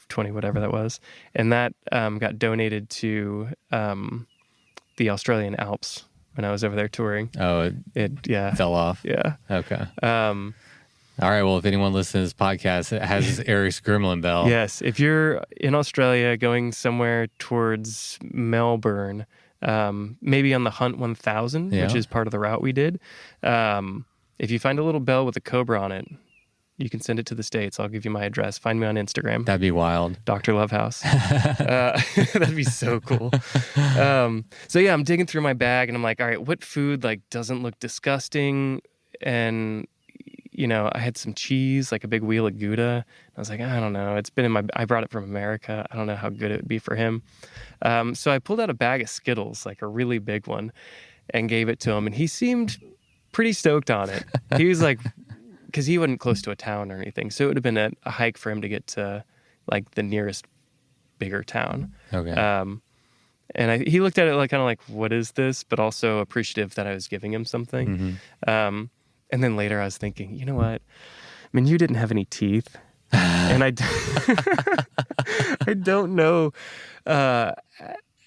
[SPEAKER 3] 20 whatever that was, and that got donated to the Australian Alps when I was over there touring.
[SPEAKER 1] Oh, it
[SPEAKER 3] yeah
[SPEAKER 1] fell off.
[SPEAKER 3] yeah.
[SPEAKER 1] Okay. All right. Well, if anyone listens to this podcast, it has Eric's gremlin bell.
[SPEAKER 3] Yes, if you're in Australia going somewhere towards Melbourne, maybe on the Hunt 1000,
[SPEAKER 1] Yeah.
[SPEAKER 3] which is part of the route we did, if you find a little bell with a Cobra on it, you can send it to the States. I'll give you my address. Find me on Instagram.
[SPEAKER 1] That'd be wild.
[SPEAKER 3] Dr. Lovehouse. That'd be so cool. So yeah, I'm digging through my bag and I'm like, all right, what food like doesn't look disgusting? And I had some cheese, like a big wheel of Gouda. I was like, I don't know. It's been I brought it from America. I don't know how good it would be for him. So I pulled out a bag of Skittles, like a really big one, and gave it to him. And he seemed pretty stoked on it. He was like, because he wasn't close to a town or anything. So it would have been a hike for him to get to like the nearest bigger town.
[SPEAKER 1] Okay.
[SPEAKER 3] And he looked at it like kind of like, what is this? But also appreciative that I was giving him something.
[SPEAKER 1] Mm-hmm.
[SPEAKER 3] And then later I was thinking, you know what? I mean, you didn't have any teeth. And I don't know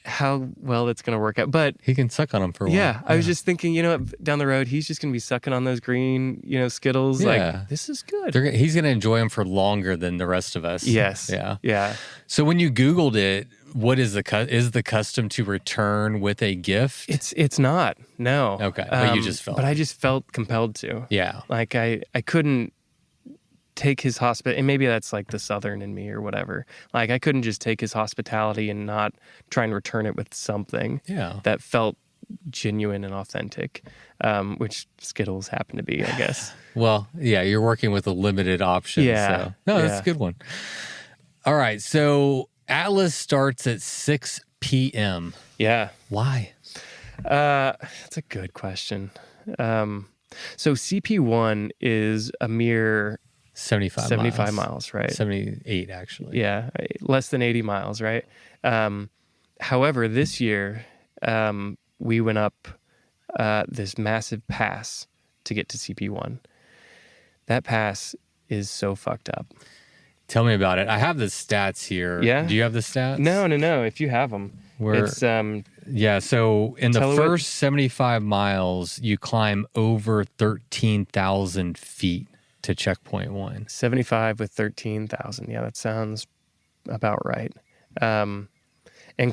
[SPEAKER 3] how well it's going to work out. But
[SPEAKER 1] he can suck on them for a while.
[SPEAKER 3] yeah, I was just thinking, down the road, he's just going to be sucking on those green, Skittles.
[SPEAKER 1] Yeah.
[SPEAKER 3] Like, this is good.
[SPEAKER 1] He's going to enjoy them for longer than the rest of us.
[SPEAKER 3] Yes.
[SPEAKER 1] Yeah.
[SPEAKER 3] Yeah.
[SPEAKER 1] So when you Googled it, what is the custom to return with a gift?
[SPEAKER 3] It's not. No.
[SPEAKER 1] Okay. But you just felt.
[SPEAKER 3] But I just felt compelled to.
[SPEAKER 1] Yeah.
[SPEAKER 3] Like I couldn't take his and maybe that's like the Southern in me or whatever. Like I couldn't just take his hospitality and not try and return it with something that felt genuine and authentic, which Skittles happen to be, I guess.
[SPEAKER 1] Well, yeah, you're working with a limited option.
[SPEAKER 3] Yeah.
[SPEAKER 1] So. No, that's a good one. All right. So Atlas starts at 6 p.m.
[SPEAKER 3] Yeah.
[SPEAKER 1] Why?
[SPEAKER 3] That's a good question. So CP1 is a mere
[SPEAKER 1] 75
[SPEAKER 3] miles, right?
[SPEAKER 1] 78, actually.
[SPEAKER 3] Yeah, less than 80 miles, right? However, this year, we went up this massive pass to get to CP1. That pass is so fucked up.
[SPEAKER 1] Tell me about it. I have the stats here.
[SPEAKER 3] Yeah?
[SPEAKER 1] Do you have the stats?
[SPEAKER 3] No. If you have them. It's
[SPEAKER 1] yeah, so in the
[SPEAKER 3] Tell
[SPEAKER 1] first 75 miles, you climb over 13,000 feet to checkpoint 1.
[SPEAKER 3] 75 with 13,000. Yeah, that sounds about right. And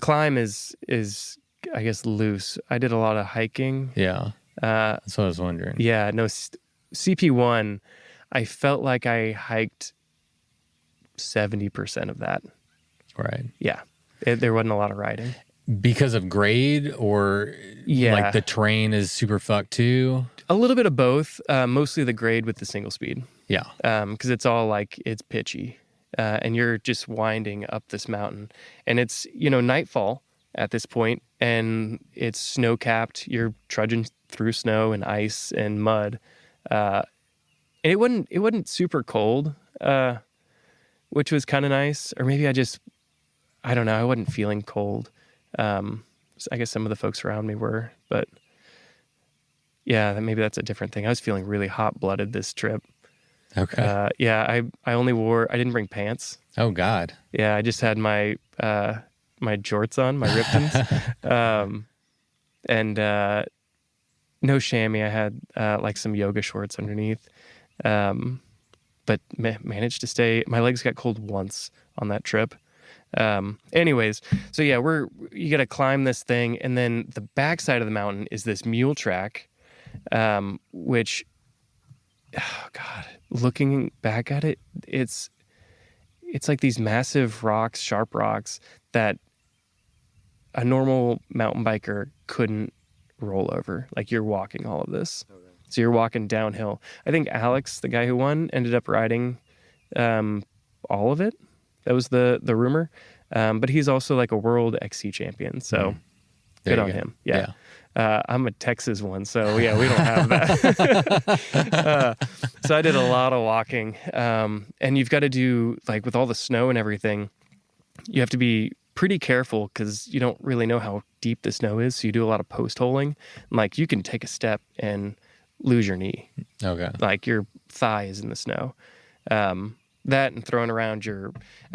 [SPEAKER 3] climb is I guess loose. I did a lot of hiking.
[SPEAKER 1] Yeah. That's what I was wondering.
[SPEAKER 3] Yeah, no, CP1, I felt like I hiked 70% of that.
[SPEAKER 1] Right.
[SPEAKER 3] Yeah. There wasn't a lot of riding.
[SPEAKER 1] Because of grade or like the terrain is super fucked too?
[SPEAKER 3] A little bit of both, mostly the grade with the single speed.
[SPEAKER 1] Yeah.
[SPEAKER 3] Because it's all like, it's pitchy. And you're just winding up this mountain. And it's, nightfall at this point, and it's snow-capped. You're trudging through snow and ice and mud. And it wasn't super cold, which was kind of nice. Or maybe I don't know, I wasn't feeling cold. I guess some of the folks around me were, but yeah, maybe that's a different thing. I was feeling really hot-blooded this trip.
[SPEAKER 1] Okay.
[SPEAKER 3] Yeah, I didn't bring pants.
[SPEAKER 1] Oh God.
[SPEAKER 3] Yeah, I just had my jorts on, my Riptons. And no chamois. I had like some yoga shorts underneath, but managed to stay. My legs got cold once on that trip. Anyways, so yeah, you got to climb this thing, and then the backside of the mountain is this mule track, which, oh God, looking back at it, it's like these massive rocks, sharp rocks that a normal mountain biker couldn't roll over. Like, you're walking all of this. Okay. So you're walking downhill. I think Alex, the guy who won, ended up riding all of it. That was the rumor. But he's also like a world XC champion. So good on him. Yeah. I'm a Texas one. So yeah, we don't have that. So I did a lot of walking. And you've got to do, like, with all the snow and everything, you have to be pretty careful because you don't really know how deep the snow is. So you do a lot of post holing. Like, you can take a step and lose your knee. Okay. Like, your thigh is in the snow. That and throwing around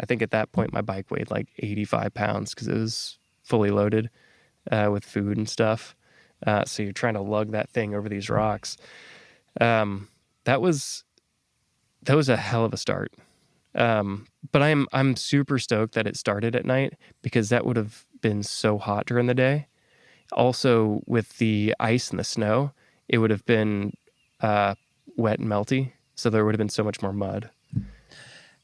[SPEAKER 3] I think at that point my bike weighed like 85 pounds because it was fully loaded with food and stuff. So you're trying to lug that thing over these rocks. That was a hell of a start. But I'm super stoked that it started at night because that would have been so hot during the day. Also, with the ice and the snow, it would have been wet and melty. So there would have been so much more mud.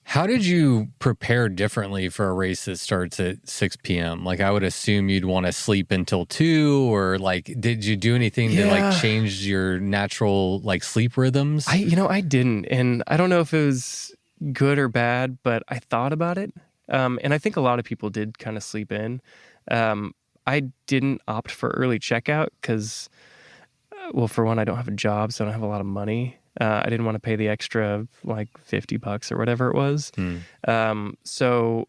[SPEAKER 1] How did you prepare differently for a race that starts at 6 p.m.? Like, I would assume you'd want to sleep until 2, or like, did you do anything to like change your natural like sleep rhythms?
[SPEAKER 3] I didn't. And I don't know if it was good or bad, but I thought about it. And I think a lot of people did kind of sleep in. I didn't opt for early checkout because, well, for one, I don't have a job, so I don't have a lot of money. I didn't want to pay the extra, like, $50 or whatever it was. So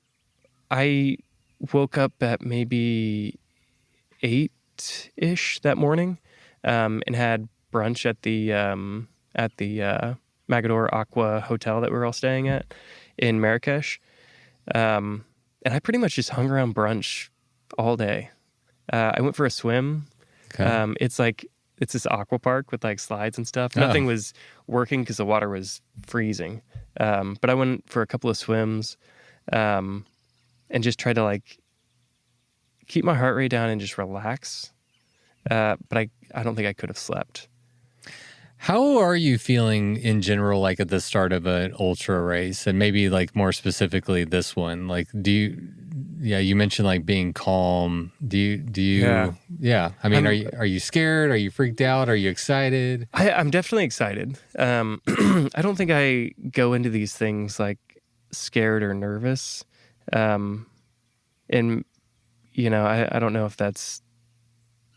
[SPEAKER 3] I woke up at maybe 8-ish that morning, and had brunch at the Magador Aqua Hotel that we were all staying at in Marrakesh. And I pretty much just hung around brunch all day. I went for a swim. Okay. It's this aqua park with like slides and stuff. Nothing was working because the water was freezing. But I went for a couple of swims, and just tried to like keep my heart rate down and just relax. But I don't think I could have slept.
[SPEAKER 1] How are you feeling in general, like at the start of an ultra race, and maybe like more specifically this one? Like, you mentioned like being calm. Do you? Yeah. I mean, are you scared? Are you freaked out? Are you excited?
[SPEAKER 3] I'm definitely excited. I don't think I go into these things like scared or nervous. And I don't know if that's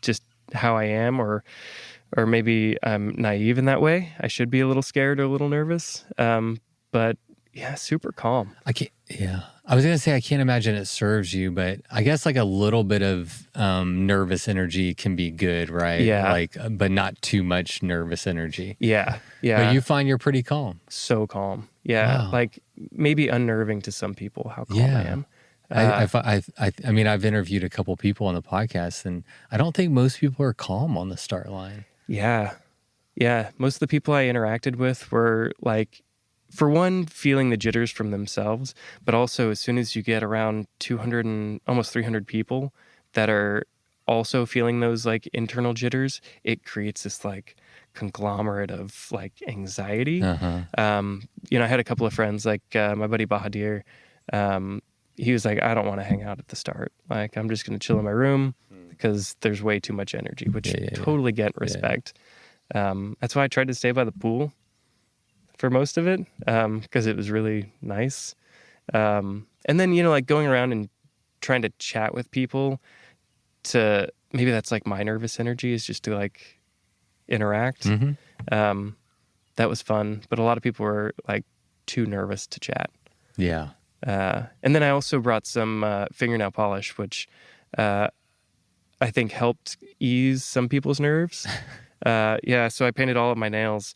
[SPEAKER 3] just how I am, or maybe I'm naive in that way. I should be a little scared or a little nervous. But yeah, super calm.
[SPEAKER 1] I was going to say, I can't imagine it serves you, but I guess like a little bit of nervous energy can be good, right?
[SPEAKER 3] Yeah.
[SPEAKER 1] Like, but not too much nervous energy.
[SPEAKER 3] Yeah.
[SPEAKER 1] But you find you're pretty calm.
[SPEAKER 3] So calm. Yeah. Wow. Like, maybe unnerving to some people how calm I am.
[SPEAKER 1] I mean, I've interviewed a couple people on the podcast, and I don't think most people are calm on the start line.
[SPEAKER 3] Yeah. Yeah. Most of the people I interacted with were like, for one, feeling the jitters from themselves, but also as soon as you get around 200 and almost 300 people that are also feeling those like internal jitters, it creates this like conglomerate of like anxiety. I had a couple of friends, like my buddy Bahadir. He was like, I don't want to hang out at the start. Like, I'm just going to chill in my room because there's way too much energy, which totally get and respect. That's why I tried to stay by the pool for most of it, because it was really nice. And then, like going around and trying to chat with people, maybe that's like my nervous energy, is just to like interact. That was fun, but a lot of people were like too nervous to chat.
[SPEAKER 1] Yeah.
[SPEAKER 3] And then I also brought some fingernail polish, which I think helped ease some people's nerves. So I painted all of my nails.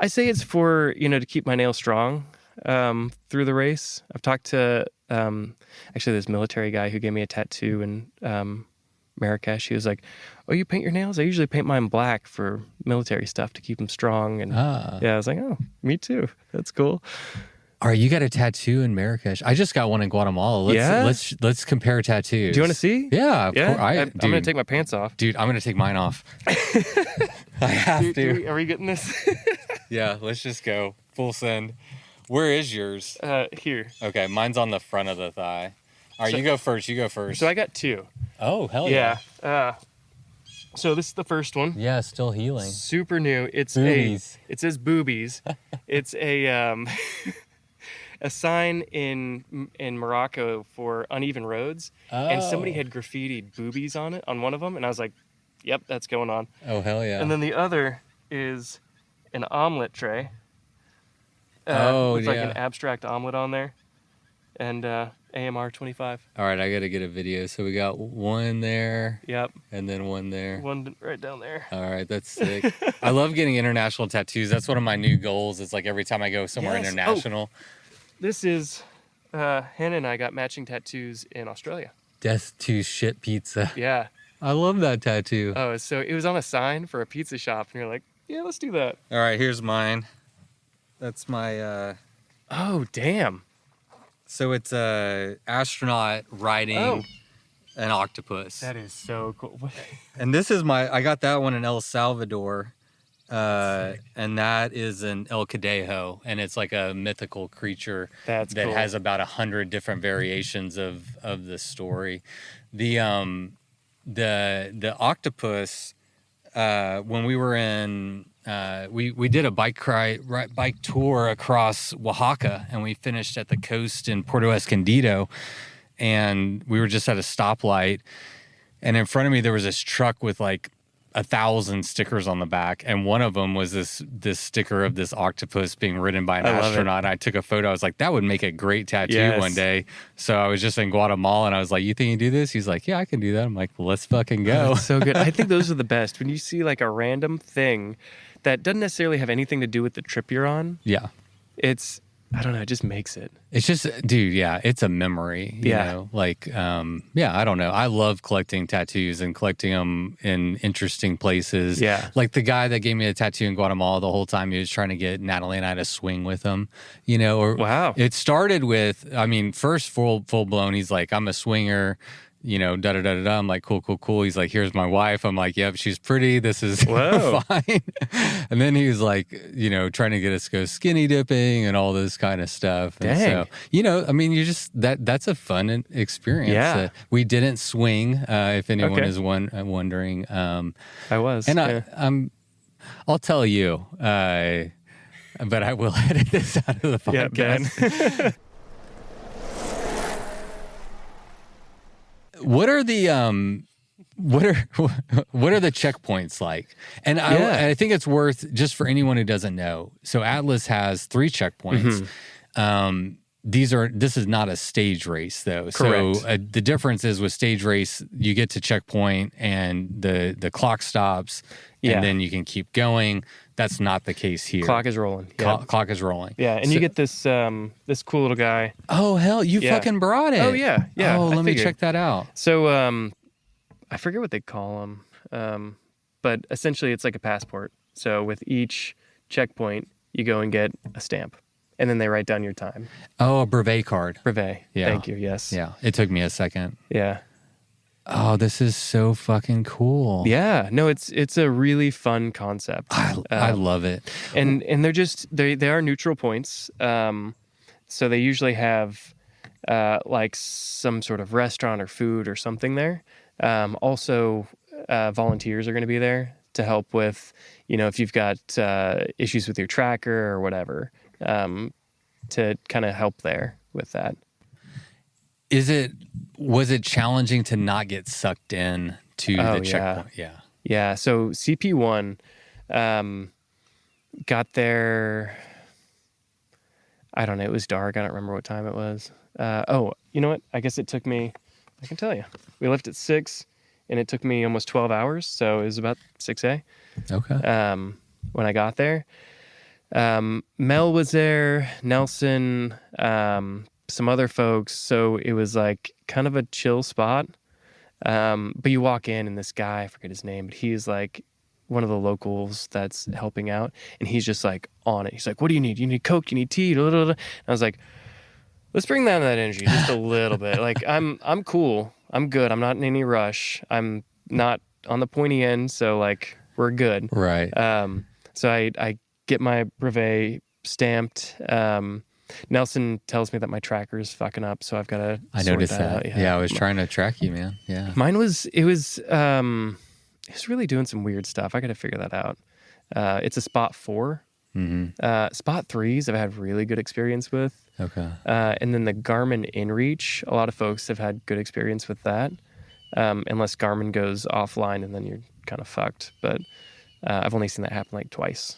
[SPEAKER 3] I say it's for, to keep my nails strong through the race. I've talked to actually this military guy who gave me a tattoo, and Marrakesh. He was like, "Oh, you paint your nails? I usually paint mine black for military stuff to keep them strong." And yeah, I was like, "Oh, me too. That's cool."
[SPEAKER 1] All right, you got a tattoo in Marrakesh. I just got one in Guatemala. Let's compare tattoos.
[SPEAKER 3] Do you want to see?
[SPEAKER 1] Yeah, of
[SPEAKER 3] Yeah.
[SPEAKER 1] course.
[SPEAKER 3] I'm gonna take my pants off.
[SPEAKER 1] Dude, I'm gonna take mine off. I have to.
[SPEAKER 3] Are we getting this?
[SPEAKER 1] Yeah, let's just go full send. Where is yours?
[SPEAKER 3] Here.
[SPEAKER 1] Okay, mine's on the front of the thigh. All right, you go first. You go first.
[SPEAKER 3] So I got 2.
[SPEAKER 1] Oh, hell yeah.
[SPEAKER 3] Yeah. So this is the first one.
[SPEAKER 1] Yeah, still healing.
[SPEAKER 3] Super new. It's
[SPEAKER 1] Boobies.
[SPEAKER 3] it says boobies. It's a a sign in Morocco for uneven roads, and somebody had graffitied boobies on it on one of them, and I was like, "Yep, that's going on."
[SPEAKER 1] Oh, hell yeah.
[SPEAKER 3] And then the other is an omelet tray. With like an abstract omelet on there, and AMR 25.
[SPEAKER 1] All right, I got to get a video. So we got one there.
[SPEAKER 3] Yep.
[SPEAKER 1] And then one there.
[SPEAKER 3] One right down there.
[SPEAKER 1] All right, that's sick. I love getting international tattoos. That's one of my new goals. It's like every time I go somewhere international.
[SPEAKER 3] Oh, this is Hannah and I got matching tattoos in Australia.
[SPEAKER 1] Death to shit pizza.
[SPEAKER 3] Yeah.
[SPEAKER 1] I love that tattoo.
[SPEAKER 3] Oh, so it was on a sign for a pizza shop, and you're like, yeah, let's do that.
[SPEAKER 1] All right, here's mine. That's my
[SPEAKER 3] Oh, damn.
[SPEAKER 1] so it's a astronaut riding an octopus.
[SPEAKER 3] That is so cool.
[SPEAKER 1] And this is I got that one in El Salvador. And that is an El Cadejo, and it's like a mythical creature
[SPEAKER 3] That's
[SPEAKER 1] that
[SPEAKER 3] cool.
[SPEAKER 1] has about 100 different variations of the story. The octopus, when we were in we did a bike tour across Oaxaca, and we finished at the coast in Puerto Escondido, and we were just at a stoplight, and in front of me there was this truck with like 1,000 stickers on the back, and one of them was this sticker of this octopus being ridden by an astronaut. I took a photo. I was like, that would make a great tattoo one day. So I was just in Guatemala, and I was like, you think you do this? He's like, yeah, I can do that. I'm like, well, let's fucking go.
[SPEAKER 3] That's so good. I think those are the best. When you see like a random thing that doesn't necessarily have anything to do with the trip you're on,
[SPEAKER 1] Yeah.
[SPEAKER 3] it's, I don't know, it just makes it.
[SPEAKER 1] It's just, dude, yeah, it's a memory, you know? Like, yeah, I don't know. I love collecting tattoos and collecting them in interesting places.
[SPEAKER 3] Yeah.
[SPEAKER 1] Like the guy that gave me a tattoo in Guatemala, the whole time he was trying to get Natalie and I to swing with him, you know? Or
[SPEAKER 3] Wow.
[SPEAKER 1] It started with, I mean, first full blown, he's like, I'm a swinger, you know, da-da-da-da-da. I'm like, cool. He's like, here's my wife. I'm like, yep, she's pretty. This is fine. And then he was like, you know, trying to get us to go skinny dipping and all this kind of stuff. And
[SPEAKER 3] Dang.
[SPEAKER 1] so, you know, I mean, you just, that's a fun experience.
[SPEAKER 3] Yeah.
[SPEAKER 1] We didn't swing, if anyone is wondering.
[SPEAKER 3] I was.
[SPEAKER 1] And I'll tell you, but I will edit this out of the podcast.
[SPEAKER 3] Ben.
[SPEAKER 1] What are the what are the checkpoints like? And I think it's worth, just for anyone who doesn't know. So Atlas has 3 checkpoints. This is not a stage race though.
[SPEAKER 3] Correct.
[SPEAKER 1] So the difference is with stage race, you get to checkpoint and the clock stops, and then you can keep going. That's not the case here.
[SPEAKER 3] Clock is rolling. Yeah.
[SPEAKER 1] Clock is rolling.
[SPEAKER 3] Yeah, and you get this this cool little guy.
[SPEAKER 1] Oh hell, you fucking brought it.
[SPEAKER 3] Oh yeah.
[SPEAKER 1] Oh,
[SPEAKER 3] I
[SPEAKER 1] let me
[SPEAKER 3] figured.
[SPEAKER 1] check that out.
[SPEAKER 3] So I forget what they call them, but essentially it's like a passport. So with each checkpoint, you go and get a stamp, and then they write down your time.
[SPEAKER 1] Oh, a brevet card.
[SPEAKER 3] Brevet.
[SPEAKER 1] Yeah.
[SPEAKER 3] Thank you. Yes.
[SPEAKER 1] Yeah, it took me a second.
[SPEAKER 3] Yeah.
[SPEAKER 1] Oh, this is so fucking cool.
[SPEAKER 3] Yeah. No, it's a really fun concept.
[SPEAKER 1] I love it.
[SPEAKER 3] And they're just they are neutral points. So they usually have like some sort of restaurant or food or something there. Also, volunteers are going to be there to help with, you know, if you've got issues with your tracker or whatever, to kind of help there with that.
[SPEAKER 1] Was it challenging to not get sucked in to the checkpoint? Yeah.
[SPEAKER 3] Yeah. So CP1 got there. I don't know. It was dark. I don't remember what time it was. You know what? I guess it took me, I can tell you. We left at 6 and it took me almost 12 hours. So it was about 6A.
[SPEAKER 1] Okay.
[SPEAKER 3] When I got there. Mel was there, Nelson, some other folks. So it was like kind of a chill spot. But you walk in and this guy, I forget his name, but he's like one of the locals that's helping out, and he's just like on it. He's like, "What do you need? You need Coke? You need tea?" And I was like, "Let's bring down that energy just a little bit. Like, I'm cool. I'm good. I'm not in any rush. I'm not on the pointy end, so like we're good."
[SPEAKER 1] Right.
[SPEAKER 3] So I get my brevet stamped. Nelson tells me that my tracker is fucking up, so I've got to.
[SPEAKER 1] I noticed
[SPEAKER 3] out.
[SPEAKER 1] that. Yeah, I was trying to track you, man. Yeah.
[SPEAKER 3] Mine was really doing some weird stuff. I got to figure that out. It's a Spot 4.
[SPEAKER 1] Mm-hmm.
[SPEAKER 3] Spot 3s I've had really good experience with.
[SPEAKER 1] Okay.
[SPEAKER 3] And then the Garmin InReach, a lot of folks have had good experience with that. Unless Garmin goes offline, and then you're kind of fucked. But I've only seen that happen like twice.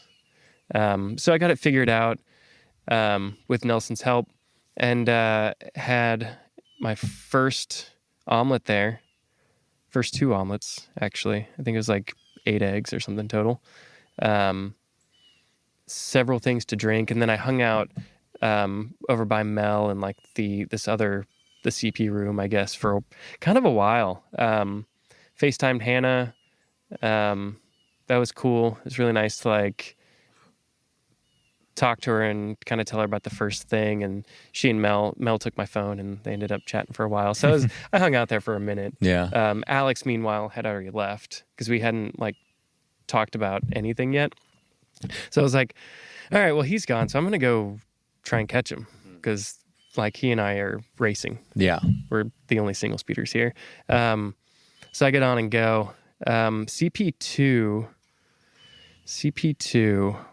[SPEAKER 3] So I got it figured out with Nelson's help, and had my first omelet there. First 2 omelets, actually. I think it was like 8 eggs or something total. Several things to drink, and then I hung out over by Mel and like the CP room, I guess, for kind of a while. FaceTimed Hannah. That was cool. It was really nice to like talk to her and kind of tell her about the first thing. And she and Mel took my phone, and they ended up chatting for a while. So I hung out there for a minute.
[SPEAKER 1] Yeah.
[SPEAKER 3] Alex, meanwhile, had already left because we hadn't like talked about anything yet. So I was like, all right, well, he's gone, so I'm going to go try and catch him because like he and I are racing.
[SPEAKER 1] Yeah.
[SPEAKER 3] We're the only single speeders here. So I get on and go. CP2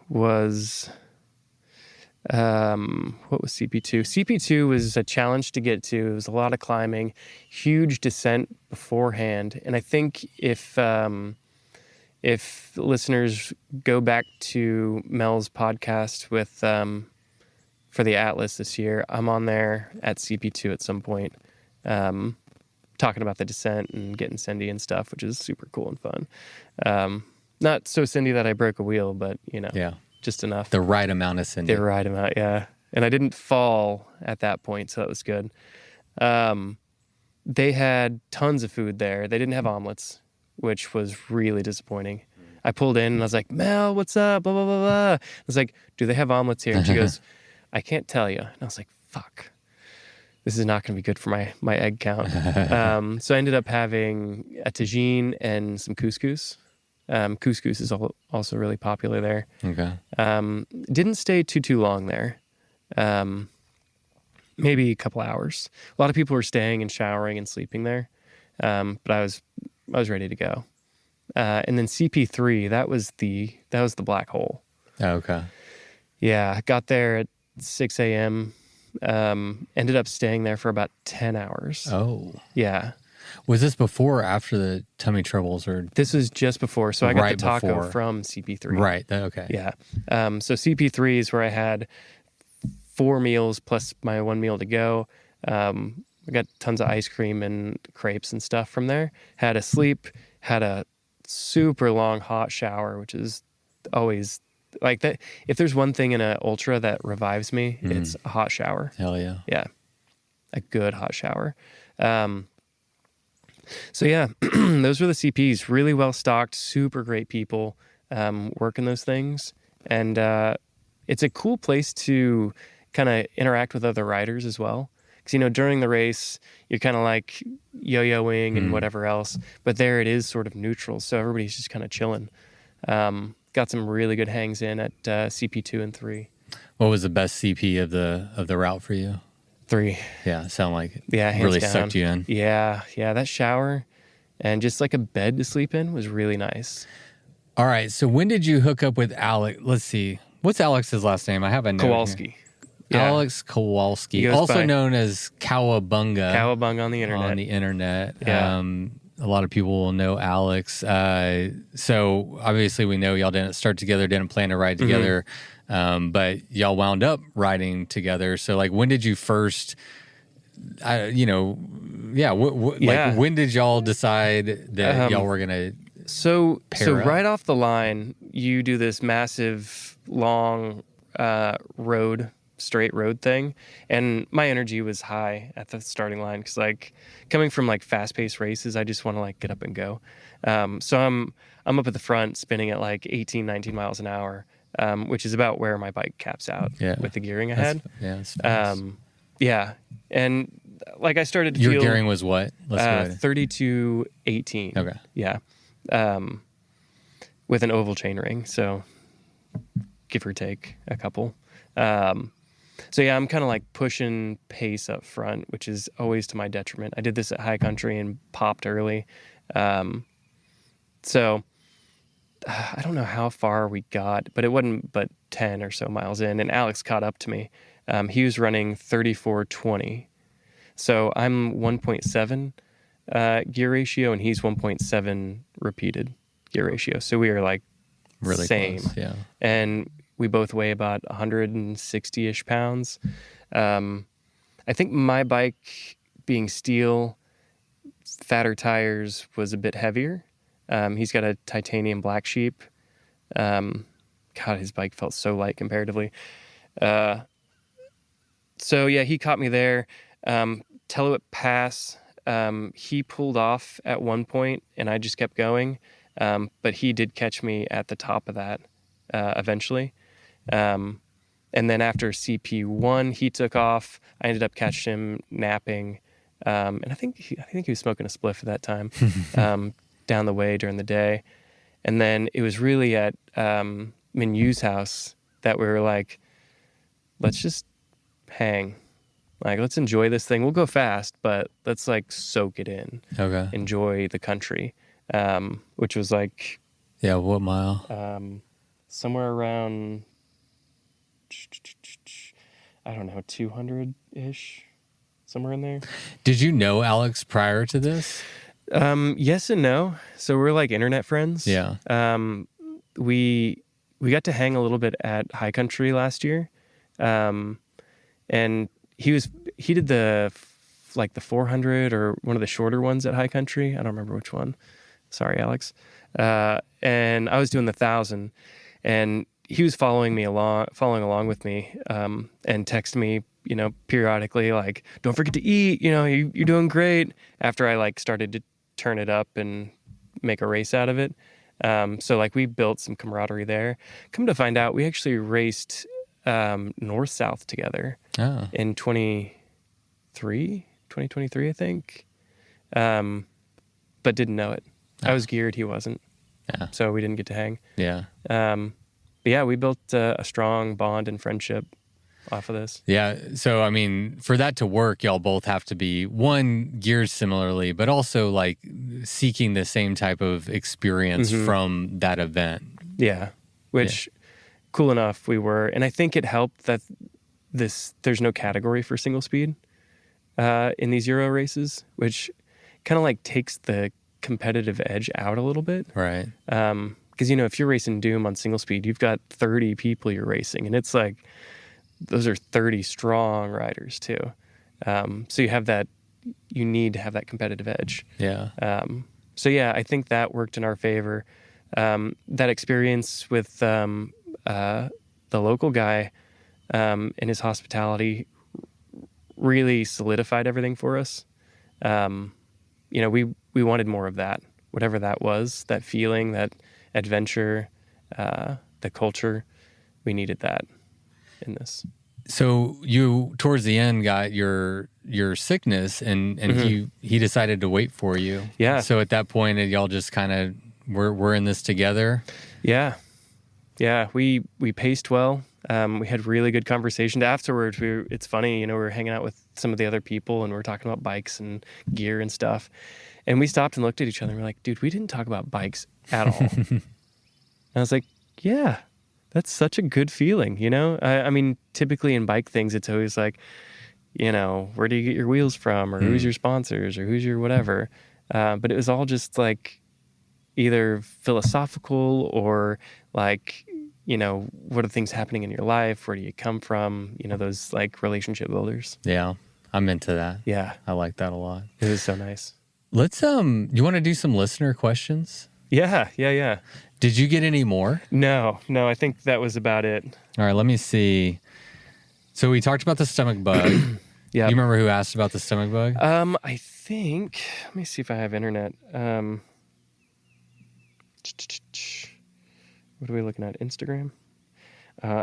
[SPEAKER 3] was... what was CP2? CP2 was a challenge to get to. It was a lot of climbing, huge descent beforehand. And I think if listeners go back to Mel's podcast with for the Atlas this year, I'm on there at CP2 at some point, talking about the descent and getting Cindy and stuff, which is super cool and fun. Not so Cindy that I broke a wheel, but
[SPEAKER 1] Yeah.
[SPEAKER 3] just enough.
[SPEAKER 1] The right amount of Cindy.
[SPEAKER 3] The right amount, yeah. And I didn't fall at that point, so that was good. They had tons of food there. They didn't have omelets, which was really disappointing. I pulled in and I was like, "Mel, what's up? Blah, blah, blah, blah." I was like, "Do they have omelets here?" And she goes, "I can't tell you." And I was like, "Fuck. This is not going to be good for my egg count." So I ended up having a tagine and some couscous. Couscous is also really popular there.
[SPEAKER 1] Okay.
[SPEAKER 3] Didn't stay too long there. Maybe a couple hours. A lot of people were staying and showering and sleeping there. But I was ready to go. And then CP3, that was the black hole.
[SPEAKER 1] Oh, okay.
[SPEAKER 3] Yeah, got there at 6 a.m. Ended up staying there for about 10 hours.
[SPEAKER 1] Oh.
[SPEAKER 3] Yeah.
[SPEAKER 1] Was this before or after the tummy troubles, or
[SPEAKER 3] This was just before. So I got
[SPEAKER 1] Right
[SPEAKER 3] the taco
[SPEAKER 1] before.
[SPEAKER 3] from CP3.
[SPEAKER 1] right? Okay.
[SPEAKER 3] Yeah. So CP3 is where I had 4 meals plus my 1 meal to go. I got tons of ice cream and crepes and stuff from there. Had a sleep, had a super long hot shower, which is always like that. If there's one thing in an ultra that revives me, it's a hot shower.
[SPEAKER 1] Hell yeah.
[SPEAKER 3] Yeah. A good hot shower. So yeah, those were the CPs. Really well stocked, super great people working those things. And it's a cool place to kind of interact with other riders as well. Because, during the race, you're kind of like yo-yoing and whatever else. But there it is sort of neutral. So everybody's just kind of chilling. Got some really good hangs in at CP2 and 3.
[SPEAKER 1] What was the best CP of the route for you?
[SPEAKER 3] 3.
[SPEAKER 1] Yeah, sound like it.
[SPEAKER 3] Yeah, hands
[SPEAKER 1] really
[SPEAKER 3] down.
[SPEAKER 1] sucked you in.
[SPEAKER 3] Yeah. That shower and just like a bed to sleep in was really nice.
[SPEAKER 1] All right. So when did you hook up with Alex? Let's see. What's Alex's last name? I have a note
[SPEAKER 3] Kowalski.
[SPEAKER 1] here.
[SPEAKER 3] Yeah.
[SPEAKER 1] Alex Kowalski,
[SPEAKER 3] He goes
[SPEAKER 1] also
[SPEAKER 3] by
[SPEAKER 1] known as Cowabunga.
[SPEAKER 3] Cowabunga on the internet.
[SPEAKER 1] On the internet.
[SPEAKER 3] Yeah.
[SPEAKER 1] A lot of people will know Alex. So obviously we know y'all didn't start together, didn't plan to ride together, but y'all wound up riding together. So like, when did you first, like when did y'all decide that y'all were gonna?
[SPEAKER 3] So
[SPEAKER 1] pair up?
[SPEAKER 3] right off the line, you do this massive long road straight road thing. And my energy was high at the starting line because like coming from like fast paced races, I just want to like get up and go. So I'm up at the front spinning at like 18, 19 miles an hour, which is about where my bike caps out with the gearing I had.
[SPEAKER 1] That's fast.
[SPEAKER 3] Yeah. And like I started to
[SPEAKER 1] Your
[SPEAKER 3] feel
[SPEAKER 1] gearing was what? Let's go ahead.
[SPEAKER 3] 32-18.
[SPEAKER 1] Okay.
[SPEAKER 3] Yeah. With an oval chain ring. So give or take a couple. So yeah, I'm kind of like pushing pace up front, which is always to my detriment. I did this at high country and popped early. So I don't know how far we got, but it wasn't but 10 or so miles in, and Alex caught up to me. He was running 34:20. So I'm 1.7 gear ratio, and he's 1.7 repeated gear ratio. So we are like
[SPEAKER 1] Really
[SPEAKER 3] same.
[SPEAKER 1] close, yeah.
[SPEAKER 3] And we both weigh about 160-ish pounds. I think my bike, being steel, fatter tires, was a bit heavier. He's got a titanium black sheep. God, his bike felt so light comparatively. So yeah, he caught me there. Teloit Pass, he pulled off at one point, and I just kept going. But he did catch me at the top of that eventually. And then after CP1, he took off. I ended up catching him napping. And I think he was smoking a spliff at that time, down the way during the day. And then it was really at Minu's house that we were like, let's just hang. Like, let's enjoy this thing. We'll go fast, but let's like soak it in.
[SPEAKER 1] Okay.
[SPEAKER 3] Enjoy the country, which was like,
[SPEAKER 1] Yeah, what mile?
[SPEAKER 3] somewhere around, I don't know, 200-ish, somewhere in there.
[SPEAKER 1] Did you know Alex prior to this?
[SPEAKER 3] Yes and no. So we're like internet friends.
[SPEAKER 1] Yeah.
[SPEAKER 3] We got to hang a little bit at High Country last year. And he did the 400 or one of the shorter ones at High Country. I don't remember which one. Sorry, Alex. And I was doing the 1,000, and he was following along with me, and texted me, periodically, like, don't forget to eat, you're doing great, after I like started to turn it up and make a race out of it. So like we built some camaraderie there. Come to find out, we actually raced north-south together in 2023, I think. But didn't know it. I was geared, he wasn't.
[SPEAKER 1] Yeah.
[SPEAKER 3] So we didn't get to hang.
[SPEAKER 1] Yeah.
[SPEAKER 3] But yeah, we built a strong bond and friendship off of this.
[SPEAKER 1] Yeah. So, I mean, for that to work, y'all both have to be, one, geared similarly, but also like seeking the same type of experience from that event.
[SPEAKER 3] Yeah. Which, cool enough, we were. And I think it helped that there's no category for single speed in these Euro races, which kind of like takes the competitive edge out a little bit.
[SPEAKER 1] Right.
[SPEAKER 3] Because, if you're racing Doom on single speed, you've got 30 people you're racing, and it's like, those are 30 strong riders too. So you need to have that competitive edge.
[SPEAKER 1] Yeah.
[SPEAKER 3] So yeah, I think that worked in our favor. That experience with the local guy and his hospitality really solidified everything for us. We wanted more of that, whatever that was, that feeling, that adventure, the culture. We needed that in this.
[SPEAKER 1] So you, towards the end, got your sickness, and he decided to wait for you.
[SPEAKER 3] Yeah.
[SPEAKER 1] So at that point, y'all just kind of we're in this together.
[SPEAKER 3] Yeah. Yeah. We paced well. We had really good conversations afterwards. It's funny, we were hanging out with some of the other people, and we were talking about bikes and gear and stuff. And we stopped and looked at each other, and we're like, dude, we didn't talk about bikes at all. And I was like, yeah. That's such a good feeling, I mean, typically in bike things, it's always like, where do you get your wheels from, or who's your sponsors, or who's your whatever. But it was all just like either philosophical or like, what are things happening in your life? Where do you come from? Those like relationship builders.
[SPEAKER 1] Yeah, I'm into that.
[SPEAKER 3] Yeah.
[SPEAKER 1] I like that a lot.
[SPEAKER 3] It was so nice.
[SPEAKER 1] Let's, you want to do some listener questions?
[SPEAKER 3] Yeah.
[SPEAKER 1] Did you get any more?
[SPEAKER 3] No, I think that was about it.
[SPEAKER 1] All right, let me see. So we talked about the stomach bug.
[SPEAKER 3] Yeah.
[SPEAKER 1] You remember who asked about the stomach bug?
[SPEAKER 3] I think, let me see if I have internet. What are we looking at? Instagram?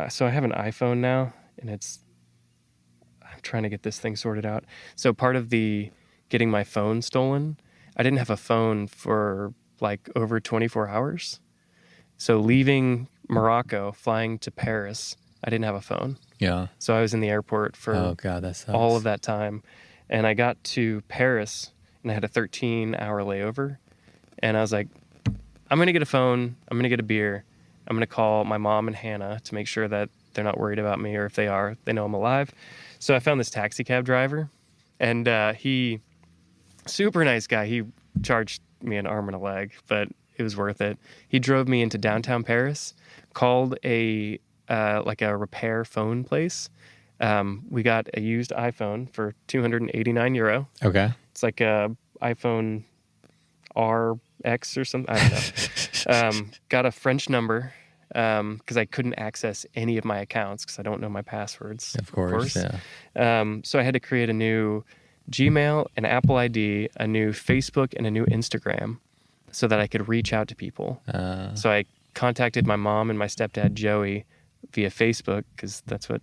[SPEAKER 3] So I have an iPhone now, and I'm trying to get this thing sorted out. So part of the getting my phone stolen, I didn't have a phone for like over 24 hours. So leaving Morocco, flying to Paris, I didn't have a phone.
[SPEAKER 1] Yeah.
[SPEAKER 3] So I was in the airport for
[SPEAKER 1] Oh God, that sucks.
[SPEAKER 3] all of that time. And I got to Paris and I had a 13-hour layover. And I was like, I'm going to get a phone. I'm going to get a beer. I'm going to call my mom and Hannah to make sure that they're not worried about me, or if they are, they know I'm alive. So I found this taxi cab driver, and he, super nice guy. He charged me an arm and a leg, but it was worth it. He drove me into downtown Paris, called a repair phone place. We got a used iPhone for €289.
[SPEAKER 1] Okay.
[SPEAKER 3] It's like a iPhone RX or something. I don't know. Got a French number because I couldn't access any of my accounts because I don't know my passwords.
[SPEAKER 1] Of course. Yeah.
[SPEAKER 3] So I had to create a new Gmail, an Apple ID, a new Facebook, and a new Instagram so that I could reach out to people. So I contacted my mom and my stepdad, Joey, via Facebook because that's what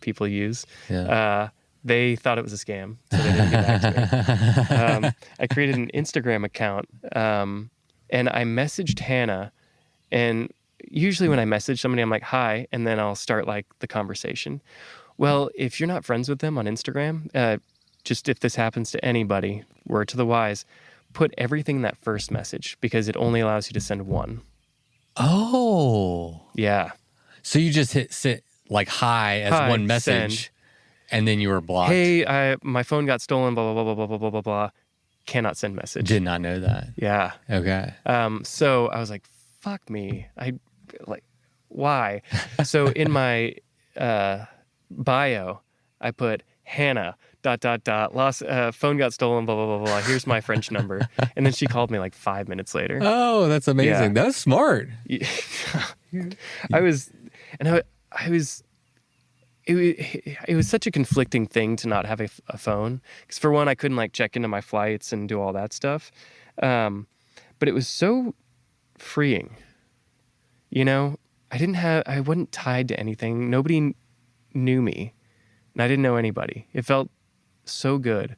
[SPEAKER 3] people use.
[SPEAKER 1] Yeah.
[SPEAKER 3] They thought it was a scam, so they didn't get back to me. I created an Instagram account, and I messaged Hannah. And usually when I message somebody, I'm like, hi, and then I'll start like the conversation. Well, if you're not friends with them on Instagram, just if this happens to anybody, word to the wise, put everything in that first message because it only allows you to send one.
[SPEAKER 1] Oh.
[SPEAKER 3] Yeah.
[SPEAKER 1] So you just hit like hi as one message,
[SPEAKER 3] send.
[SPEAKER 1] And then you were blocked.
[SPEAKER 3] Hey, my phone got stolen, blah, blah, blah, blah, blah, blah, blah, blah. Cannot send message.
[SPEAKER 1] Did not know that.
[SPEAKER 3] Yeah.
[SPEAKER 1] Okay.
[SPEAKER 3] So I was like, fuck me. Why? So in my bio, I put Hannah, ... lost, phone got stolen, blah, blah, blah, blah. Here's my French number. And then she called me like 5 minutes later.
[SPEAKER 1] Oh, that's amazing.
[SPEAKER 3] Yeah.
[SPEAKER 1] That's smart.
[SPEAKER 3] I was it was such a conflicting thing to not have a phone. Because for one, I couldn't like check into my flights and do all that stuff. But it was so freeing. I wasn't tied to anything. Nobody knew me, and I didn't know anybody. It felt so good.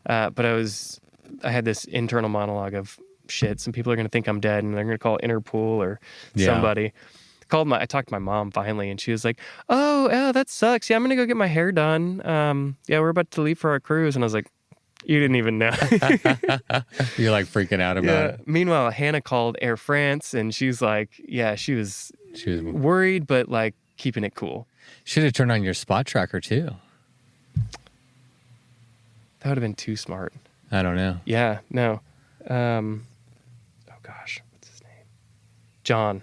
[SPEAKER 3] But I had this internal monologue of shit. Some people are going to think I'm dead, and they're going to call Interpol or somebody. I talked to my mom finally, and she was like, oh, that sucks. Yeah, I'm going to go get my hair done. Yeah, we're about to leave for our cruise. And I was like, you didn't even know.
[SPEAKER 1] You're like freaking out about it.
[SPEAKER 3] Meanwhile, Hannah called Air France, and she's like, yeah, she was worried, but like keeping it cool.
[SPEAKER 1] Should have turned on your spot tracker too.
[SPEAKER 3] That would have been too smart.
[SPEAKER 1] I don't know.
[SPEAKER 3] Yeah, no. Oh gosh, what's his name? John.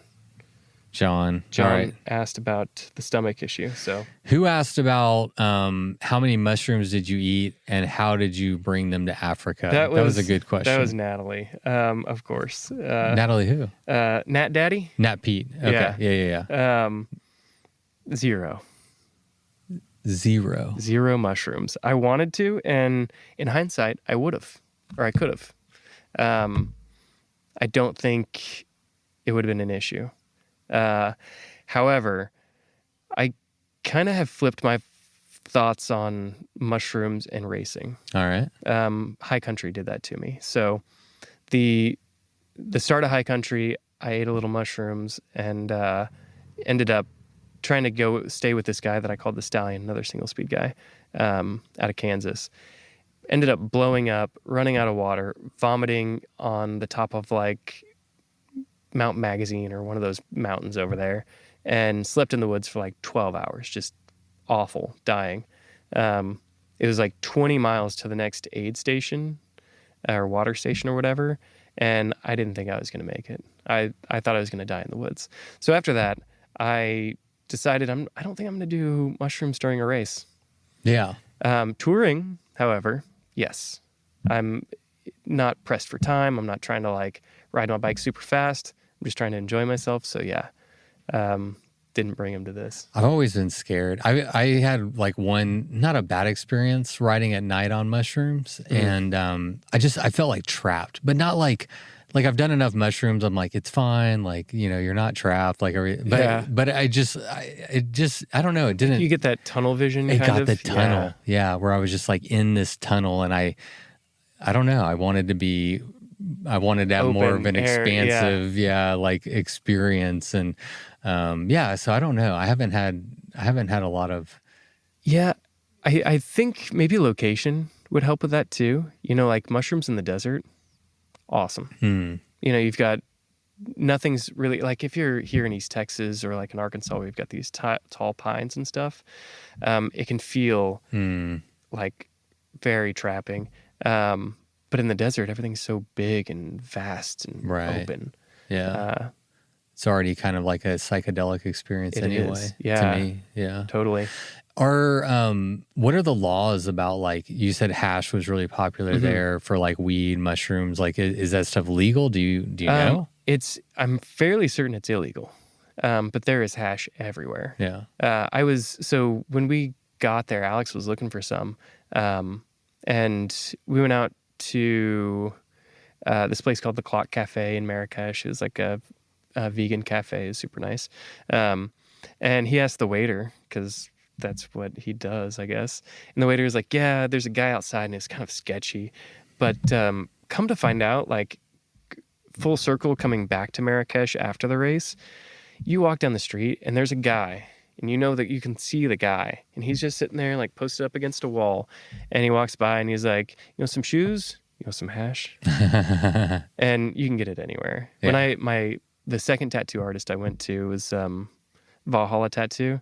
[SPEAKER 1] John. All right.
[SPEAKER 3] Asked about the stomach issue. So
[SPEAKER 1] who asked about how many mushrooms did you eat and how did you bring them to Africa? That was a good question.
[SPEAKER 3] That was Natalie, of course.
[SPEAKER 1] Natalie who?
[SPEAKER 3] Nat Daddy?
[SPEAKER 1] Nat Pete. Okay. Yeah.
[SPEAKER 3] Zero.
[SPEAKER 1] Zero
[SPEAKER 3] mushrooms. I wanted to, and in hindsight, I would have, or I could have. I don't think it would have been an issue. However, I kind of have flipped my thoughts on mushrooms and racing.
[SPEAKER 1] All right.
[SPEAKER 3] High country did that to me. So the start of high country, I ate a little mushrooms and ended up trying to go stay with this guy that I called the Stallion, another Singlespeed guy, out of Kansas. Ended up blowing up, running out of water, vomiting on the top of like Mount Magazine or one of those mountains over there, and slept in the woods for like 12 hours, just awful, dying. It was like 20 miles to the next aid station or water station or whatever, and I didn't think I was going to make it. I thought I was going to die in the woods. So after that, I decided I don't think I'm going to do mushrooms during a race.
[SPEAKER 1] Yeah.
[SPEAKER 3] Touring, however, yes. I'm not pressed for time. I'm not trying to like ride my bike super fast. I'm just trying to enjoy myself. So yeah, didn't bring him to this.
[SPEAKER 1] I've always been scared. I had like one, not a bad experience riding at night on mushrooms. And I felt like trapped, but not like I've done enough mushrooms. I'm like, it's fine. Like, you're not trapped. Like, but I don't know. It didn't.
[SPEAKER 3] You get that tunnel vision.
[SPEAKER 1] It
[SPEAKER 3] kind
[SPEAKER 1] got
[SPEAKER 3] of?
[SPEAKER 1] the tunnel. Yeah. Where I was just like in this tunnel, and I don't know. I wanted to have more of an
[SPEAKER 3] Open air,
[SPEAKER 1] expansive, like experience. And, so I don't know. I haven't had a lot of.
[SPEAKER 3] Yeah. I think maybe location would help with that too. Like mushrooms in the desert. Awesome. You've got nothing's really like if you're here in East Texas or like in Arkansas, we've got these tall pines and stuff. It can feel like very trapping. But in the desert, everything's so big and vast and open.
[SPEAKER 1] Yeah. It's already kind of like a psychedelic experience anyway.
[SPEAKER 3] Yeah.
[SPEAKER 1] To me. Yeah.
[SPEAKER 3] Totally.
[SPEAKER 1] What are the laws about, like, you said hash was really popular there for like weed, mushrooms, like is that stuff legal? Do you know?
[SPEAKER 3] I'm fairly certain it's illegal. But there is hash everywhere.
[SPEAKER 1] Yeah.
[SPEAKER 3] So when we got there, Alex was looking for some, and we went out to this place called the Clock Cafe in Marrakesh. It was like a vegan cafe. It was super nice. And he asked the waiter, because that's what he does, I guess. And the waiter was like, yeah, there's a guy outside and it's kind of sketchy. But come to find out, like full circle coming back to Marrakesh after the race, you walk down the street and there's a guy, and you know that you can see the guy, and he's just sitting there like posted up against a wall, and he walks by and he's like, some shoes, some hash. And you can get it anywhere.
[SPEAKER 1] Yeah.
[SPEAKER 3] When the second tattoo artist I went to was Valhalla Tattoo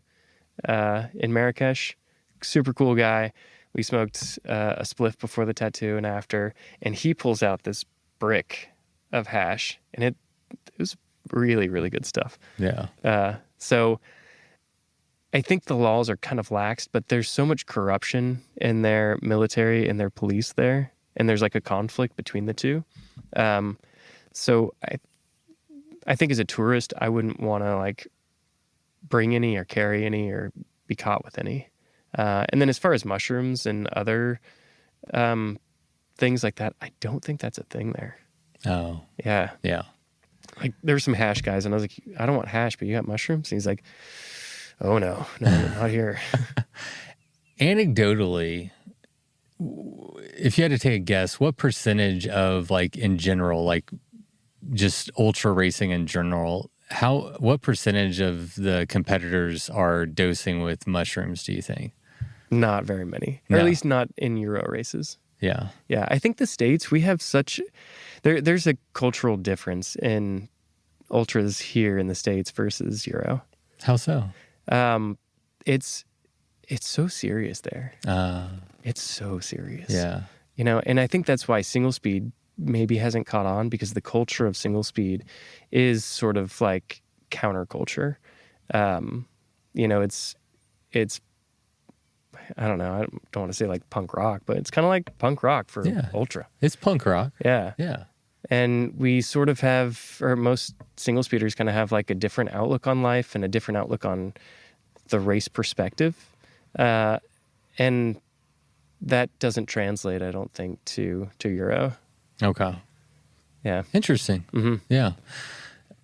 [SPEAKER 3] in Marrakesh. Super cool guy. We smoked a spliff before the tattoo and after, and he pulls out this brick of hash, and it was really, really good stuff.
[SPEAKER 1] Yeah.
[SPEAKER 3] So I think the laws are kind of laxed, but there's so much corruption in their military and their police there, and there's like a conflict between the two. So I think as a tourist, I wouldn't want to like bring any or carry any or be caught with any. And then as far as mushrooms and other things like that, I don't think that's a thing there.
[SPEAKER 1] Oh.
[SPEAKER 3] Yeah.
[SPEAKER 1] Yeah.
[SPEAKER 3] Like there were some hash guys, and I was like, I don't want hash, but you got mushrooms? And he's like, oh no, not here.
[SPEAKER 1] Anecdotally, if you had to take a guess, what percentage of like in general, like just ultra racing in general, what percentage of the competitors are dosing with mushrooms, do you think?
[SPEAKER 3] Not very many,
[SPEAKER 1] No.
[SPEAKER 3] or at least not in Euro races.
[SPEAKER 1] Yeah.
[SPEAKER 3] Yeah, I think the States, we have there's a cultural difference in ultras here in the States versus Euro.
[SPEAKER 1] How so?
[SPEAKER 3] It's so serious there. It's so serious.
[SPEAKER 1] Yeah.
[SPEAKER 3] And I think that's why single speed maybe hasn't caught on, because the culture of single speed is sort of like counterculture. It's I don't know. I don't want to say like punk rock, but it's kind of like punk rock for ultra.
[SPEAKER 1] It's punk rock.
[SPEAKER 3] Yeah.
[SPEAKER 1] Yeah.
[SPEAKER 3] And we sort of have, or most single speeders kind of have like a different outlook on life and a different outlook on the race perspective. And that doesn't translate, I don't think, to Euro.
[SPEAKER 1] Okay.
[SPEAKER 3] Yeah.
[SPEAKER 1] Interesting.
[SPEAKER 3] Mm-hmm.
[SPEAKER 1] Yeah.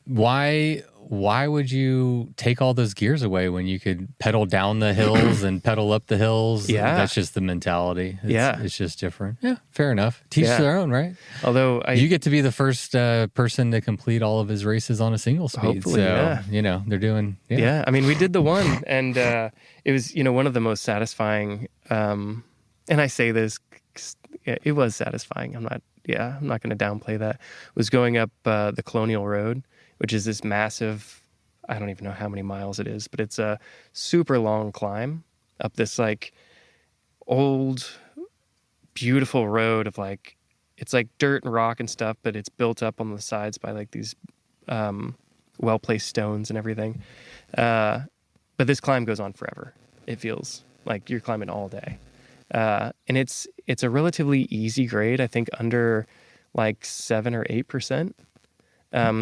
[SPEAKER 1] Why would you take all those gears away when you could pedal down the hills and pedal up the hills?
[SPEAKER 3] Yeah.
[SPEAKER 1] That's just the mentality.
[SPEAKER 3] It's
[SPEAKER 1] just different. Yeah. Fair enough. Teach
[SPEAKER 3] Yeah.
[SPEAKER 1] their own, right?
[SPEAKER 3] Although
[SPEAKER 1] you get to be the first person to complete all of his races on a single speed.
[SPEAKER 3] Hopefully,
[SPEAKER 1] so,
[SPEAKER 3] yeah.
[SPEAKER 1] They're doing,
[SPEAKER 3] yeah. I mean, we did the one, and it was, one of the most satisfying, and I say this, 'cause it was satisfying. I'm not going to downplay that. Was going up the Colonial Road, which is this massive, I don't even know how many miles it is, but it's a super long climb up this like old, beautiful road of like, it's like dirt and rock and stuff, but it's built up on the sides by like these well-placed stones and everything. But this climb goes on forever. It feels like you're climbing all day. And it's a relatively easy grade, I think under like 7 or 8%.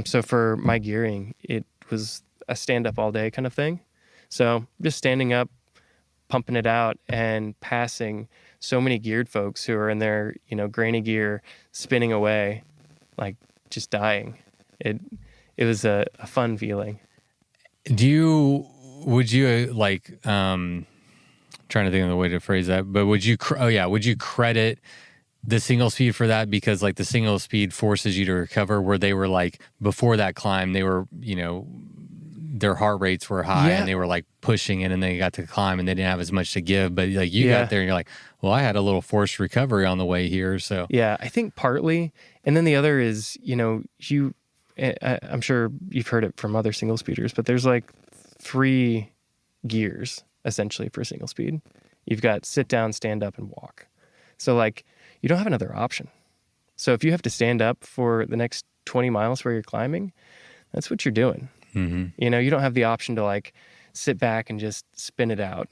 [SPEAKER 3] So for my gearing, it was a stand up all day kind of thing. So just standing up, pumping it out, and passing so many geared folks who are in their, grainy gear, spinning away, like just dying. It was a fun feeling.
[SPEAKER 1] Would you like, trying to think of the way to phrase that, but would you credit the single speed for that? Because like the single speed forces you to recover, where they were like, before that climb, they were, their heart rates were high and they were like pushing it, and they got to climb and they didn't have as much to give. But like you got there and you're like, well, I had a little forced recovery on the way here. So
[SPEAKER 3] yeah, I think partly. And then the other is, I'm sure you've heard it from other single speeders, but there's like 3 gears essentially for single speed. You've got sit down, stand up, and walk. So like you don't have another option. So if you have to stand up for the next 20 miles where you're climbing, that's what you're doing.
[SPEAKER 1] Mm-hmm.
[SPEAKER 3] You don't have the option to like sit back and just spin it out.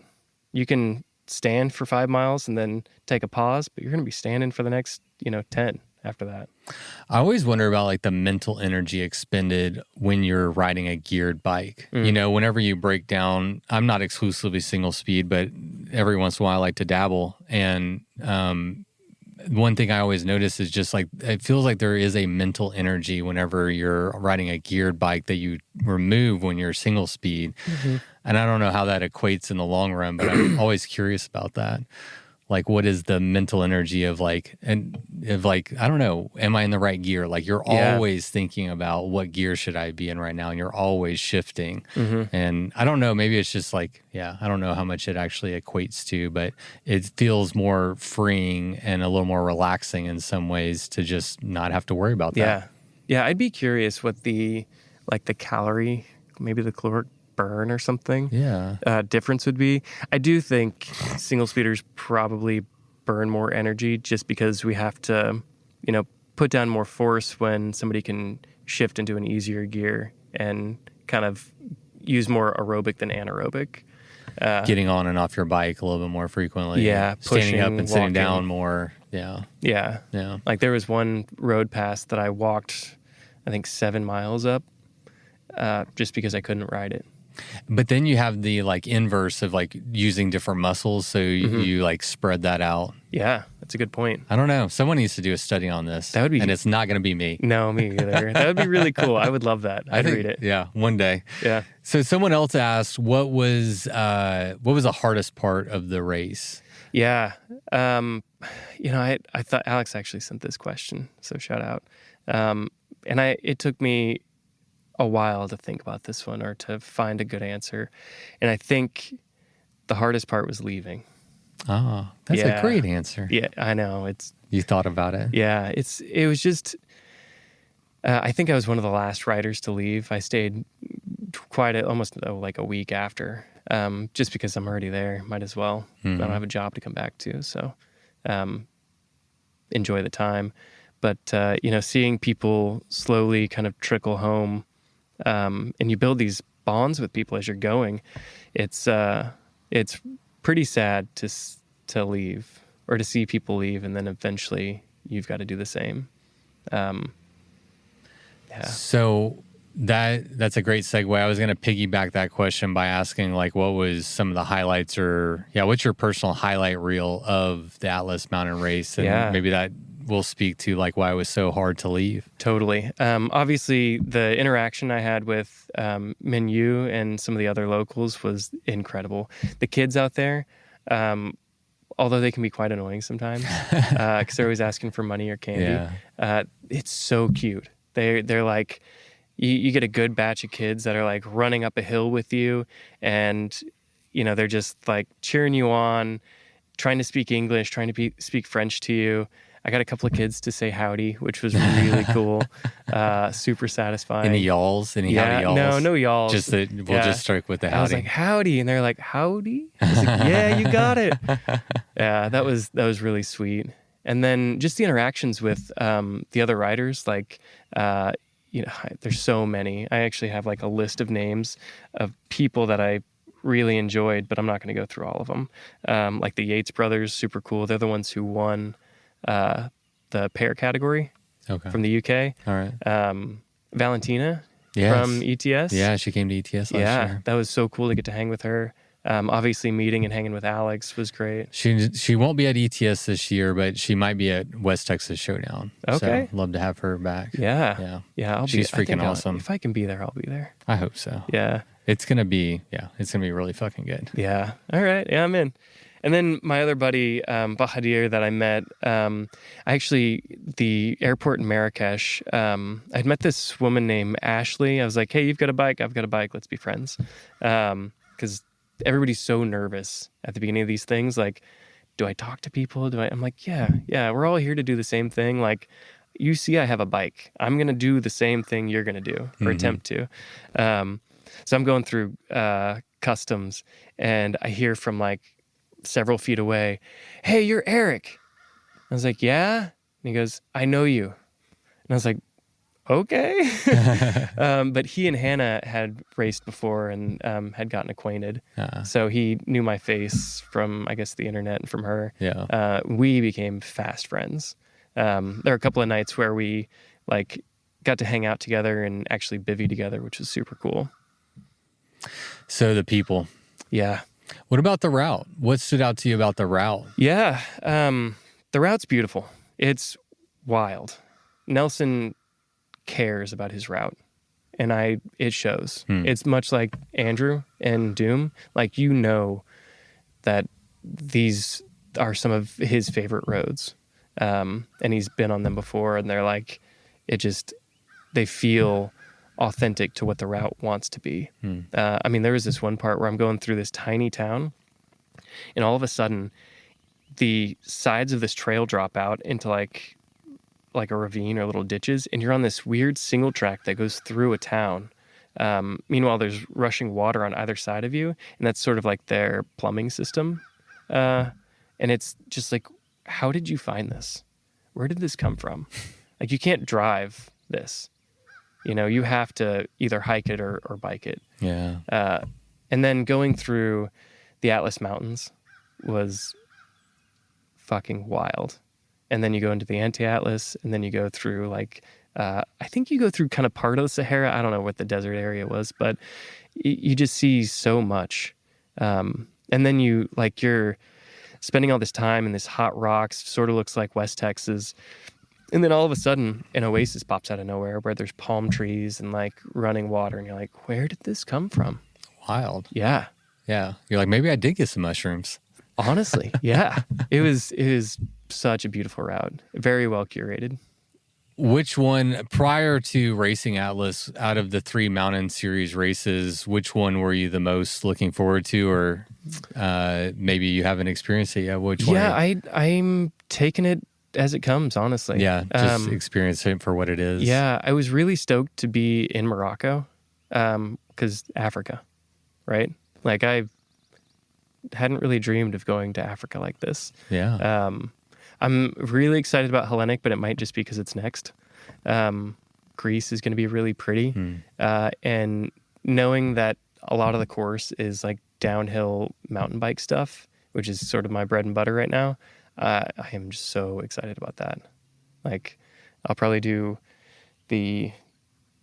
[SPEAKER 3] You can stand for 5 miles and then take a pause, but you're going to be standing for the next, 10 after that.
[SPEAKER 1] I always wonder about like the mental energy expended when you're riding a geared bike. Whenever you break down, I'm not exclusively single speed, but every once in a while I like to dabble. And one thing I always notice is just like, it feels like there is a mental energy whenever you're riding a geared bike that you remove when you're single speed.
[SPEAKER 3] Mm-hmm.
[SPEAKER 1] And I don't know how that equates in the long run, but I'm always curious about that. Like, what is the mental energy of like, I don't know, am I in the right gear? Like, you're always thinking about what gear should I be in right now, and you're always shifting.
[SPEAKER 3] Mm-hmm.
[SPEAKER 1] And I don't know, maybe it's just like, I don't know how much it actually equates to, but it feels more freeing and a little more relaxing in some ways to just not have to worry about that.
[SPEAKER 3] Yeah, I'd be curious what the calorie, maybe the caloric burn or something difference would be. I do think single speeders probably burn more energy just because we have to, put down more force when somebody can shift into an easier gear and kind of use more aerobic than anaerobic.
[SPEAKER 1] Getting on and off your bike a little bit more frequently.
[SPEAKER 3] Yeah,
[SPEAKER 1] standing up and
[SPEAKER 3] pushing,
[SPEAKER 1] sitting
[SPEAKER 3] walking.
[SPEAKER 1] down more. Yeah.
[SPEAKER 3] Like there was one road pass that I walked, I think 7 miles up, just because I couldn't ride it.
[SPEAKER 1] But then you have the like inverse of like using different muscles, so you like spread that out.
[SPEAKER 3] Yeah, that's a good point.
[SPEAKER 1] I don't know. Someone needs to do a study on this.
[SPEAKER 3] That would be,
[SPEAKER 1] and it's not going to be me.
[SPEAKER 3] No, me either. That would be really cool. I would love that. I'd read it.
[SPEAKER 1] Yeah, one day.
[SPEAKER 3] Yeah.
[SPEAKER 1] So someone else asked, what was the hardest part of the race?
[SPEAKER 3] Yeah. I thought Alex actually sent this question, so shout out. And it took me a while to think about this one or to find a good answer. And I think the hardest part was leaving.
[SPEAKER 1] Oh, that's a great answer.
[SPEAKER 3] Yeah, I know.
[SPEAKER 1] You thought about it.
[SPEAKER 3] Yeah, it was just, I think I was one of the last riders to leave. I stayed almost like a week after, just because I'm already there. Might as well.
[SPEAKER 1] Mm-hmm.
[SPEAKER 3] I don't have a job to come back to, so enjoy the time. But, seeing people slowly kind of trickle home, and you build these bonds with people as you're going, it's pretty sad to leave or to see people leave, and then eventually you've got to do the same.
[SPEAKER 1] So that's a great segue. I was going to piggyback that question by asking like, what was some of the highlights, or what's your personal highlight reel of the Atlas Mountain Race, and maybe that will speak to like why it was so hard to leave.
[SPEAKER 3] Totally. Obviously, the interaction I had with Min Yu and some of the other locals was incredible. The kids out there, although they can be quite annoying sometimes, because they're always asking for money or candy. It's so cute. They're like, you get a good batch of kids that are like running up a hill with you, and they're just like cheering you on, trying to speak English, trying to speak French to you. I got a couple of kids to say howdy, which was really cool. Super satisfying.
[SPEAKER 1] Any y'alls? Any howdy y'alls?
[SPEAKER 3] No y'alls.
[SPEAKER 1] We'll just start with the howdy.
[SPEAKER 3] I was like, howdy. And they're like, howdy? I was like, yeah, you got it. Yeah, that was really sweet. And then just the interactions with the other riders, like, there's so many. I actually have like a list of names of people that I really enjoyed, but I'm not going to go through all of them. Like the Yates brothers, super cool. They're the ones who won the pair category from the UK.
[SPEAKER 1] All right.
[SPEAKER 3] Valentina, from ETS.
[SPEAKER 1] Yeah, she came to ETS last year.
[SPEAKER 3] That was so cool to get to hang with her. Obviously, meeting and hanging with Alex was great.
[SPEAKER 1] She won't be at ETS this year, but she might be at West Texas Showdown.
[SPEAKER 3] Okay.
[SPEAKER 1] So love to have her back.
[SPEAKER 3] Yeah.
[SPEAKER 1] She's freaking awesome.
[SPEAKER 3] If I can be there, I'll be there.
[SPEAKER 1] I hope so.
[SPEAKER 3] Yeah.
[SPEAKER 1] It's gonna be really fucking good.
[SPEAKER 3] Yeah. All right. Yeah, I'm in. And then my other buddy, Bahadir, that I met, the airport in Marrakesh, I'd met this woman named Ashley. I was like, hey, you've got a bike, I've got a bike, let's be friends. Because everybody's so nervous at the beginning of these things. Like, do I talk to people? I'm like, yeah, we're all here to do the same thing. Like, you see I have a bike. I'm going to do the same thing you're going to do or attempt to. So I'm going through customs and I hear from like several feet away, hey, you're Eric. I was like, yeah. And he goes, I know you. And I was like, okay. But he and Hannah had raced before and had gotten acquainted. So he knew my face from, I guess, the internet and from her.
[SPEAKER 1] Yeah.
[SPEAKER 3] We became fast friends. There were a couple of nights where we like got to hang out together and actually bivvy together, which was super cool.
[SPEAKER 1] So the people.
[SPEAKER 3] Yeah.
[SPEAKER 1] What about the route? What stood out to you about the route?
[SPEAKER 3] Yeah. The route's beautiful. It's wild. Nelson cares about his route, and it shows. It's much like Andrew and Doom. Like, you know that these are some of his favorite roads, and he's been on them before, and they're like, they feel authentic to what the route wants to be. I mean, there was this one part where I'm going through this tiny town, and all of a sudden the sides of this trail drop out into like a ravine or little ditches, and you're on this weird single track that goes through a town. Meanwhile, there's rushing water on either side of you, and that's sort of like their plumbing system. And it's just like, how did you find this? Where did this come from? Like, you can't drive this. You have to either hike it or bike it.
[SPEAKER 1] Yeah.
[SPEAKER 3] And then going through the Atlas Mountains was fucking wild. And then you go into the Anti-Atlas, and then you go through like, I think you go through kind of part of the Sahara. I don't know what the desert area was, but you just see so much. And then you're spending all this time in this hot rocks, sort of looks like West Texas. And then all of a sudden, an oasis pops out of nowhere where there's palm trees and like running water. And you're like, where did this come from?
[SPEAKER 1] Wild.
[SPEAKER 3] Yeah.
[SPEAKER 1] Yeah. You're like, maybe I did get some mushrooms.
[SPEAKER 3] Honestly. Yeah. It was such a beautiful route. Very well curated.
[SPEAKER 1] Which one, prior to racing Atlas, out of the 3 Mountain Series races, which one were you the most looking forward to? Or maybe you haven't experienced it yet? Which one?
[SPEAKER 3] Yeah, I'm taking it as it comes, honestly.
[SPEAKER 1] Yeah, just experience it for what it is.
[SPEAKER 3] Yeah, I was really stoked to be in Morocco because Africa, right? Like, I hadn't really dreamed of going to Africa like this.
[SPEAKER 1] Yeah.
[SPEAKER 3] I'm really excited about Hellenic, but it might just be because it's next. Greece is going to be really pretty. And knowing that a lot of the course is like downhill mountain bike stuff, which is sort of my bread and butter right now, I am just so excited about that. Like, I'll probably do the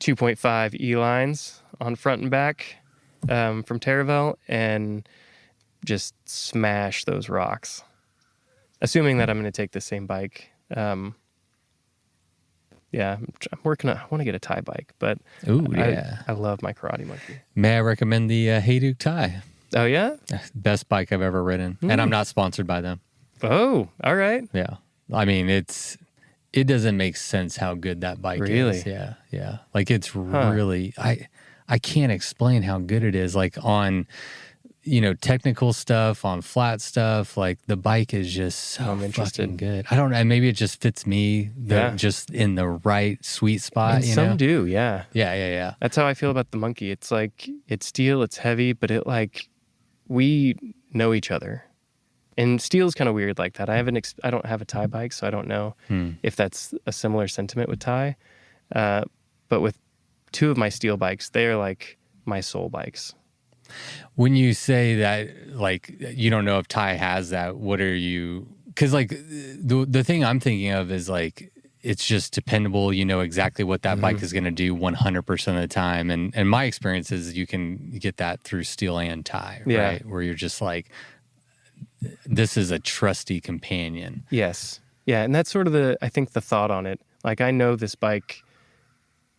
[SPEAKER 3] 2.5 E-lines on front and back from Terravel and just smash those rocks. Assuming that I'm going to take the same bike. I'm working on, I want to get a Thai bike, but I love my Karate Monkey.
[SPEAKER 1] May I recommend the Hayduk Thai?
[SPEAKER 3] Oh, yeah?
[SPEAKER 1] Best bike I've ever ridden. And I'm not sponsored by them.
[SPEAKER 3] Oh, all right.
[SPEAKER 1] Yeah. I mean, it doesn't make sense how good that bike is. Yeah. Yeah. Like, it's really, I can't explain how good it is. Like, on, technical stuff, on flat stuff, like, the bike is just so fucking good. I don't know. Maybe it just fits me just in the right sweet spot.
[SPEAKER 3] And some do. Yeah.
[SPEAKER 1] Yeah.
[SPEAKER 3] That's how I feel about the Monkey. It's like, it's steel, it's heavy, but we know each other. And steel's kind of weird like that. I don't have a Thai bike, so I don't know if that's a similar sentiment with Thai. But with 2 of my steel bikes, they're like my soul bikes.
[SPEAKER 1] When you say that, like, you don't know if Thai has that, what are you? Because, like, the thing I'm thinking of is, like, it's just dependable. You know exactly what that bike is going to do 100% of the time. And my experience is you can get that through steel and tie, right? Where you're just like, this is a trusty companion.
[SPEAKER 3] Yes. Yeah. And that's sort of I think the thought on it. Like, I know this bike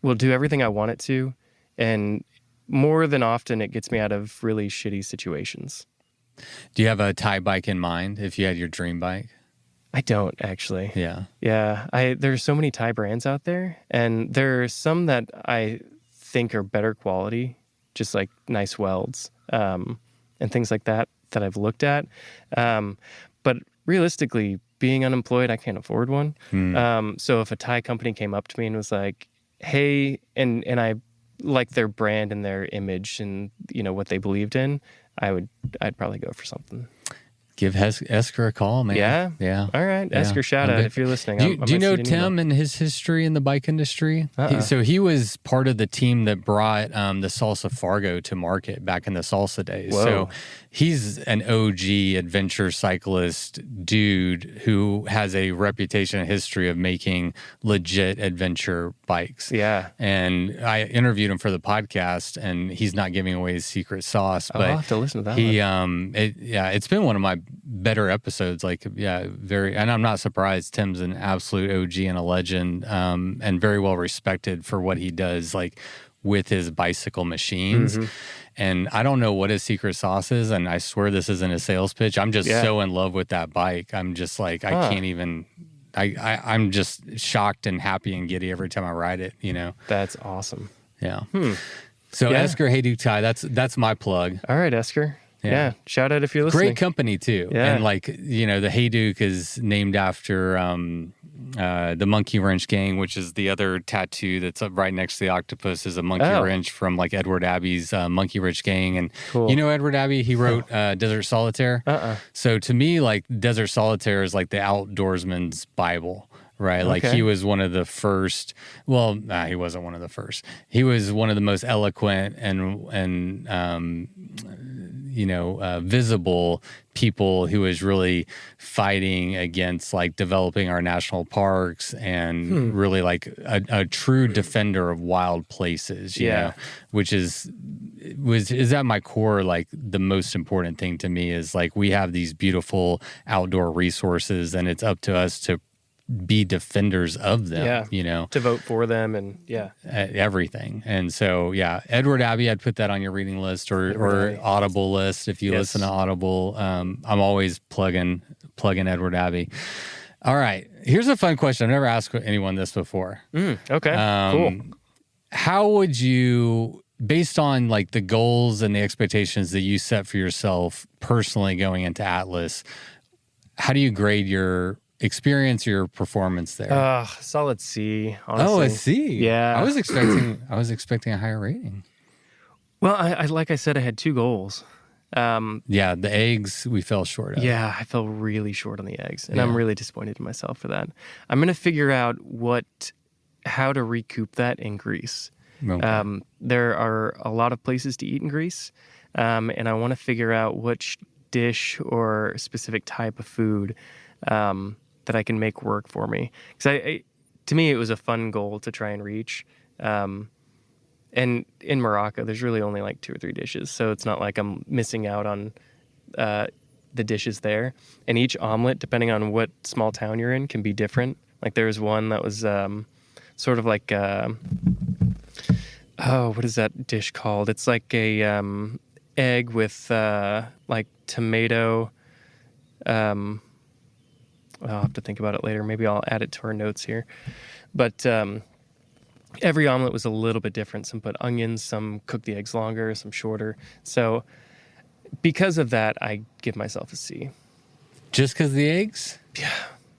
[SPEAKER 3] will do everything I want it to. And more than often, it gets me out of really shitty situations.
[SPEAKER 1] Do you have a tie bike in mind if you had your dream bike?
[SPEAKER 3] I don't, actually.
[SPEAKER 1] Yeah.
[SPEAKER 3] Yeah. There's so many tie brands out there, and there are some that I think are better quality, just like nice welds, and things like that I've looked at. But realistically, being unemployed, I can't afford one. So if a tie company came up to me and was like, hey, and I like their brand and their image and, you know, what they believed in, I'd probably go for something.
[SPEAKER 1] Give Esker a call, man.
[SPEAKER 3] Yeah. All right.
[SPEAKER 1] Yeah.
[SPEAKER 3] Esker, shout out if you're listening.
[SPEAKER 1] Do you know Tim and his history in the bike industry? So he was part of the team that brought the Salsa Fargo to market back in the Salsa days.
[SPEAKER 3] Whoa.
[SPEAKER 1] So he's an OG adventure cyclist dude who has a reputation and history of making legit adventure bikes.
[SPEAKER 3] Yeah.
[SPEAKER 1] And I interviewed him for the podcast, and he's not giving away his secret sauce. But
[SPEAKER 3] I'll have to listen to that one.
[SPEAKER 1] It's been one of my better episodes. And I'm not surprised. Tim's an absolute OG and a legend, and very well respected for what he does, like with his bicycle machines. And I don't know what his secret sauce is, and I swear this isn't a sales pitch. I'm just so in love with that bike. I'm just like, I can't even. I'm just shocked and happy and giddy every time I ride it. You know,
[SPEAKER 3] that's awesome.
[SPEAKER 1] Yeah. So Esker Hayduk Tie, that's my plug.
[SPEAKER 3] All right, Esker. Yeah. Shout out if you're listening.
[SPEAKER 1] Great company too.
[SPEAKER 3] Yeah.
[SPEAKER 1] And like, you know, the Hayduk is named after the Monkey Wrench Gang, which is the other tattoo that's up right next to the octopus, is a monkey wrench from like Edward Abbey's Monkey Wrench Gang. And you know Edward Abbey, he wrote Desert Solitaire. So to me, like Desert Solitaire is like the outdoorsman's Bible. Right. Like he was one of the first. Well, he wasn't one of the first. He was one of the most eloquent and visible people who was really fighting against like developing our national parks and really like a true defender of wild places, you know, which is at my core, like the most important thing to me is like we have these beautiful outdoor resources and it's up to us to be defenders of them, you know,
[SPEAKER 3] to vote for them and
[SPEAKER 1] everything. And so, Edward Abbey, I'd put that on your reading list or Audible list. If you listen to Audible, I'm always plugging Edward Abbey. All right. Here's a fun question. I've never asked anyone this before.
[SPEAKER 3] Cool.
[SPEAKER 1] How would you, based on like the goals and the expectations that you set for yourself personally going into Atlas, how do you grade your experience, your performance there?
[SPEAKER 3] Solid C, honestly.
[SPEAKER 1] Oh, a C.
[SPEAKER 3] Yeah.
[SPEAKER 1] I was expecting a higher rating.
[SPEAKER 3] Well, I like I said, I had two goals.
[SPEAKER 1] The eggs we fell short of.
[SPEAKER 3] Yeah, I fell really short on the eggs, and I'm really disappointed in myself for that. I'm going to figure out how to recoup that in Greece.
[SPEAKER 1] Okay.
[SPEAKER 3] There are a lot of places to eat in Greece, and I want to figure out which dish or specific type of food that I can make work for me. Because to me, it was a fun goal to try and reach. And in Morocco, there's really only like 2 or 3 dishes, so it's not like I'm missing out on the dishes there. And each omelet, depending on what small town you're in, can be different. Like there was one that was sort of like what is that dish called? It's like a egg with like tomato. I'll have to think about it later. Maybe I'll add it to our notes here. But every omelet was a little bit different. Some put onions, some cooked the eggs longer, some shorter. So because of that, I give myself a C.
[SPEAKER 1] Just because the eggs?
[SPEAKER 3] Yeah.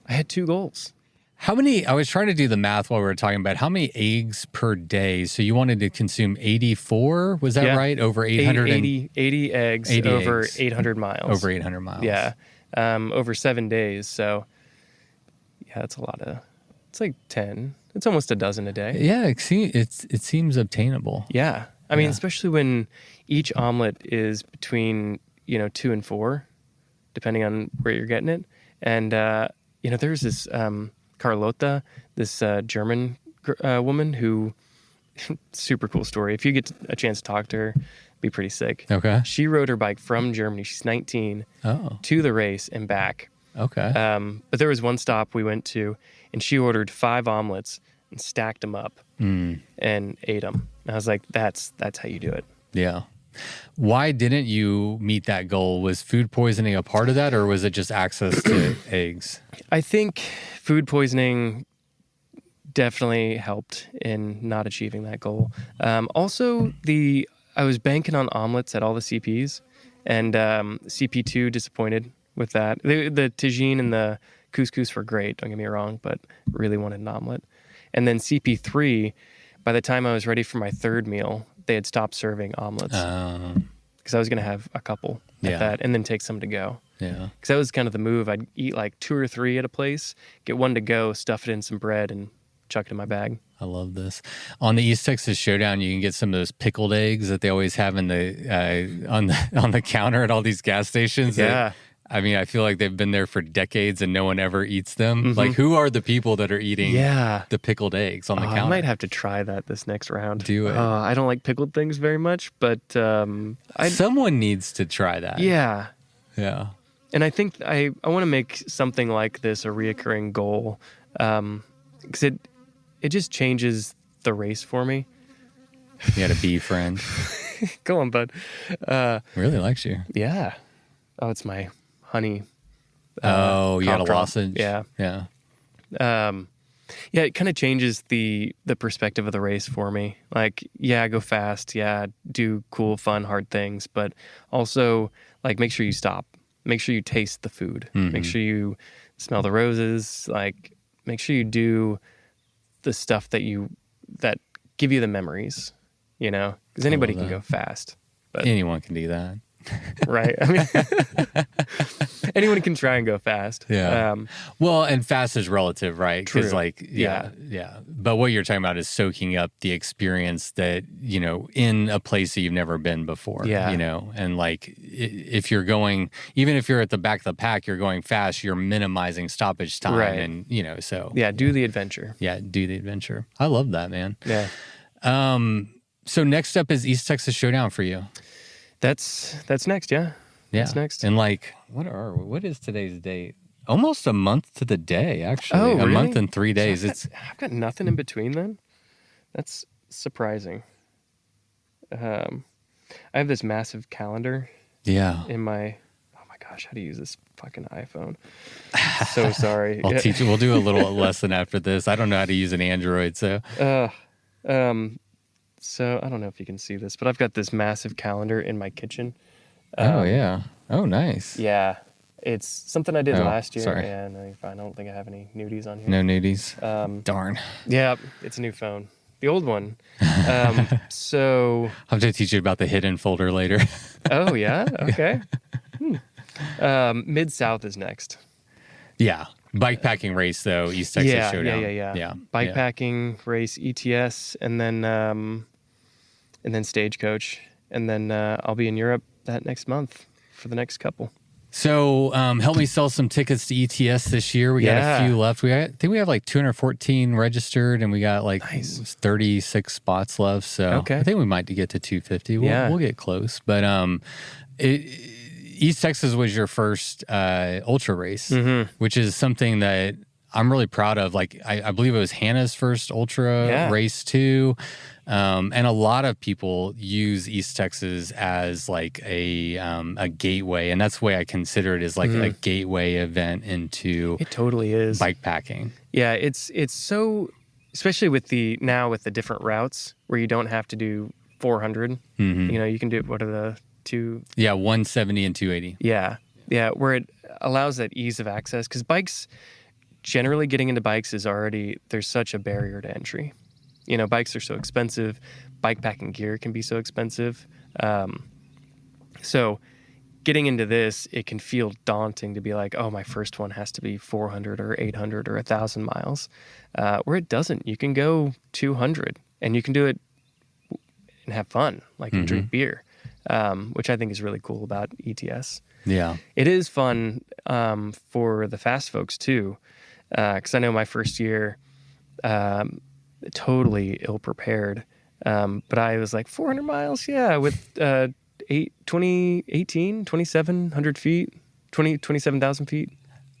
[SPEAKER 3] I had 2 goals.
[SPEAKER 1] How many? I was trying to do the math while we were talking about how many eggs per day. So you wanted to consume 84? Was that right? Over 800?
[SPEAKER 3] 80 eggs
[SPEAKER 1] 80
[SPEAKER 3] over
[SPEAKER 1] eggs.
[SPEAKER 3] 800 miles.
[SPEAKER 1] Over 800 miles.
[SPEAKER 3] Yeah. Over 7 days. So that's a lot of, it's like 10. It's almost a dozen a day.
[SPEAKER 1] Yeah, it seems obtainable.
[SPEAKER 3] Yeah. I mean, especially when each omelet is between, 2 and 4, depending on where you're getting it. And, there's this, Carlota, this German woman who, super cool story. If you get a chance to talk to her, be pretty sick.
[SPEAKER 1] Okay.
[SPEAKER 3] She rode her bike from Germany. She's 19 to the race and back.
[SPEAKER 1] Okay.
[SPEAKER 3] But there was one stop we went to, and she ordered 5 omelets and stacked them up and ate them. And I was like, that's how you do it.
[SPEAKER 1] Yeah. Why didn't you meet that goal? Was food poisoning a part of that, or was it just access to eggs?
[SPEAKER 3] I think food poisoning definitely helped in not achieving that goal. Also, I was banking on omelets at all the CPs, and CP2 disappointed with that. The tagine and the couscous were great, don't get me wrong, but really wanted an omelet. And then CP3, by the time I was ready for my third meal, they had stopped serving omelets. Because I was going to have a couple at that and then take some to go.
[SPEAKER 1] Yeah.
[SPEAKER 3] Because that was kind of the move. I'd eat like 2 or 3 at a place, get one to go, stuff it in some bread, and chuck it in my bag.
[SPEAKER 1] I love this. On the East Texas Showdown, you can get some of those pickled eggs that they always have in the on the counter at all these gas stations.
[SPEAKER 3] Yeah.
[SPEAKER 1] I mean, I feel like they've been there for decades and no one ever eats them. Like, who are the people that are eating the pickled eggs on the counter?
[SPEAKER 3] I might have to try that this next round.
[SPEAKER 1] Do it.
[SPEAKER 3] I don't like pickled things very much, but
[SPEAKER 1] someone needs to try that.
[SPEAKER 3] Yeah.
[SPEAKER 1] Yeah.
[SPEAKER 3] And I think I want to make something like this a reoccurring goal, because it just changes the race for me.
[SPEAKER 1] You got a bee friend.
[SPEAKER 3] Go on, bud.
[SPEAKER 1] Really likes you.
[SPEAKER 3] Yeah. Oh, it's my honey.
[SPEAKER 1] You got a lozenge.
[SPEAKER 3] Yeah.
[SPEAKER 1] Yeah.
[SPEAKER 3] Yeah, it kind of changes the perspective of the race for me. Like, yeah, go fast. Yeah, do cool, fun, hard things. But also, like, make sure you stop. Make sure you taste the food. Make sure you smell the roses. Like, make sure you do the stuff that give you the memories, you know? Because anybody can go fast. But
[SPEAKER 1] anyone can do that.
[SPEAKER 3] Right. I mean, anyone can try and go fast.
[SPEAKER 1] Yeah. Well, and fast is relative, right? Because, like, yeah. But what you're talking about is soaking up the experience that, you know, in a place that you've never been before.
[SPEAKER 3] Yeah.
[SPEAKER 1] You know, and like, if you're going, even if you're at the back of the pack, you're going fast, you're minimizing stoppage time.
[SPEAKER 3] Right.
[SPEAKER 1] And, you know, so.
[SPEAKER 3] Yeah. Do the adventure.
[SPEAKER 1] Yeah. Do the adventure. I love that, man.
[SPEAKER 3] Yeah.
[SPEAKER 1] So next up is East Texas Showdown for you.
[SPEAKER 3] That's next, yeah. That's next.
[SPEAKER 1] And like, what is today's date? Almost a month to the day, actually.
[SPEAKER 3] Oh, really?
[SPEAKER 1] A month and 3 days.
[SPEAKER 3] So I've got nothing in between then. That's surprising. I have this massive calendar.
[SPEAKER 1] Yeah.
[SPEAKER 3] In my, oh my gosh, how to use this fucking iPhone. So sorry.
[SPEAKER 1] I'll teach you. We'll do a little lesson after this. I don't know how to use an Android, so.
[SPEAKER 3] So I don't know if you can see this, but I've got this massive calendar in my kitchen.
[SPEAKER 1] Oh, yeah. Oh, nice.
[SPEAKER 3] Yeah. It's something I did last year.
[SPEAKER 1] Sorry.
[SPEAKER 3] And I don't think I have any nudies on here.
[SPEAKER 1] No nudies. Darn.
[SPEAKER 3] Yeah, it's a new phone. The old one. So.
[SPEAKER 1] I'll have to teach you about the hidden folder later.
[SPEAKER 3] Oh, yeah? Okay. Mid-South is next.
[SPEAKER 1] Yeah. Bikepacking race, though, East Texas Showdown.
[SPEAKER 3] Yeah. Bikepacking race, ETS, and then Stagecoach. And then I'll be in Europe that next month for the next couple.
[SPEAKER 1] So help me sell some tickets to ETS this year. We got a few left. I think we have like 214 registered, and we got like 36 spots left. So I think we might get to 250. We'll get close. But East Texas was your first ultra race, which is something that I'm really proud of. Like, I believe it was Hannah's first ultra race too. And a lot of people use East Texas as like a gateway. And that's the way I consider it, is like a gateway event into
[SPEAKER 3] it totally is
[SPEAKER 1] bikepacking. Yeah.
[SPEAKER 3] It's so, especially with the different routes where you don't have to do 400, you know, you can do, what are the two?
[SPEAKER 1] Yeah. 170 and 280.
[SPEAKER 3] Yeah. Where it allows that ease of access, because bikes, generally getting into bikes there's such a barrier to entry. You know, bikes are so expensive. Bikepacking gear can be so expensive. So getting into this, it can feel daunting to be like, oh, my first one has to be 400 or 800 or 1,000 miles. Where it doesn't. You can go 200 and you can do it and have fun, like and drink beer, which I think is really cool about ETS.
[SPEAKER 1] Yeah.
[SPEAKER 3] It is fun for the fast folks too. Because I know my first year, totally ill prepared. But I was like 400 miles, yeah, with 2,700 feet, 27,000 feet.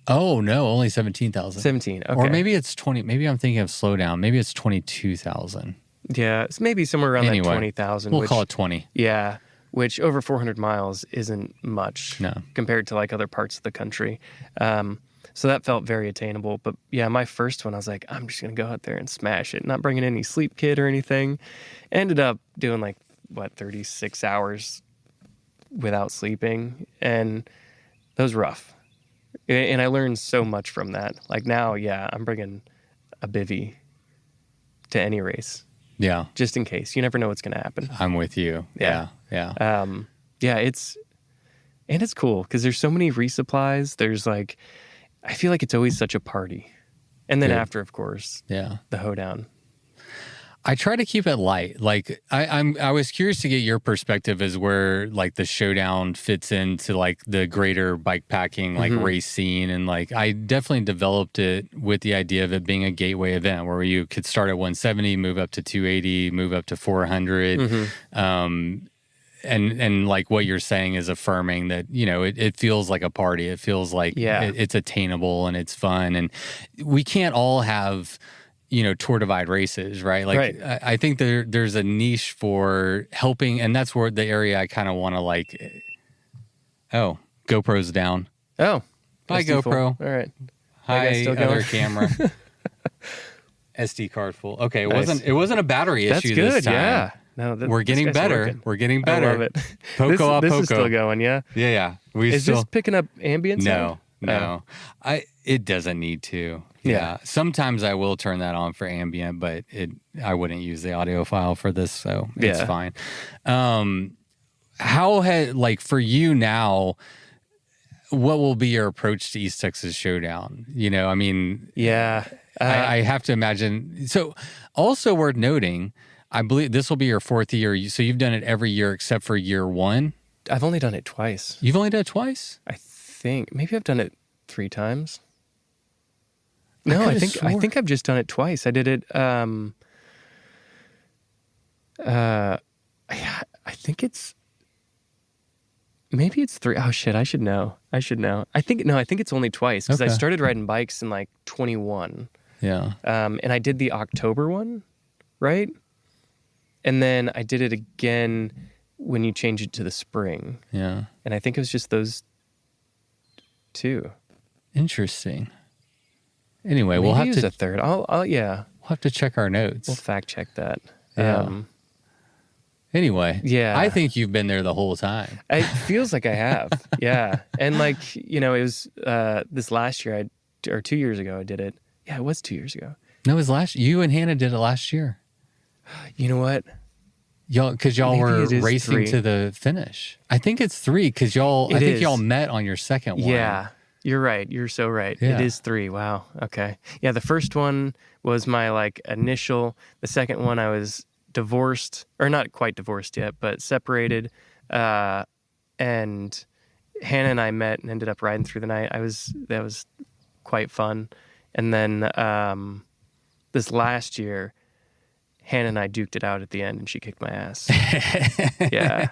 [SPEAKER 1] Oh no, only 17,000.
[SPEAKER 3] 17, okay.
[SPEAKER 1] Or maybe it's 20. Maybe I'm thinking of slowdown. Maybe it's 22,000.
[SPEAKER 3] Yeah, it's maybe somewhere around that 20,000.
[SPEAKER 1] We'll call it 20.
[SPEAKER 3] Yeah, which over 400 miles isn't much compared to like other parts of the country. So that felt very attainable. But yeah, my first one, I was like, I'm just going to go out there and smash it. Not bringing any sleep kit or anything. Ended up doing 36 hours without sleeping. And that was rough. And I learned so much from that. Like now, yeah, I'm bringing a bivy to any race.
[SPEAKER 1] Yeah.
[SPEAKER 3] Just in case. You never know what's going to happen.
[SPEAKER 1] I'm with you. Yeah.
[SPEAKER 3] It's cool because there's so many resupplies. There's I feel like it's always such a party. And then after, of course, the hoedown.
[SPEAKER 1] I try to keep it light. I was curious to get your perspective as where the showdown fits into the greater bikepacking race scene, and I definitely developed it with the idea of it being a gateway event where you could start at 170, move up to 280, move up to 400. And what you're saying is affirming that, it feels like a party. It feels like it's attainable and it's fun. And we can't all have, Tour Divide races, right?
[SPEAKER 3] Right.
[SPEAKER 1] I think there's a niche for helping. And that's where the area I kind of want to GoPro's down.
[SPEAKER 3] Oh.
[SPEAKER 1] Bye,
[SPEAKER 3] SD
[SPEAKER 1] GoPro.
[SPEAKER 3] full. All right.
[SPEAKER 1] Hi,
[SPEAKER 3] still
[SPEAKER 1] other
[SPEAKER 3] going?
[SPEAKER 1] camera. SD card full. Okay, it wasn't a battery
[SPEAKER 3] That's
[SPEAKER 1] issue
[SPEAKER 3] good,
[SPEAKER 1] this time.
[SPEAKER 3] yeah. No,
[SPEAKER 1] We're getting better.
[SPEAKER 3] Working.
[SPEAKER 1] We're getting better.
[SPEAKER 3] I love it.
[SPEAKER 1] Poco
[SPEAKER 3] this
[SPEAKER 1] Poco.
[SPEAKER 3] is still going, yeah?
[SPEAKER 1] Yeah.
[SPEAKER 3] Is this picking up ambient sound?
[SPEAKER 1] No. It doesn't need to.
[SPEAKER 3] Yeah.
[SPEAKER 1] Sometimes I will turn that on for ambient, but I wouldn't use the audio file for this, so it's fine. How for you now, what will be your approach to East Texas Showdown? I have to imagine. So also worth noting, I believe this will be your fourth year. So you've done it every year except for year one?
[SPEAKER 3] I've only done it twice.
[SPEAKER 1] You've only done it twice?
[SPEAKER 3] I think. Maybe I've done it 3 times. No, I think I've just done it twice. I did it I think it's maybe it's 3. Oh shit, I should know. I think it's only twice because I started riding bikes in 21.
[SPEAKER 1] Yeah.
[SPEAKER 3] And I did the October one, right? And then I did it again when you change it to the spring.
[SPEAKER 1] Yeah.
[SPEAKER 3] And I think it was just those 2.
[SPEAKER 1] Interesting. Anyway,
[SPEAKER 3] Maybe
[SPEAKER 1] we'll have
[SPEAKER 3] it was
[SPEAKER 1] to
[SPEAKER 3] a third. We'll
[SPEAKER 1] have to check our notes.
[SPEAKER 3] We'll fact check that.
[SPEAKER 1] Yeah. Anyway,
[SPEAKER 3] yeah.
[SPEAKER 1] I think you've been there the whole time.
[SPEAKER 3] It feels like I have. Yeah. And it was this last year or 2 years ago I did it. Yeah, it was 2 years ago.
[SPEAKER 1] No, it was you and Hannah did it last year.
[SPEAKER 3] You know what?
[SPEAKER 1] Because y'all were racing
[SPEAKER 3] 3.
[SPEAKER 1] to the finish. I think it's 3 because I think y'all met on your second one.
[SPEAKER 3] Yeah. You're right. You're so right.
[SPEAKER 1] Yeah.
[SPEAKER 3] It is 3. Wow. Okay. Yeah, the first one was my initial. The second one I was divorced, or not quite divorced yet, but separated. And Hannah and I met and ended up riding through the night. That was quite fun. And then this last year, Hannah and I duked it out at the end, and she kicked my ass. Yeah.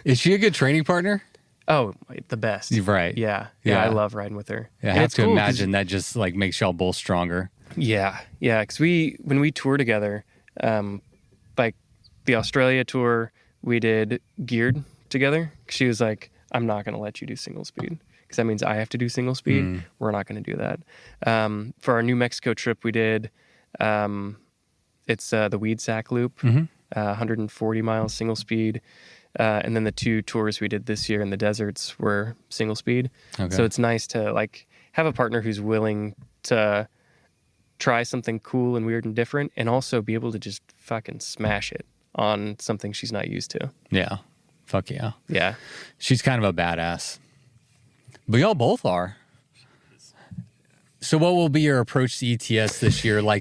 [SPEAKER 1] Is she a good training partner?
[SPEAKER 3] Oh, the best.
[SPEAKER 1] Right.
[SPEAKER 3] Yeah. I love riding with her.
[SPEAKER 1] Yeah, I have to imagine that just makes y'all both stronger.
[SPEAKER 3] Yeah. Because when we tour together, the Australia tour, we did geared together. She was like, I'm not going to let you do single speed because that means I have to do single speed. We're not going to do that. For our New Mexico trip, we did, it's the Weed Sack Loop, 140 miles single speed. And then the 2 tours we did this year in the deserts were single speed. Okay. So it's nice to have a partner who's willing to try something cool and weird and different, and also be able to just fucking smash it on something she's not used to.
[SPEAKER 1] Yeah. Fuck yeah.
[SPEAKER 3] Yeah.
[SPEAKER 1] She's kind of a badass. But y'all both are. So what will be your approach to ETS this year? I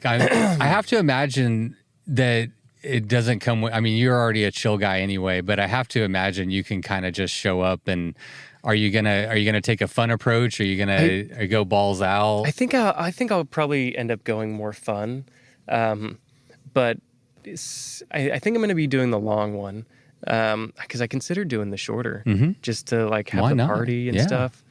[SPEAKER 1] have to imagine that it doesn't come with, you're already a chill guy anyway, but I have to imagine you can kind of just show up and Are you gonna take a fun approach? Are you gonna go balls out?
[SPEAKER 3] I think I'll probably end up going more fun, but I think I'm going to be doing the long one because I considered doing the shorter just to like have
[SPEAKER 1] Why
[SPEAKER 3] the
[SPEAKER 1] not?
[SPEAKER 3] party and
[SPEAKER 1] Yeah.
[SPEAKER 3] stuff.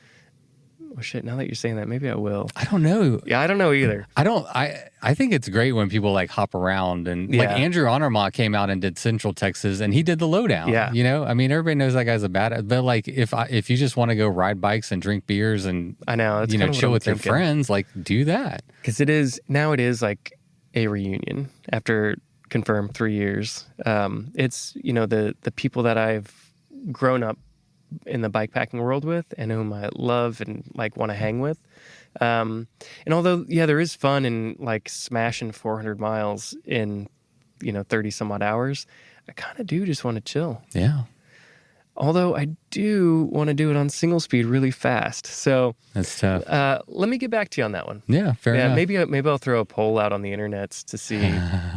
[SPEAKER 3] Oh shit! Now that you're saying that, maybe I will.
[SPEAKER 1] I don't know.
[SPEAKER 3] Yeah, I don't know either.
[SPEAKER 1] I think it's great when people like hop around and like
[SPEAKER 3] Yeah.
[SPEAKER 1] Andrew Honormont came out and did Central Texas and he did the lowdown.
[SPEAKER 3] Yeah.
[SPEAKER 1] You know, I mean, everybody knows that guy's a bad, but like if you just want to go ride bikes and drink beers and
[SPEAKER 3] I know. That's
[SPEAKER 1] you know,
[SPEAKER 3] kinda what
[SPEAKER 1] chill
[SPEAKER 3] I'm
[SPEAKER 1] with your
[SPEAKER 3] thinking.
[SPEAKER 1] friends, like do that.
[SPEAKER 3] Because it is like a reunion after confirmed 3 years. It's, you know, the people that I've grown up in the bikepacking world with and whom I love and like want to hang with. And although, yeah, there is fun in like smashing 400 miles in, you know, 30 some odd hours, I kind of do just want to chill.
[SPEAKER 1] Yeah.
[SPEAKER 3] Although I do want to do it on single speed really fast. So
[SPEAKER 1] That's tough.
[SPEAKER 3] let me get back to you on that one.
[SPEAKER 1] Yeah. Fair enough.
[SPEAKER 3] Maybe I'll throw a poll out on the internet to see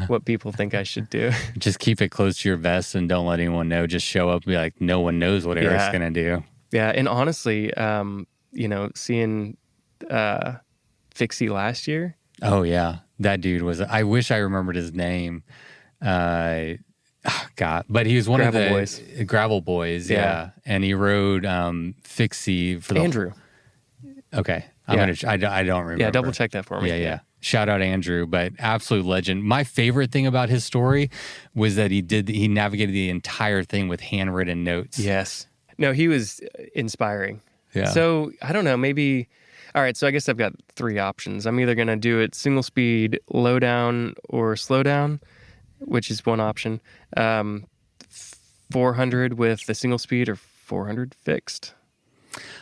[SPEAKER 3] what people think I should do.
[SPEAKER 1] Just keep it close to your vest and don't let anyone know. Just show up and be like, no one knows what Eric's
[SPEAKER 3] Yeah.
[SPEAKER 1] going to do.
[SPEAKER 3] Yeah, and honestly, you know, seeing Fixie last year.
[SPEAKER 1] Oh, yeah. That dude I wish I remembered his name. God, but he was one
[SPEAKER 3] Gravel
[SPEAKER 1] of the
[SPEAKER 3] Boys.
[SPEAKER 1] Gravel Boys. Yeah.
[SPEAKER 3] Yeah.
[SPEAKER 1] And he rode Fixie for the
[SPEAKER 3] Andrew.
[SPEAKER 1] Okay.
[SPEAKER 3] Yeah.
[SPEAKER 1] I don't remember.
[SPEAKER 3] Yeah, double check that for me.
[SPEAKER 1] Yeah. Shout out Andrew, but absolute legend. My favorite thing about his story was that he navigated the entire thing with handwritten notes.
[SPEAKER 3] Yes. No, he was inspiring.
[SPEAKER 1] Yeah.
[SPEAKER 3] So I don't know, maybe. All right, so I guess I've got 3 options. I'm either going to do it single speed, low down, or slow down, which is one option. 400 with the single speed or 400 fixed.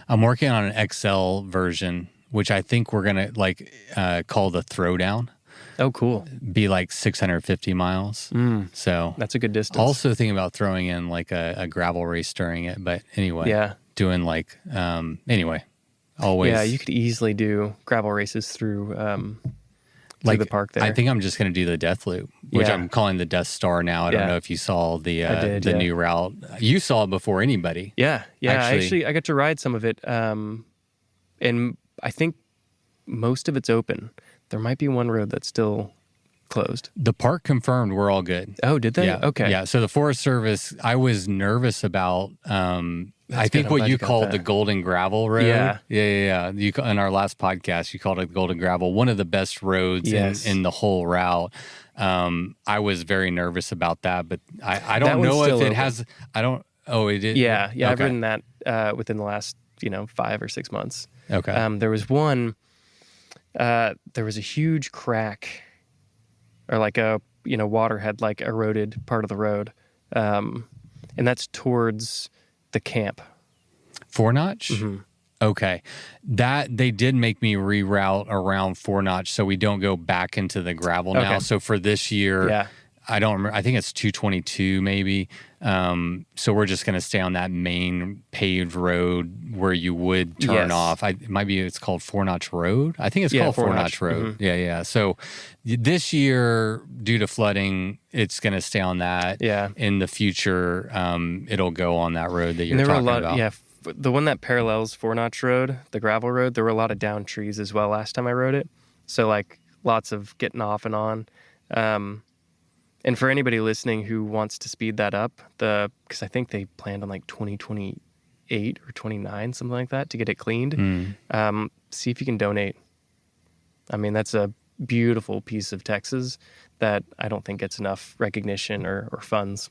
[SPEAKER 1] I'm working on an XL version, which I think we're going to call the throwdown,
[SPEAKER 3] Oh, cool.
[SPEAKER 1] be like 650 miles. So
[SPEAKER 3] That's a good distance.
[SPEAKER 1] also thinking about throwing in like a gravel race during it. But anyway,
[SPEAKER 3] Yeah.
[SPEAKER 1] doing like, anyway, always.
[SPEAKER 3] Yeah, you could easily do gravel races through
[SPEAKER 1] like
[SPEAKER 3] the park there.
[SPEAKER 1] I think I'm just going to do the Death Loop, which
[SPEAKER 3] Yeah.
[SPEAKER 1] I'm calling the Death Star now. I don't
[SPEAKER 3] Yeah.
[SPEAKER 1] know if you saw the
[SPEAKER 3] I did,
[SPEAKER 1] the
[SPEAKER 3] yeah.
[SPEAKER 1] new route. You saw it before anybody.
[SPEAKER 3] Yeah.
[SPEAKER 1] Actually-
[SPEAKER 3] I got to ride some of it, and I think most of it's open. There might be one road that's still closed.
[SPEAKER 1] The park confirmed we're all good.
[SPEAKER 3] Oh, did they?
[SPEAKER 1] Yeah.
[SPEAKER 3] Okay.
[SPEAKER 1] Yeah. So the Forest Service, I was nervous about. I
[SPEAKER 3] good.
[SPEAKER 1] think
[SPEAKER 3] I'm
[SPEAKER 1] what
[SPEAKER 3] glad
[SPEAKER 1] you
[SPEAKER 3] you got
[SPEAKER 1] called
[SPEAKER 3] that.
[SPEAKER 1] the Golden Gravel Road.
[SPEAKER 3] Yeah.
[SPEAKER 1] Yeah. You in our last podcast, you called it the Golden Gravel, one of the best roads
[SPEAKER 3] Yes.
[SPEAKER 1] in the whole route. I was very nervous about that, but I
[SPEAKER 3] That
[SPEAKER 1] don't
[SPEAKER 3] one's
[SPEAKER 1] know if
[SPEAKER 3] still
[SPEAKER 1] it
[SPEAKER 3] open.
[SPEAKER 1] has. I don't. Oh, it is.
[SPEAKER 3] Yeah. I've
[SPEAKER 1] Okay.
[SPEAKER 3] ridden that within the last 5 or 6 months.
[SPEAKER 1] Okay.
[SPEAKER 3] There was one. There was a huge crack, or like a water had like eroded part of the road, and that's towards the camp.
[SPEAKER 1] Four Notch?
[SPEAKER 3] Mm-hmm.
[SPEAKER 1] Okay. That they did make me reroute around Four Notch so we don't go back into the gravel now.
[SPEAKER 3] Okay.
[SPEAKER 1] So for this year,
[SPEAKER 3] Yeah.
[SPEAKER 1] I don't remember. I think it's 222 maybe. So we're just going to stay on that main paved road where you would turn
[SPEAKER 3] Yes.
[SPEAKER 1] off. It's called Four Notch Road. I think it's
[SPEAKER 3] Yeah,
[SPEAKER 1] called Four
[SPEAKER 3] Four
[SPEAKER 1] Notch
[SPEAKER 3] Notch.
[SPEAKER 1] Road. Yeah. So this year, due to flooding, it's going to stay on that.
[SPEAKER 3] Yeah.
[SPEAKER 1] In the future, it'll go on that road that you're
[SPEAKER 3] And there were a
[SPEAKER 1] talking
[SPEAKER 3] lot.
[SPEAKER 1] about.
[SPEAKER 3] Yeah. The one that parallels Four Notch Road, the gravel road, there were a lot of down trees as well last time I rode it. So like lots of getting off and on. And for anybody listening who wants to speed that up, because I think they planned on like 2028 or 29, something like that, to get it cleaned. See if you can donate. I mean, that's a beautiful piece of Texas that I don't think gets enough recognition or funds.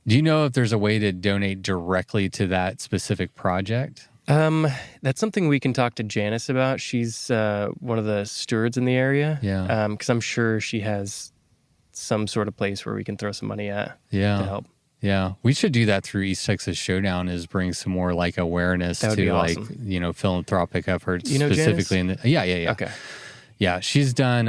[SPEAKER 1] Do you know if there's a way to donate directly to that specific project?
[SPEAKER 3] That's something we can talk to Janice about. She's one of the stewards in the area.
[SPEAKER 1] Yeah.
[SPEAKER 3] Because I'm sure she has some sort of place where we can throw some money at to
[SPEAKER 1] Yeah.
[SPEAKER 3] help.
[SPEAKER 1] Yeah. We should do that through East Texas Showdown, is bring some more like awareness
[SPEAKER 3] That would
[SPEAKER 1] to
[SPEAKER 3] be
[SPEAKER 1] like,
[SPEAKER 3] awesome.
[SPEAKER 1] philanthropic efforts
[SPEAKER 3] You know
[SPEAKER 1] specifically
[SPEAKER 3] Janice?
[SPEAKER 1] in the. Yeah.
[SPEAKER 3] Okay.
[SPEAKER 1] Yeah, she's done.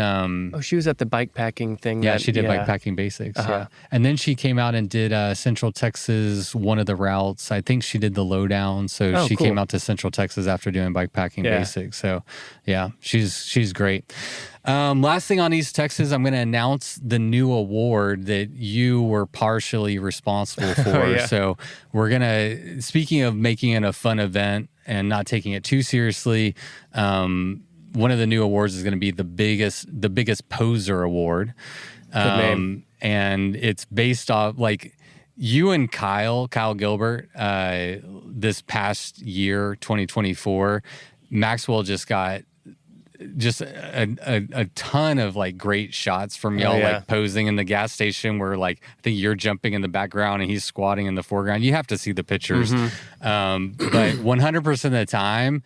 [SPEAKER 3] Oh, she was at the bikepacking thing.
[SPEAKER 1] Yeah, she did bikepacking basics. Yeah, and then she came out and did Central Texas, one of the routes. I think she did the lowdown. So she came out to Central Texas after doing bikepacking basics. So yeah, she's great. Last thing on East Texas, I'm going to announce the new award that you were partially responsible for. So we're going to, speaking of making it a fun event and not taking it too seriously, one of the new awards is going to be the biggest poser award.
[SPEAKER 3] Good name.
[SPEAKER 1] And it's based off like you and Kyle Gilbert, this past year, 2024, Maxwell just got a ton of like great shots from y'all, like posing in the gas station where like I think you're jumping in the background and he's squatting in the foreground. You have to see the pictures. But 100% of the time,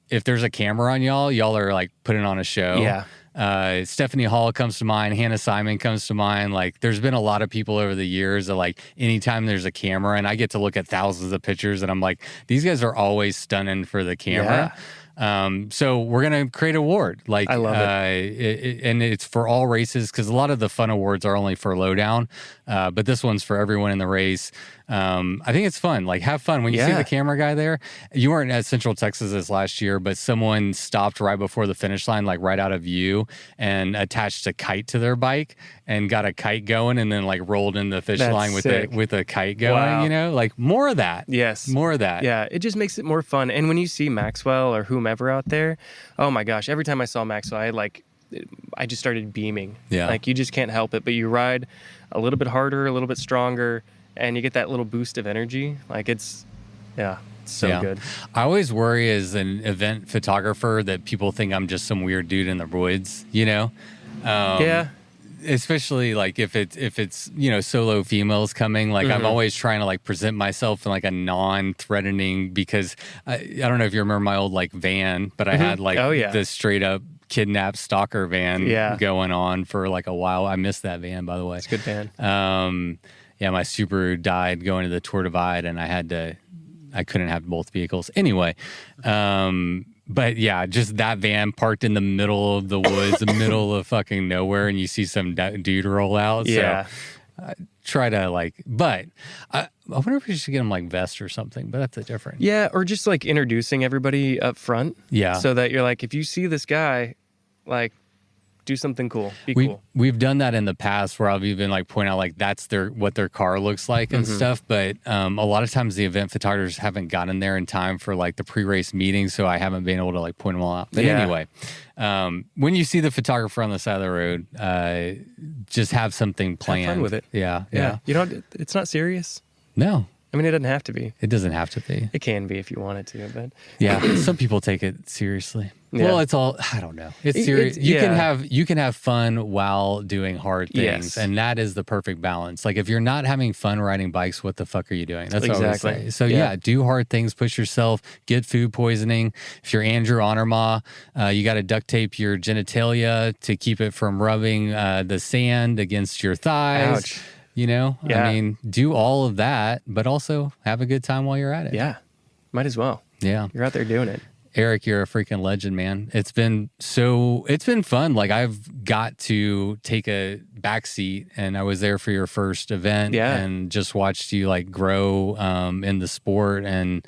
[SPEAKER 1] if there's a camera on y'all are like putting on a show. Yeah. Stephanie Hall comes to mind. Hannah Simon comes to mind. Like there's been a lot of people over the years that like anytime there's a camera and I get to look at thousands of pictures and I'm like, these guys are always stunning for the camera. So we're going to create an award. Like,
[SPEAKER 3] I love it.
[SPEAKER 1] And it's for all races because a lot of the fun awards are only for lowdown. But this one's for everyone in the race. I think it's fun. Like, have fun. When you see the camera guy there, you weren't at Central Texas this last year, but someone stopped right before the finish line, like right out of view, and attached a kite to their bike and got a kite going and then like rolled in the finish line with a kite going, you know, like more of that.
[SPEAKER 3] Yes.
[SPEAKER 1] More of that.
[SPEAKER 3] Yeah. It just makes it more fun. And when you see Maxwell or whomever out there, oh my gosh, every time I saw Maxwell, I just started beaming.
[SPEAKER 1] Yeah.
[SPEAKER 3] Like you just can't help it, but you ride a little bit harder, a little bit stronger, and you get that little boost of energy. Like it's so good.
[SPEAKER 1] I always worry as an event photographer that people think I'm just some weird dude in the woods, you know? Especially like if it's, you know, solo females coming, like I'm always trying to like present myself in like a non-threatening, because I don't know if you remember my old like van, but I had like this straight up kidnapped stalker van going on for like a while. I missed that van, by the way.
[SPEAKER 3] It's a good van.
[SPEAKER 1] Yeah, my Subaru died going to the Tour Divide and I couldn't have both vehicles. Anyway, but yeah, just that van parked in the middle of the woods, the middle of fucking nowhere, and you see some dude roll out.
[SPEAKER 3] Yeah.
[SPEAKER 1] So try to like, but I wonder if we should get him like vest or something, but that's different.
[SPEAKER 3] Yeah, or just like introducing everybody up front.
[SPEAKER 1] Yeah.
[SPEAKER 3] So that you're like, if you see this guy, like, do something cool. Be cool.
[SPEAKER 1] We've done that in the past where I've even like point out like that's what their car looks like and stuff. But a lot of times the event photographers haven't gotten there in time for like the pre-race meeting, so I haven't been able to like point them all out. But anyway, when you see the photographer on the side of the road, just have something planned.
[SPEAKER 3] Have fun with it.
[SPEAKER 1] Yeah.
[SPEAKER 3] You know, it's not serious.
[SPEAKER 1] No.
[SPEAKER 3] I mean, it doesn't have to be.
[SPEAKER 1] It doesn't have to be.
[SPEAKER 3] It can be if you want it to, but
[SPEAKER 1] yeah, some people take it seriously.
[SPEAKER 3] Yeah.
[SPEAKER 1] Well, it's all, I don't know. It's serious. You can have fun while doing hard things, and that is the perfect balance. Like if you're not having fun riding bikes, what the fuck are you doing? That's what I would say. So do hard things, push yourself, get food poisoning. If you're Andrew Honorma, you got to duct tape your genitalia to keep it from rubbing the sand against your thighs.
[SPEAKER 3] Ouch.
[SPEAKER 1] You know, I mean, do all of that, but also have a good time while you're at it.
[SPEAKER 3] Yeah, might as well.
[SPEAKER 1] Yeah.
[SPEAKER 3] You're out there doing it.
[SPEAKER 1] Eric, you're a freaking legend, man. It's been fun. Like I've got to take a back seat and I was there for your first event and just watched you like grow in the sport, and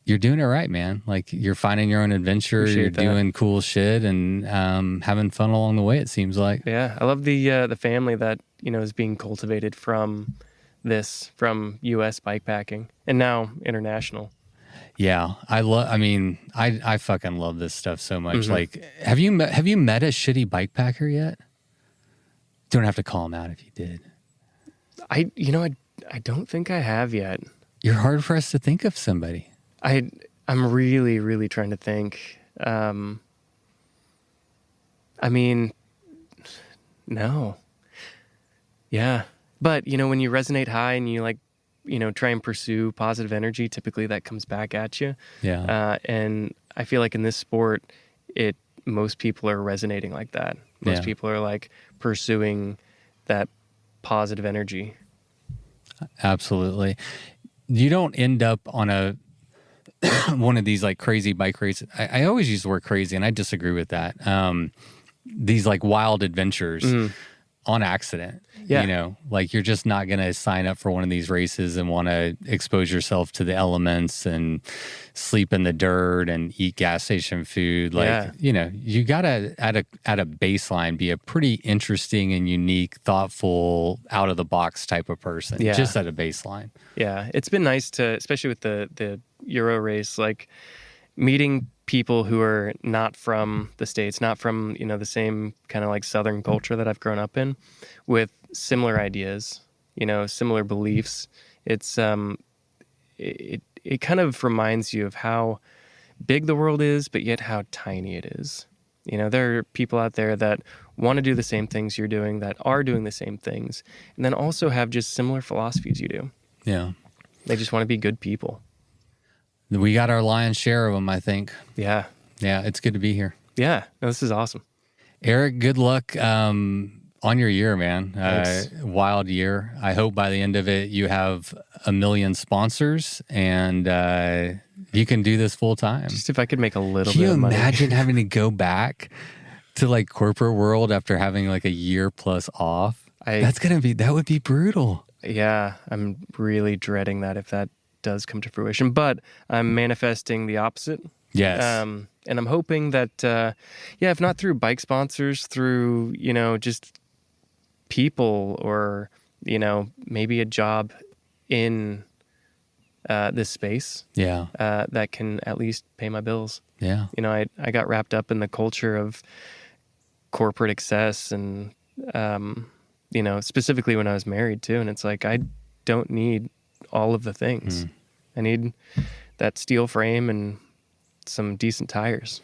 [SPEAKER 1] you're doing it right, man. Like you're finding your own adventure. You're doing cool shit and having fun along the way, it seems like.
[SPEAKER 3] Yeah. I love the family that, you know, is being cultivated from US bikepacking and now international.
[SPEAKER 1] Yeah, I fucking love this stuff so much. Like, have you met a shitty bikepacker yet? Don't have to call him out if you did.
[SPEAKER 3] I don't think I have yet.
[SPEAKER 1] You're hard for us to think of somebody.
[SPEAKER 3] I'm really, really trying to think. I mean, no. Yeah, but you know, when you resonate high and you like, you know, try and pursue positive energy, typically that comes back at you.
[SPEAKER 1] Yeah.
[SPEAKER 3] And I feel like in this sport, most people are resonating like that. Most people are like pursuing that positive energy. Absolutely.
[SPEAKER 1] You don't end up on one of these like crazy bike races. I always use the word crazy and I disagree with that. these like wild adventures on accident.
[SPEAKER 3] Yeah.
[SPEAKER 1] You know, like you're just not going to sign up for one of these races and want to expose yourself to the elements and sleep in the dirt and eat gas station food. Like, you know, you got to at a baseline be a pretty interesting and unique, thoughtful, out of the box type of person.
[SPEAKER 3] Yeah.
[SPEAKER 1] Just at a baseline.
[SPEAKER 3] Yeah. It's been nice to, especially with the Euro race, like meeting people who are not from the States, not from, you know, the same kind of like Southern culture that I've grown up in, with similar ideas, you know, similar beliefs. It's it kind of reminds you of how big the world is, but yet how tiny it is. You know, there are people out there that want to do the same things you're doing, that are doing the same things, and then also have just similar philosophies you do.
[SPEAKER 1] Yeah.
[SPEAKER 3] They just want to be good people.
[SPEAKER 1] We got our lion's share of them, I think.
[SPEAKER 3] Yeah.
[SPEAKER 1] Yeah, it's good to be here.
[SPEAKER 3] Yeah. No, this is awesome.
[SPEAKER 1] Eric, good luck on your year, man.
[SPEAKER 3] Thanks.
[SPEAKER 1] Wild year. I hope by the end of it you have 1 million sponsors and you can do this full time.
[SPEAKER 3] Just if I could make a little
[SPEAKER 1] Can
[SPEAKER 3] bit
[SPEAKER 1] you
[SPEAKER 3] of money.
[SPEAKER 1] imagine having to go back to like corporate world after having like a year plus off? That would be brutal.
[SPEAKER 3] Yeah, I'm really dreading that if that does come to fruition, but I'm manifesting the opposite.
[SPEAKER 1] Yes.
[SPEAKER 3] And I'm hoping that, if not through bike sponsors, through, you know, just people or, you know, maybe a job in this space.
[SPEAKER 1] Yeah.
[SPEAKER 3] That can at least pay my bills.
[SPEAKER 1] Yeah.
[SPEAKER 3] You know, I got wrapped up in the culture of corporate excess and, you know, specifically when I was married too. And it's like, I don't need all of the things. I need that steel frame and some decent tires.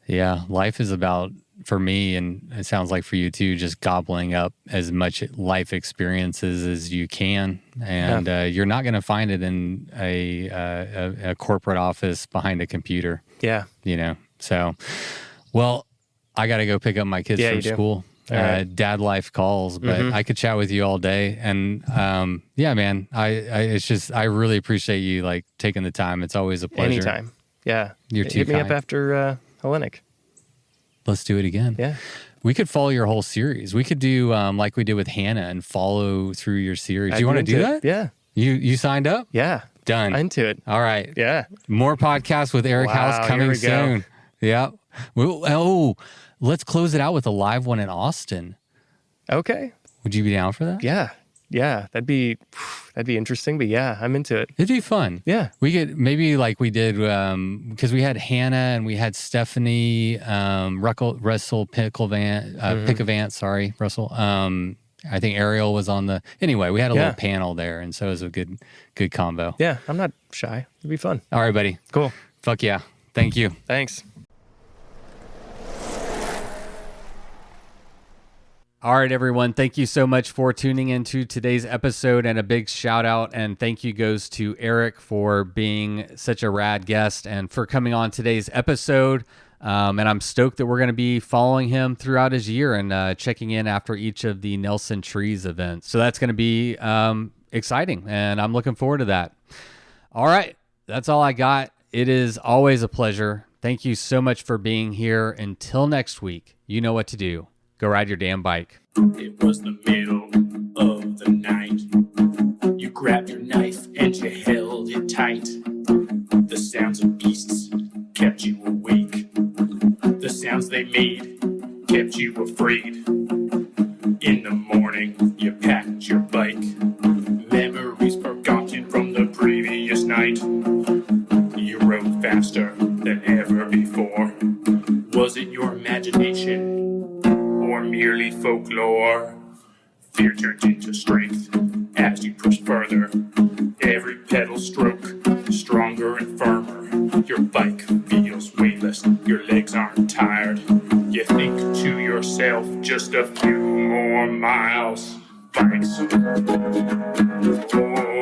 [SPEAKER 1] Yeah. Life is about, for me, and it sounds like for you too, just gobbling up as much life experiences as you can. And you're not going to find it in a corporate office behind a computer.
[SPEAKER 3] Yeah.
[SPEAKER 1] You know, so, well, I got to go pick up my kids from school.
[SPEAKER 3] Right.
[SPEAKER 1] Dad life calls, but I could chat with you all day. And yeah, man, I really appreciate you like taking the time. It's always a pleasure.
[SPEAKER 3] Anytime. Yeah.
[SPEAKER 1] You're too
[SPEAKER 3] Hit me up
[SPEAKER 1] kind.
[SPEAKER 3] after Hellenic.
[SPEAKER 1] Let's do it again.
[SPEAKER 3] Yeah.
[SPEAKER 1] We could follow your whole series. We could do like we did with Hannah and follow through your series. Do you want to do that?
[SPEAKER 3] Yeah.
[SPEAKER 1] You signed up?
[SPEAKER 3] Yeah.
[SPEAKER 1] Done.
[SPEAKER 3] I'm into it.
[SPEAKER 1] All right.
[SPEAKER 3] Yeah.
[SPEAKER 1] More podcasts with Eric
[SPEAKER 3] Wow,
[SPEAKER 1] House
[SPEAKER 3] here
[SPEAKER 1] coming
[SPEAKER 3] we go.
[SPEAKER 1] soon. Yeah. Let's close it out with a live one in Austin.
[SPEAKER 3] Okay.
[SPEAKER 1] Would you be down for that?
[SPEAKER 3] Yeah. Yeah. That'd be interesting, but yeah, I'm into it.
[SPEAKER 1] It'd be fun.
[SPEAKER 3] Yeah.
[SPEAKER 1] We could maybe like we did because we had Hannah and we had Stephanie, Russell Pickavant, sorry, Russell. I think Ariel was on the. Anyway, we had a little panel there, and so it was a good combo.
[SPEAKER 3] Yeah. I'm not shy. It'd be fun.
[SPEAKER 1] All right, buddy.
[SPEAKER 3] Cool.
[SPEAKER 1] Fuck yeah. Thank you.
[SPEAKER 3] Thanks.
[SPEAKER 1] All right, everyone. Thank you so much for tuning into today's episode, and a big shout out and thank you goes to Eric for being such a rad guest and for coming on today's episode. And I'm stoked that we're going to be following him throughout his year and checking in after each of the Nelson Trees events. So that's going to be exciting, and I'm looking forward to that. All right. That's all I got. It is always a pleasure. Thank you so much for being here. Until next week, you know what to do. Go ride your damn bike.
[SPEAKER 2] It was the middle of the night. You grabbed your knife and you held it tight. The sounds of beasts kept you awake. The sounds they made kept you afraid. In the morning, you packed your bike. Memories forgotten from the previous night. You rode faster than ever before. Was it your imagination? Or merely folklore? Fear turned into strength as you pushed further. Every pedal stroke, stronger and firmer. Your bike feels weightless, your legs aren't tired. You think to yourself, just a few more miles. Bikes. Oh.